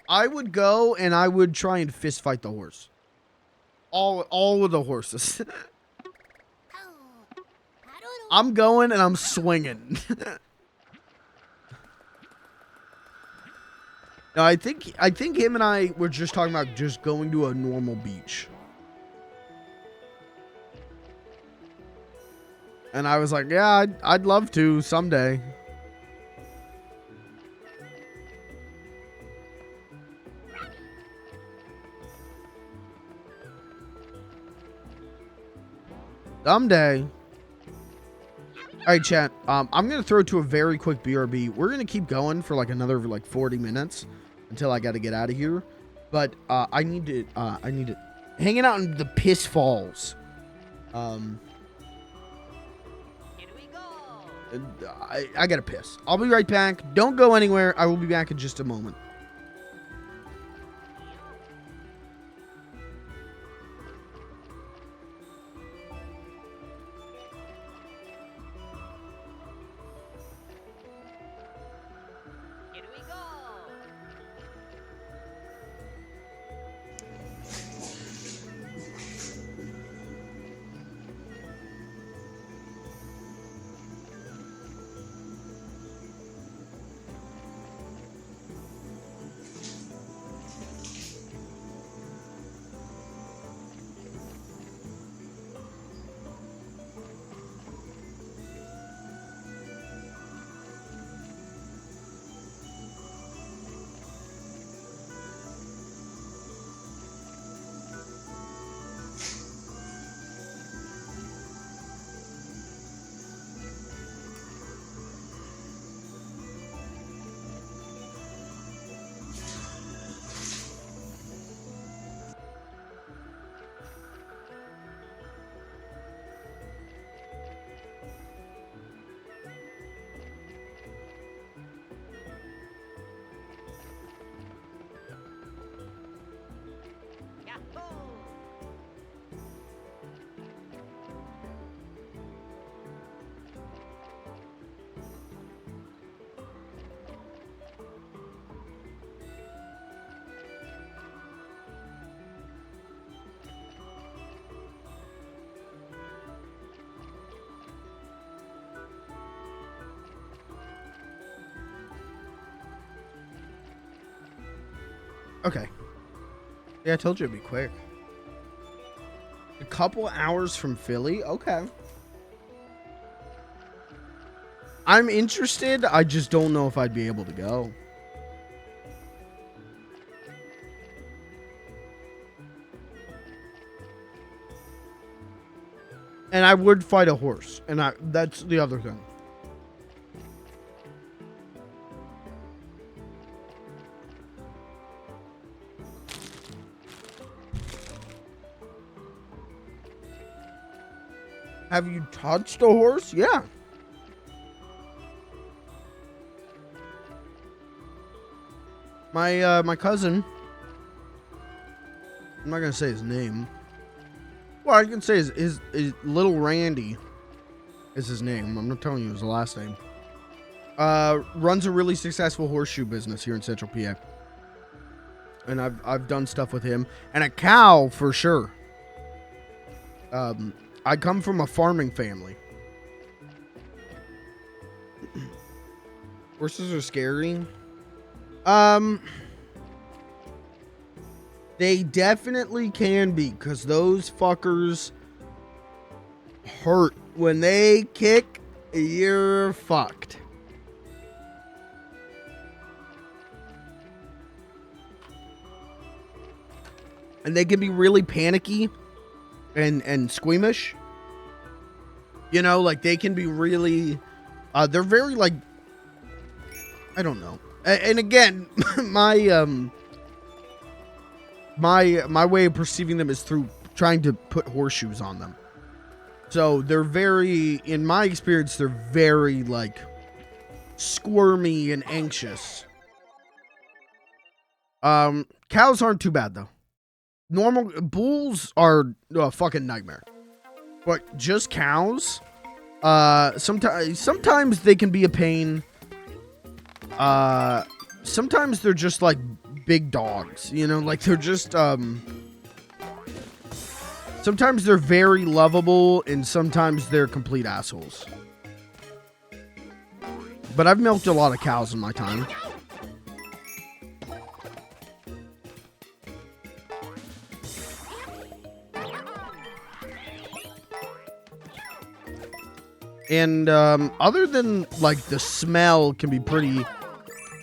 I would go and I would try and fist fight the horse. All of the horses. I'm going and I'm swinging. No, I think him and I were just talking about just going to a normal beach. And I was like, yeah, I'd love to someday. Someday. All right, chat. I'm gonna throw to a very quick BRB. We're gonna keep going for like another 40 minutes until I got to get out of here. But I need to hanging out in the Piss Falls. Here we go. I gotta piss. I'll be right back. Don't go anywhere. I will be back in just a moment. Here we go. Yahoo! Okay. Yeah, I told you it'd be quick. A couple hours from Philly? Okay. I'm interested. I just don't know if I'd be able to go. And I would fight a horse. And that's the other thing. Have you touched a horse? Yeah. My cousin. I'm not gonna say his name. Well, I can say his little Randy is his name. I'm not telling you his last name. Runs a really successful horseshoe business here in Central PA. And I've done stuff with him. And a cow for sure. I come from a farming family. Horses are scary. They definitely can be, because those fuckers hurt. When they kick, you're fucked. And they can be really panicky and squeamish. You know, like they can be really they're very like, I don't know. And again, my way of perceiving them is through trying to put horseshoes on them. So they're very, in my experience, they're very like squirmy and anxious. Cows aren't too bad though. Normal bulls are a fucking nightmare. But just cows, sometimes they can be a pain. Sometimes they're just like big dogs, you know, like they're just sometimes they're very lovable and sometimes they're complete assholes. But I've milked a lot of cows in my time. And other than like the smell can be pretty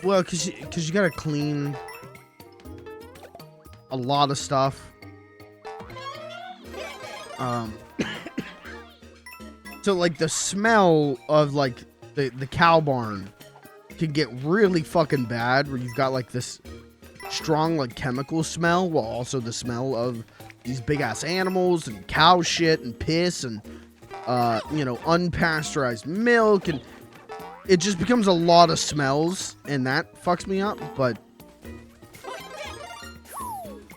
well, cause you gotta clean a lot of stuff. So like the smell of like the cow barn can get really fucking bad, where you've got like this strong like chemical smell, while also the smell of these big ass animals and cow shit and piss and you know, unpasteurized milk, and it just becomes a lot of smells, and that fucks me up. But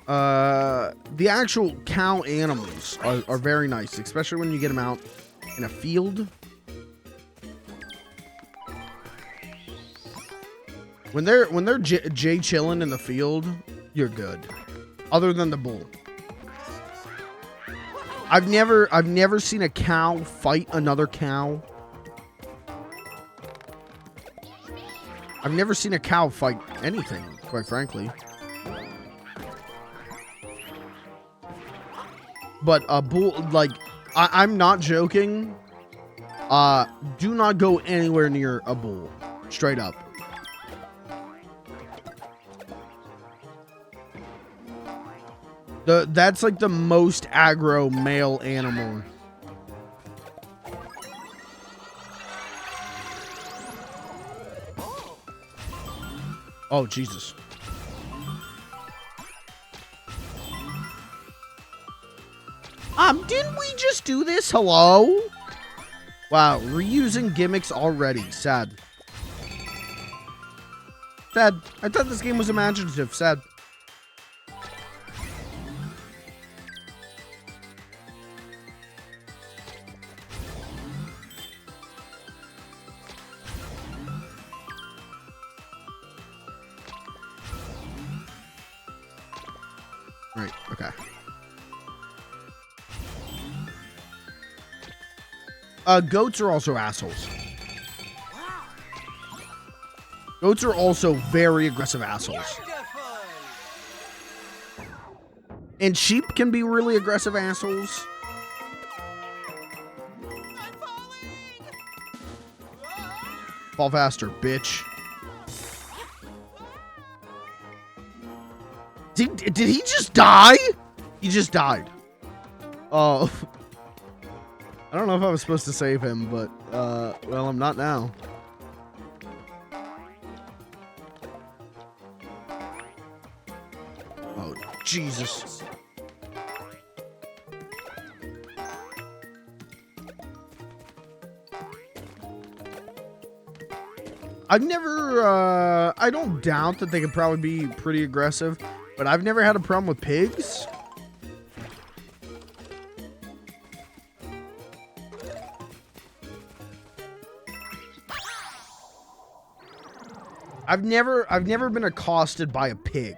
the actual cow animals are very nice, especially when you get them out in a field. When they're J chilling in the field, you're good. Other than the bull, I've never seen a cow fight another cow. I've never seen a cow fight anything, quite frankly. But a bull, like, I'm not joking. Do not go anywhere near a bull. Straight up. That's like the most aggro male animal. Oh, Jesus. Didn't we just do this? Hello? Wow, reusing gimmicks already. Sad. Sad. I thought this game was imaginative. Sad. Right, okay. Goats are also assholes. Goats are also very aggressive assholes. And sheep can be really aggressive assholes. Fall faster, bitch. Did he just die? He just died. Oh. I don't know if I was supposed to save him, but, well, I'm not now. Oh, Jesus. I've never, I don't doubt that they could probably be pretty aggressive, but I've never had a problem with pigs. I've never been accosted by a pig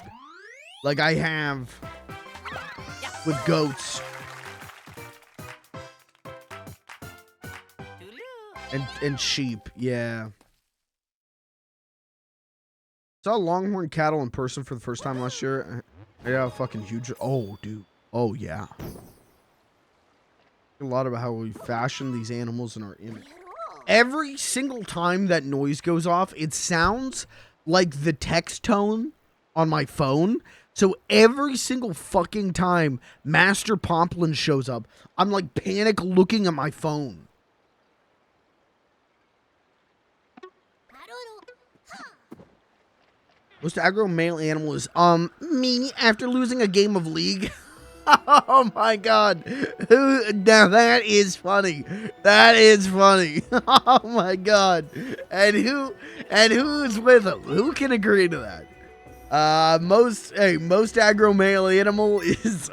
like I have with goats and sheep. Yeah. Saw longhorn cattle in person for the first time last year. I got a fucking huge. Oh, dude. Oh, yeah. A lot about how we fashion these animals in our image. Every single time that noise goes off, it sounds like the text tone on my phone. So every single fucking time Master Pomplin shows up, I'm like panic looking at my phone. Most aggro male animal is, me after losing a game of League. Oh my God. Now that is funny. That is funny. Oh my God. And who's with him? Who can agree to that? Most aggro male animal is,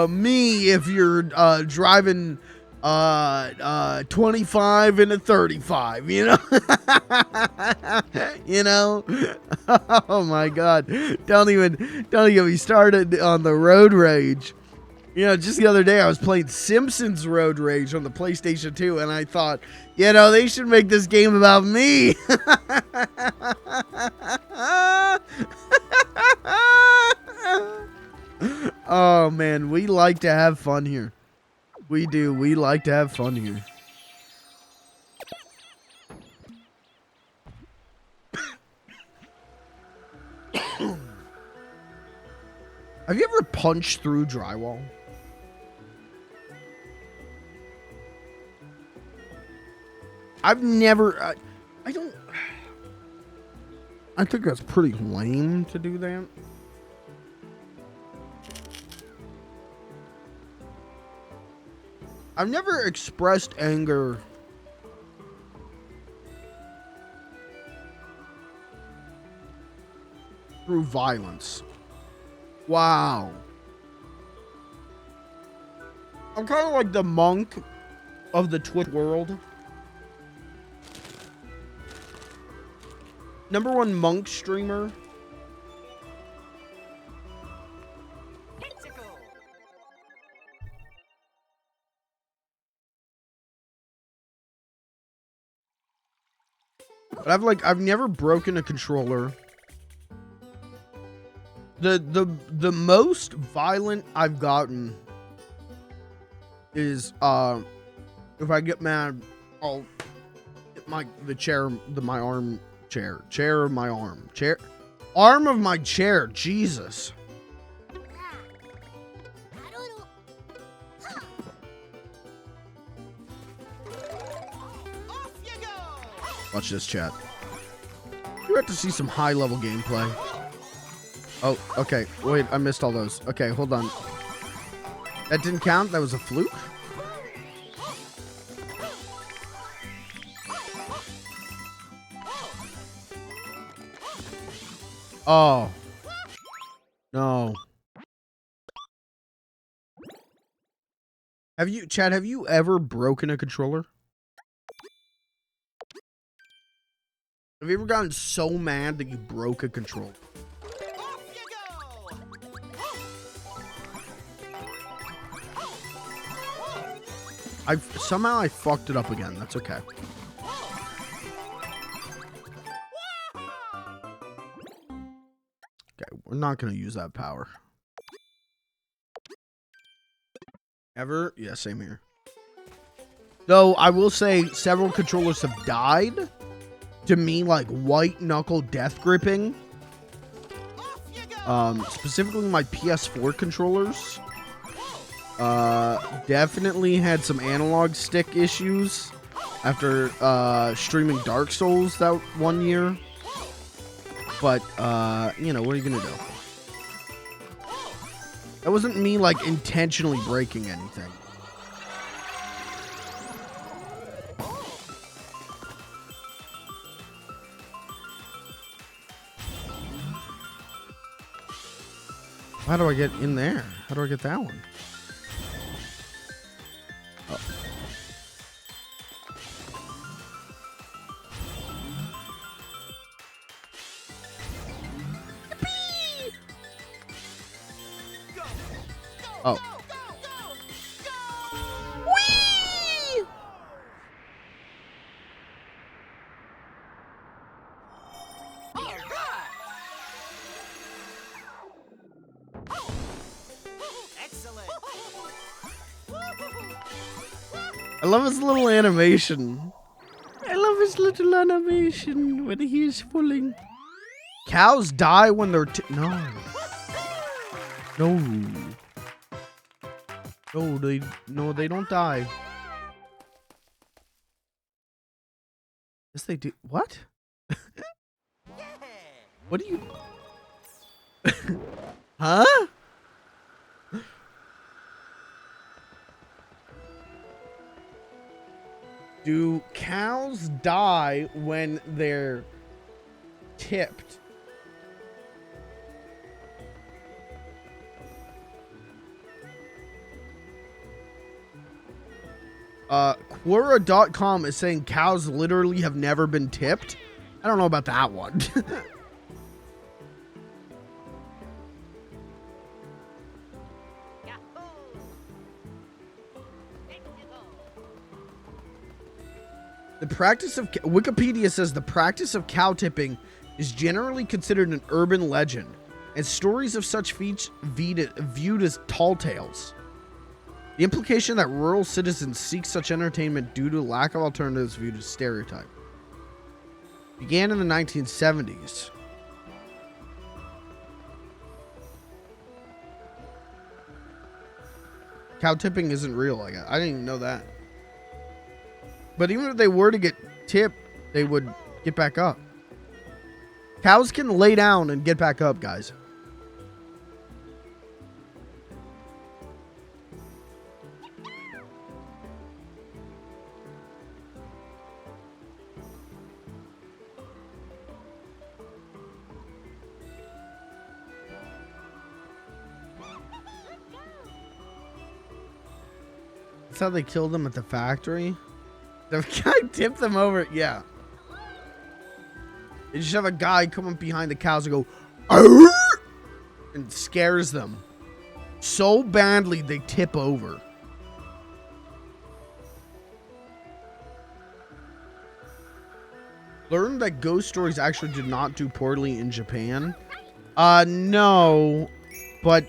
me if you're, driving, 25 and a 35, you know? You know? Oh my God. Don't even get me started on the road rage. You know, just the other day I was playing Simpsons Road Rage on the PlayStation 2 and I thought, you know, they should make this game about me. Oh man, we like to have fun here. We do. We like to have fun here. Have you ever punched through drywall? I've never. I don't. I think that's pretty lame to do that. I've never expressed anger through violence. Wow. I'm kind of like the monk of the Twitch world. #1 monk streamer. But I've never broken a controller. The most violent I've gotten is if I get mad, I'll hit my arm of my chair. Jesus. Watch this, chat. You have to see some high-level gameplay. Oh, okay. Wait, I missed all those. Okay, hold on. That didn't count? That was a fluke? Oh. No. Chad, have you ever broken a controller? Have you ever gotten so mad that you broke a controller? Somehow I fucked it up again. That's okay. Okay, we're not gonna use that power. Ever? Yeah, same here. Though I will say several controllers have died. To me, like white knuckle death gripping. Specifically my PS4 controllers. Definitely had some analog stick issues after streaming Dark Souls that one year. But you know, what are you gonna do? That wasn't me like intentionally breaking anything. How do I get in there? How do I get that one? Oh. Oh. Whee! I love his little animation. I love his little animation when he is falling. Cows die when they're no. No, they don't die. Yes, they do. What? What do you? Huh? Do cows die when they're tipped? Quora.com is saying cows literally have never been tipped. I don't know about that one. The practice of Wikipedia says the practice of cow tipping is generally considered an urban legend, and stories of such feats viewed as tall tales. The implication that rural citizens seek such entertainment due to lack of alternatives viewed as stereotype. Began in the 1970s. Cow tipping isn't real. I didn't even know that. But even if they were to get tipped, they would get back up. Cows can lay down and get back up, guys. That's how they killed them at the factory. The guy tipped them over. Yeah. They just have a guy come up behind the cows and go, "Arr!" and scares them so badly they tip over. Learned that ghost stories actually did not do poorly in Japan. No, but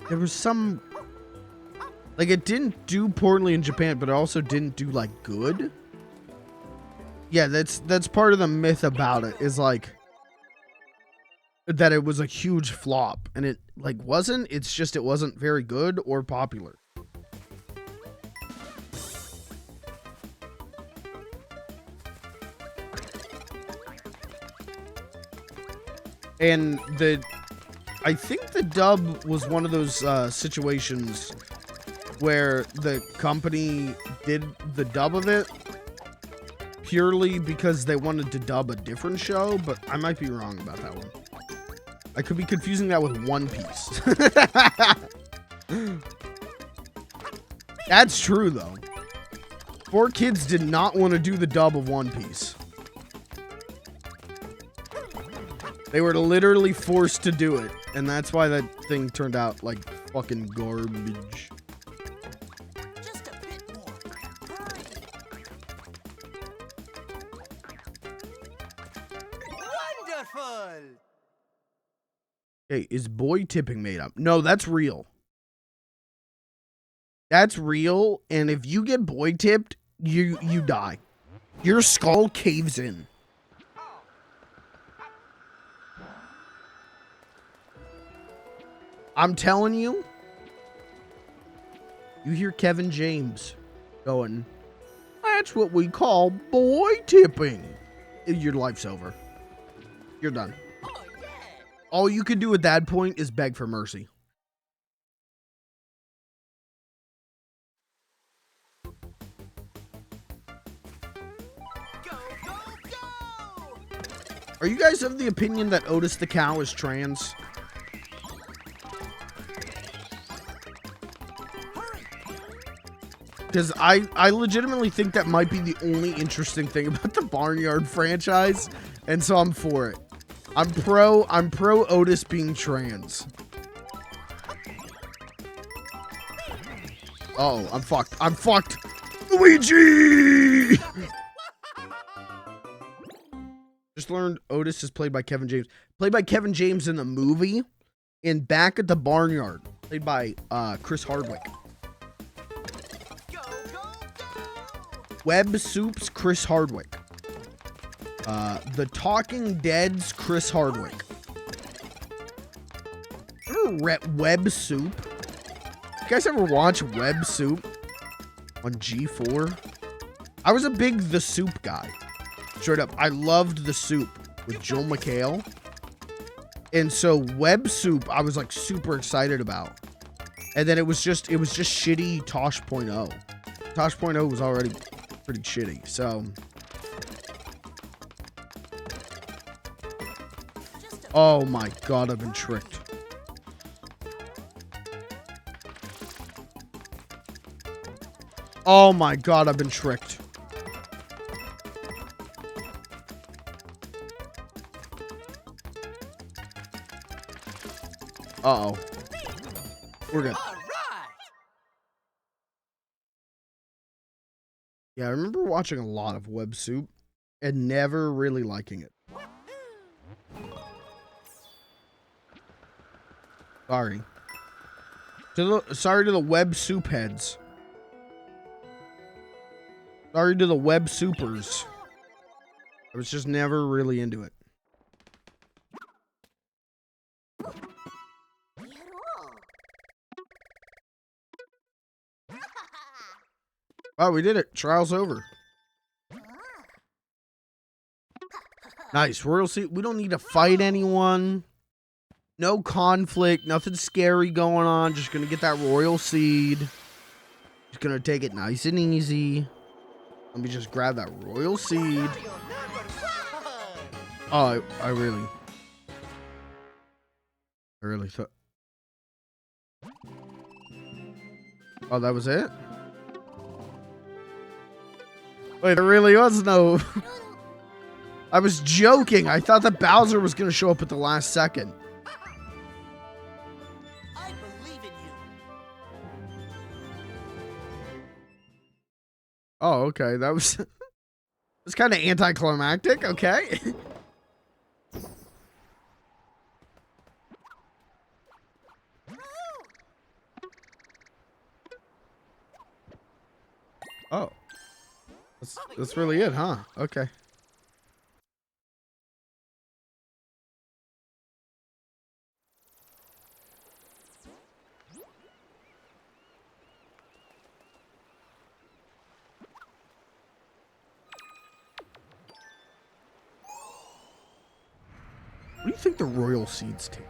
there was some, like, it didn't do poorly in Japan, but it also didn't do like good. Yeah, that's part of the myth about it, is like that it was a huge flop, and it like wasn't. It's just it wasn't very good or popular. And I think the dub was one of those situations where the company did the dub of it purely because they wanted to dub a different show, but I might be wrong about that one. I could be confusing that with One Piece. That's true, though. 4Kids did not want to do the dub of One Piece. They were literally forced to do it, and that's why that thing turned out like fucking garbage. Just a bit more. Hurry. Wonderful. Hey, is boy tipping made up? No, that's real. That's real, and if you get boy tipped, you die. Your skull caves in. I'm telling you. You hear Kevin James going, "That's what we call boy tipping." Your life's over. You're done. Oh, yeah. All you can do at that point is beg for mercy. Go, go, go. Are you guys of the opinion that Otis the cow is trans? Hurry. Because I legitimately think that might be the only interesting thing about the Barnyard franchise, and so I'm for it. I'm pro Otis being trans. Oh, I'm fucked. I'm fucked. Luigi! Just learned Otis is played by Kevin James. Played by Kevin James in the movie, and Back at the Barnyard, played by Chris Hardwick. Go, go, go. Web Soup's Chris Hardwick. The Talking Dead's Chris Hardwick. Ever Web Soup? You guys ever watch Web Soup on G4? I was a big The Soup guy. Straight up, I loved The Soup with Joel McHale. And so Web Soup, I was like super excited about. And then it was just shitty Tosh.0. Tosh.0 was already pretty shitty, so. Oh my god, I've been tricked. Oh my god, I've been tricked. Uh-oh. We're good. All right. Yeah, I remember watching a lot of Web Soup and never really liking it. Sorry. Sorry to the Web Soup heads. Sorry to the Web Soupers. I was just never really into it. Oh, we did it. Trial's over. Nice. Royal Seed. We don't need to fight anyone. No conflict. Nothing scary going on. Just going to get that Royal Seed. Just going to take it nice and easy. Let me just grab that Royal Seed. Oh, I really thought. Oh, that was it? Wait, there really was no... I was joking. I thought that Bowser was going to show up at the last second. I believe in you. Oh, okay. That was... It's kind of anticlimactic. Okay. Oh. That's really it, huh? Okay. What do you think the Royal Seeds take?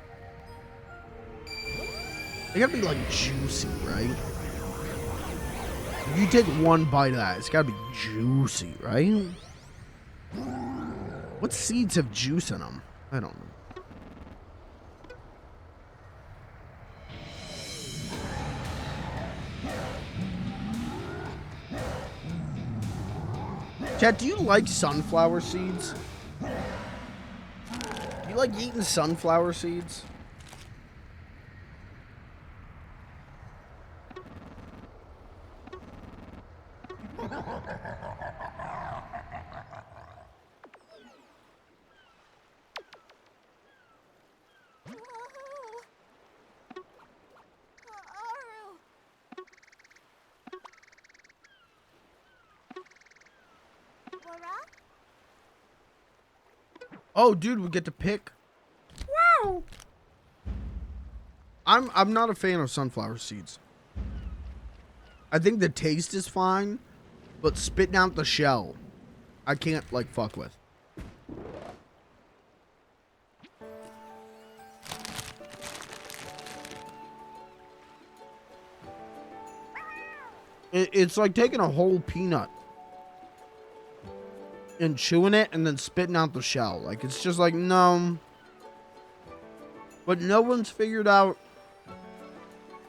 They gotta be like juicy, right? If you take one bite of that, it's gotta be juicy, right? What seeds have juice in them? I don't know. Chat, do you like sunflower seeds? You like eating sunflower seeds? Oh, dude, we get to pick. Wow. I'm not a fan of sunflower seeds. I think the taste is fine, but spitting out the shell, I can't like fuck with. It's like taking a whole peanut and chewing it and then spitting out the shell. Like, it's just like, no. But no one's figured out,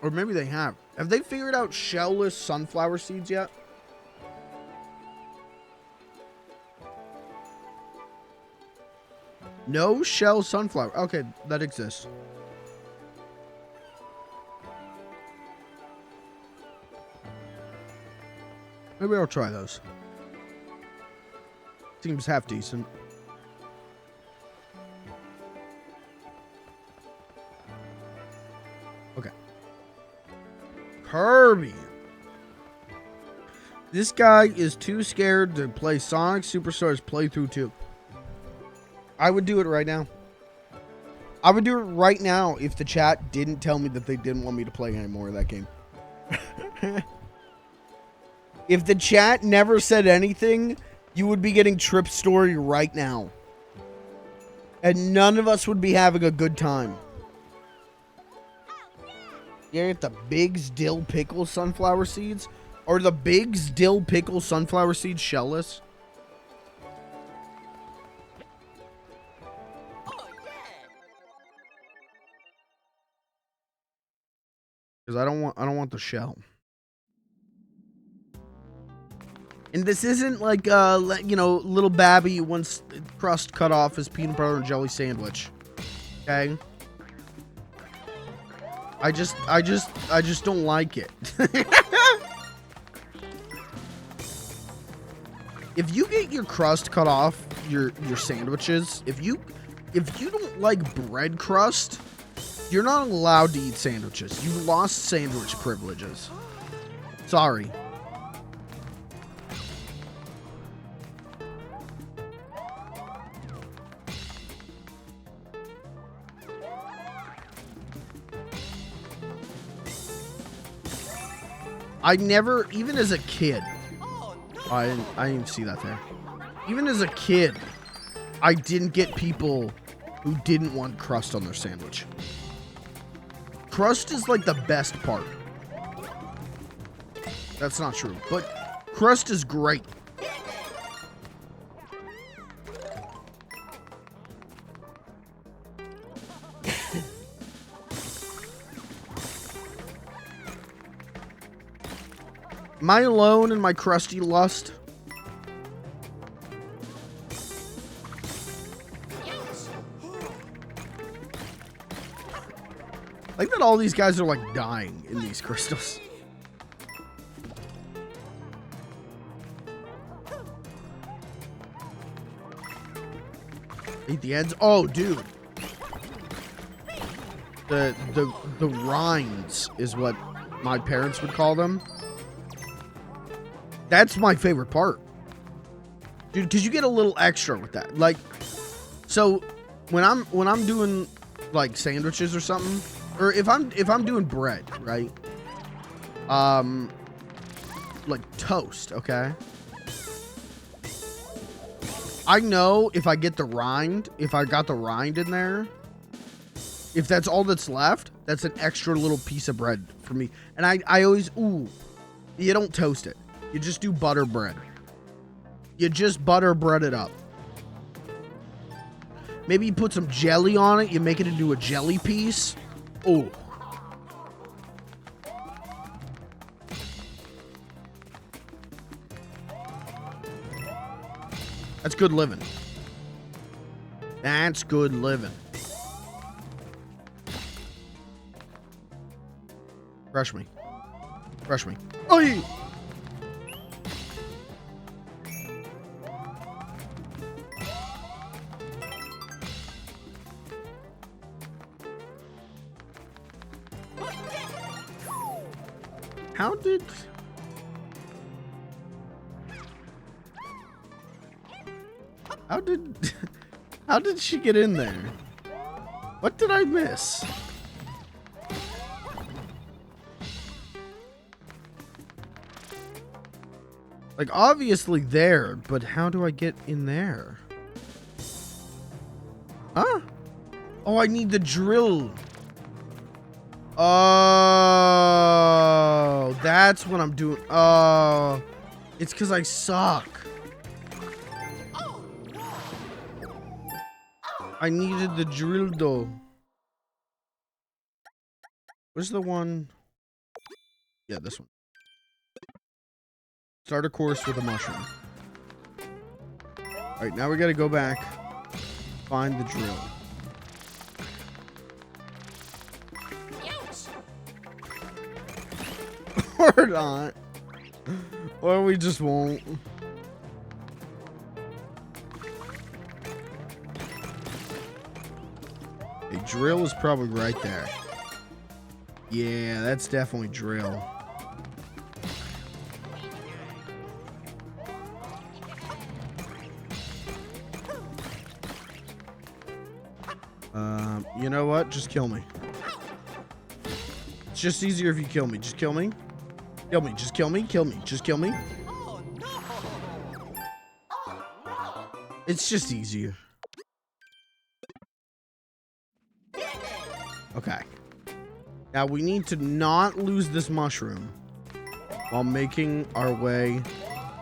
or maybe they have. Have they figured out shellless sunflower seeds yet? No shell sunflower. Okay, that exists. Maybe I'll try those. Seems half decent. Okay. Kirby. This guy is too scared to play Sonic Superstars playthrough 2. I would do it right now. I would do it right now if the chat didn't tell me that they didn't want me to play any more of that game. If the chat never said anything, you would be getting Trip Story right now. And none of us would be having a good time. You get the Biggs Dill Pickle Sunflower Seeds? Or the Biggs Dill Pickle Sunflower Seeds shellless? Oh, yeah. Because I don't want the shell. And this isn't like, you know, little Babby wants crust cut off his peanut butter and jelly sandwich. Okay? I just don't like it. If you get your crust cut off your sandwiches, if you don't like bread crust, you're not allowed to eat sandwiches. You lost sandwich privileges. Sorry. I never, even as a kid, I didn't see that there. Even as a kid, I didn't get people who didn't want crust on their sandwich. Crust is like the best part. That's not true, but crust is great. Am I alone in my crusty lust? I like that all these guys are like dying in these crystals. Eat the ends. Oh, dude. The rinds is what my parents would call them. That's my favorite part, dude, because you get a little extra with that. Like, so when I'm doing like sandwiches or something, or if I'm doing bread, right? Like toast, okay? I know if I get the rind, if I got the rind in there, if that's all that's left, that's an extra little piece of bread for me. And I always, ooh, you don't toast it. You just do butter bread. You just butter bread it up. Maybe you put some jelly on it. You make it into a jelly piece. Oh. That's good living. That's good living. Rush me. Rush me. Oh! How did she get in there? What did I miss? Like, obviously there, but how do I get in there? Huh? Oh, I need the drill. Oh, that's what I'm doing. Oh, it's because I suck. I needed the drill though. Where's the one? Yeah, this one. Start a course with a mushroom. Alright, now we gotta go back. Find the drill. Or not. Or we just won't. A drill is probably right there. Yeah, that's definitely drill. You know what? Just kill me. It's just easier if you kill me. Just kill me. Kill me. Just kill me. Kill me. Just kill me. It's just easier. Okay. Now we need to not lose this mushroom while making our way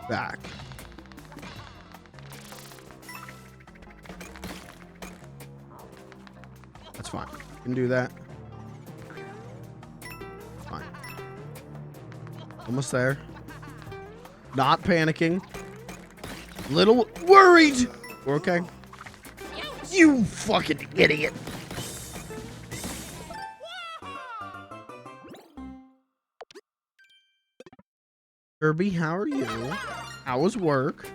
back. That's fine. We can do that. Fine. Almost there. Not panicking. Little worried. We're okay. You fucking idiot. Kirby, how are you? How was work?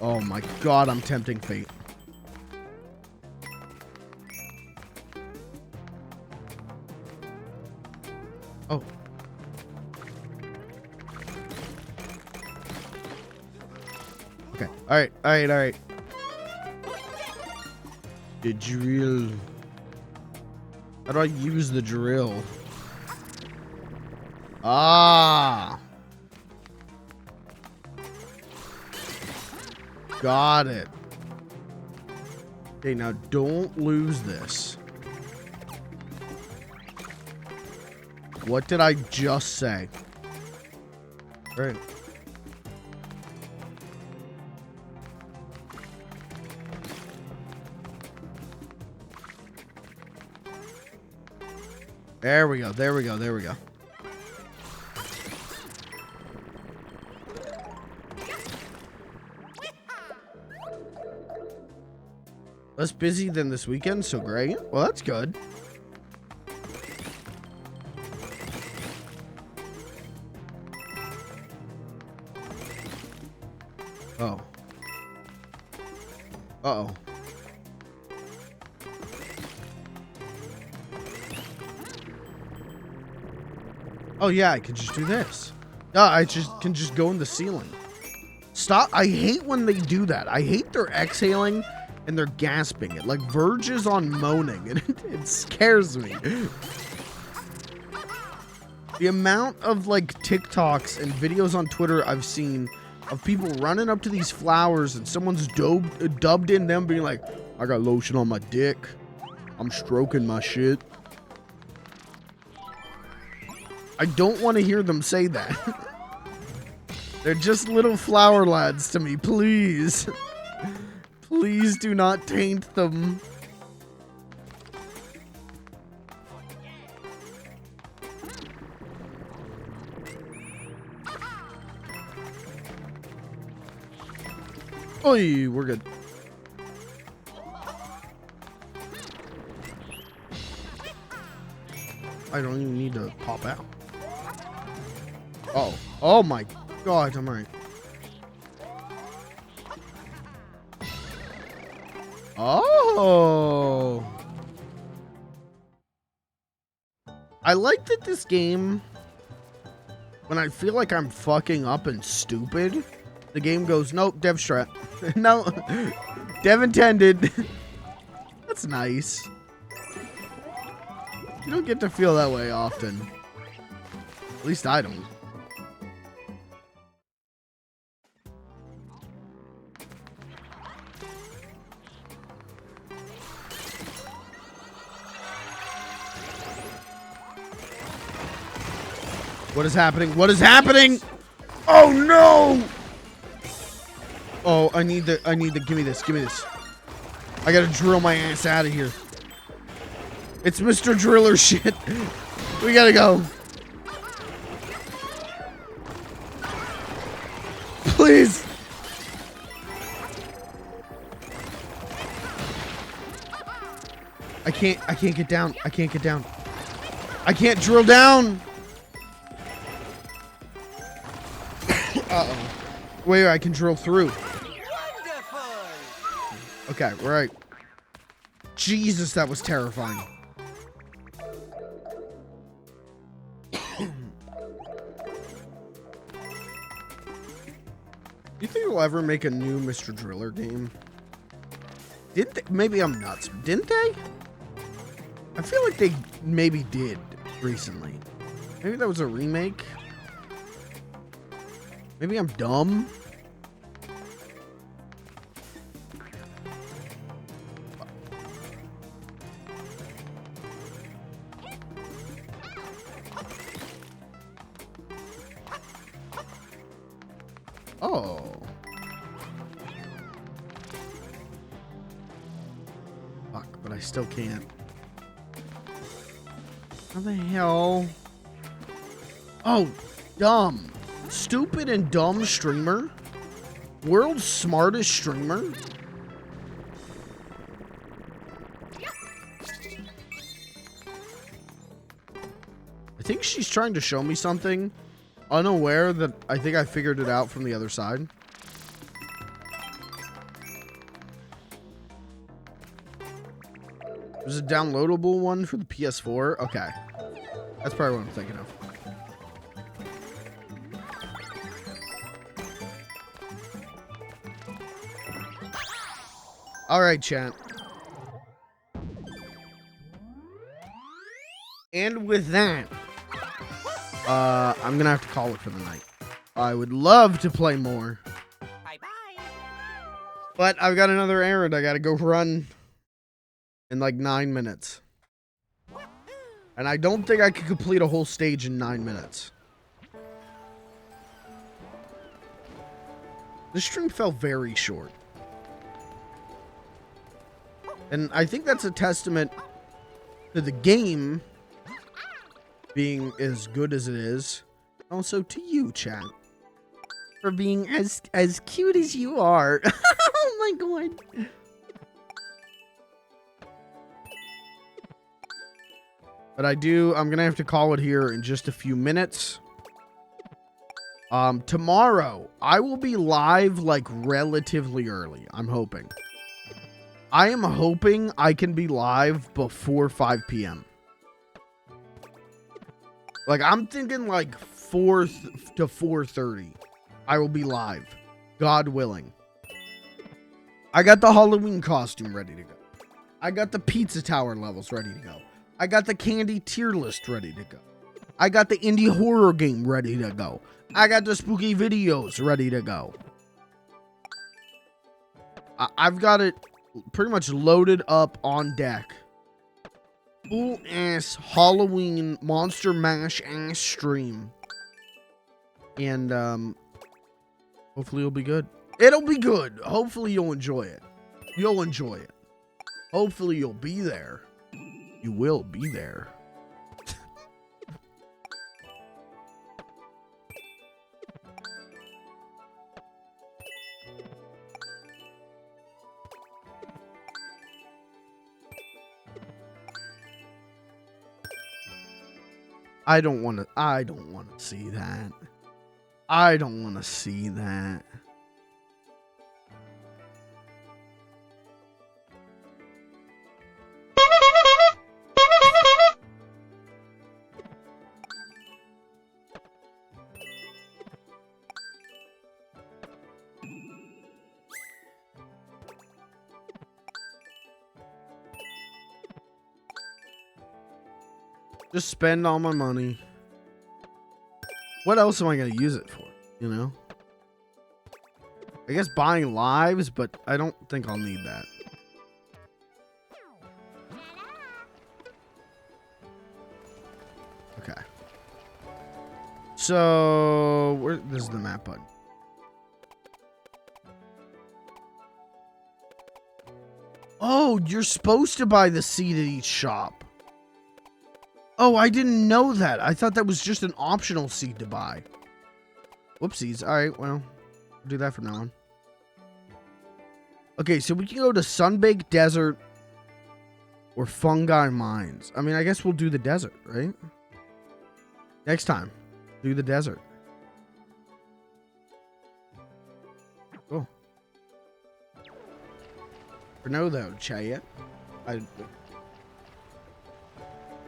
Oh my god, I'm tempting fate. Oh. Okay. Alright, alright, alright. The drill. How do I use the drill? Ah. Got it. Okay, now don't lose this. What did I just say? Right. There we go. There we go. There we go. Less busy than this weekend, so great. Well, that's good. Oh. Uh-oh. Oh, yeah, I can just do this. No, I can just go in the ceiling. Stop. I hate when they do that. I hate their exhaling and they're gasping. It like verges on moaning, and it scares me. The amount of like TikToks and videos on Twitter I've seen of people running up to these flowers and someone's dubbed in them being like, I got lotion on my dick. I'm stroking my shit. I don't want to hear them say that. They're just little flower lads to me, please. Please do not taint them. Oi, we're good. I don't even need to pop out. Oh. Oh my God, I'm right. Oh. I like that this game, when I feel like I'm fucking up and stupid, the game goes, nope, dev strat. No, dev intended. That's nice. You don't get to feel that way often. At least I don't. What is happening? What is happening? Oh no! Oh, I need the, give me this, give me this. I gotta drill my ass out of here. It's Mr. Driller shit. We gotta go. Please. I can't get down. I can't get down. I can't drill down. Uh-oh. Wait, I can drill through. Wonderful. Okay, right. Jesus, that was terrifying. You think they'll ever make a new Mr. Driller game? Did they? Maybe I'm nuts. Didn't they? I feel like they maybe did recently. Maybe that was a remake. Maybe I'm dumb. Oh. Fuck, but I still can't. How the hell? Oh, dumb. Stupid and dumb streamer. World's smartest streamer. I think she's trying to show me something, unaware that I think I figured it out from the other side. There's a downloadable one for the PS4. Okay. That's probably what I'm thinking of. All right, chat. And with that, I'm gonna have to call it for the night. I would love to play more, Bye-bye. but I've got another errand I gotta go run in like 9 minutes. And I don't think I could complete a whole stage in 9 minutes. The stream felt very short. And I think that's a testament to the game being as good as it is. Also to you, chat. For being as cute as you are. Oh my god. But I'm gonna have to call it here in just a few minutes. Tomorrow, I will be live like relatively early, I'm hoping. I am hoping I can be live before 5 p.m. Like, I'm thinking like 4 to 4:30. I will be live, God willing. I got the Halloween costume ready to go. I got the pizza tower levels ready to go. I got the candy tier list ready to go. I got the indie horror game ready to go. I got the spooky videos ready to go. I've got it pretty much loaded up on deck. Full ass Halloween Monster Mash ass stream. And hopefully it'll be good. It'll be good. Hopefully you'll enjoy it. You'll enjoy it. Hopefully you'll be there. You will be there. I don't want to see that. I don't want to see that. Just spend all my money. What else am I going to use it for? You know? I guess buying lives, but I don't think I'll need that. Okay. So, this is the map button. Oh, you're supposed to buy the seed at each shop. Oh, I didn't know that. I thought that was just an optional seed to buy. Whoopsies. All right, well, we'll do that from now on. Okay, so we can go to Sunbaked Desert or Fungi Mines. I mean, I guess we'll do the desert, right? Next time, do the desert. Cool. For now, though, chat.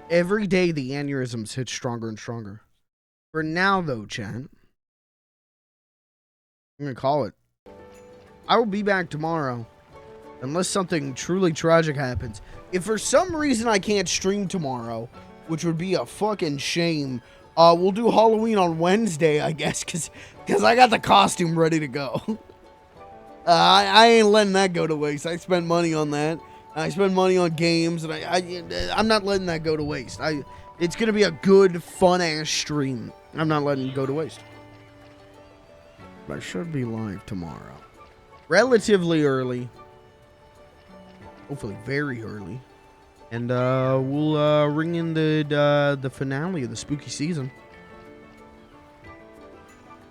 Every day the aneurysms hit stronger and stronger. For now, though, chat, I'm going to call it. I will be back tomorrow. Unless something truly tragic happens. If for some reason I can't stream tomorrow, which would be a fucking shame, we'll do Halloween on Wednesday, I guess, because I got the costume ready to go. I ain't letting that go to waste. I spent money on that. I spend money on games, and I'm not letting that go to waste. It's going to be a good, fun-ass stream. I'm not letting it go to waste. But I should be live tomorrow. Relatively early. Hopefully very early. And we'll ring in the finale of the spooky season.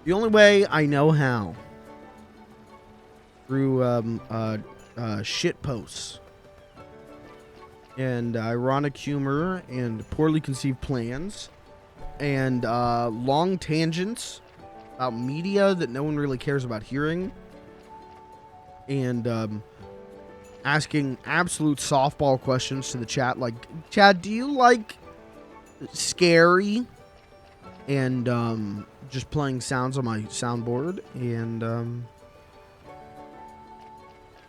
The only way I know how. Through shit posts. And ironic humor and poorly conceived plans and long tangents about media that no one really cares about hearing, and asking absolute softball questions to the chat like, Chad, do you like scary? And just playing sounds on my soundboard. And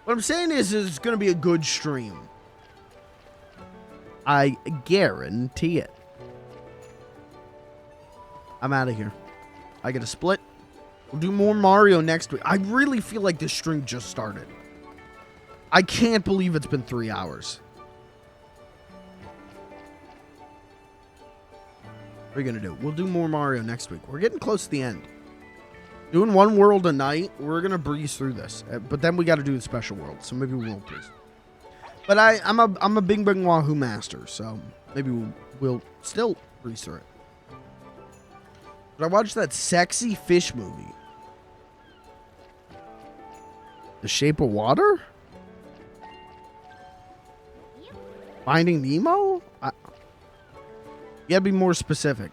what I'm saying is it's going to be a good stream. I guarantee it. I'm out of here. I get a split. We'll do more Mario next week. I really feel like this stream just started. I can't believe it's been 3 hours. What are you going to do? We'll do more Mario next week. We're getting close to the end. Doing one world a night, we're going to breeze through this. But then we got to do the special world, so maybe we won't breeze. But I'm a Bing Bing Wahoo master, so maybe we'll still breeze through it. But I watched that sexy fish movie. The Shape of Water? Finding Nemo? You gotta be more specific.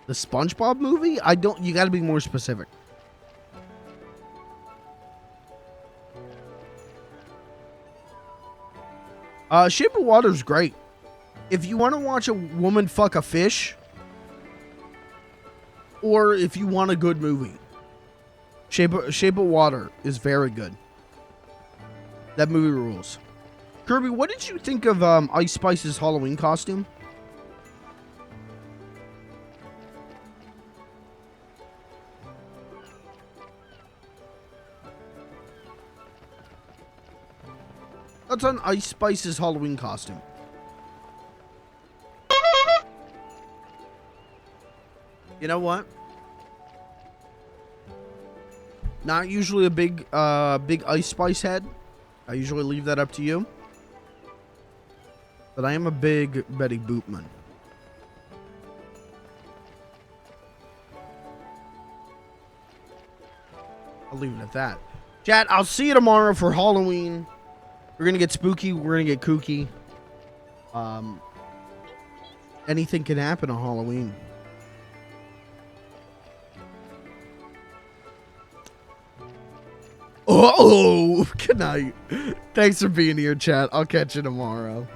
The SpongeBob movie? You gotta be more specific. Shape of Water is great. If you want to watch a woman fuck a fish, or if you want a good movie, Shape of Water is very good. That movie rules. Kirby, what did you think of Ice Spice's Halloween costume? That's on Ice Spice's Halloween costume. You know what? Not usually a big Ice Spice head. I usually leave that up to you. But I am a big Betty Boopman. I'll leave it at that. Chat, I'll see you tomorrow for Halloween. We're gonna get spooky. We're gonna get kooky. Anything can happen on Halloween. Oh, good night. Thanks for being here, chat. I'll catch you tomorrow.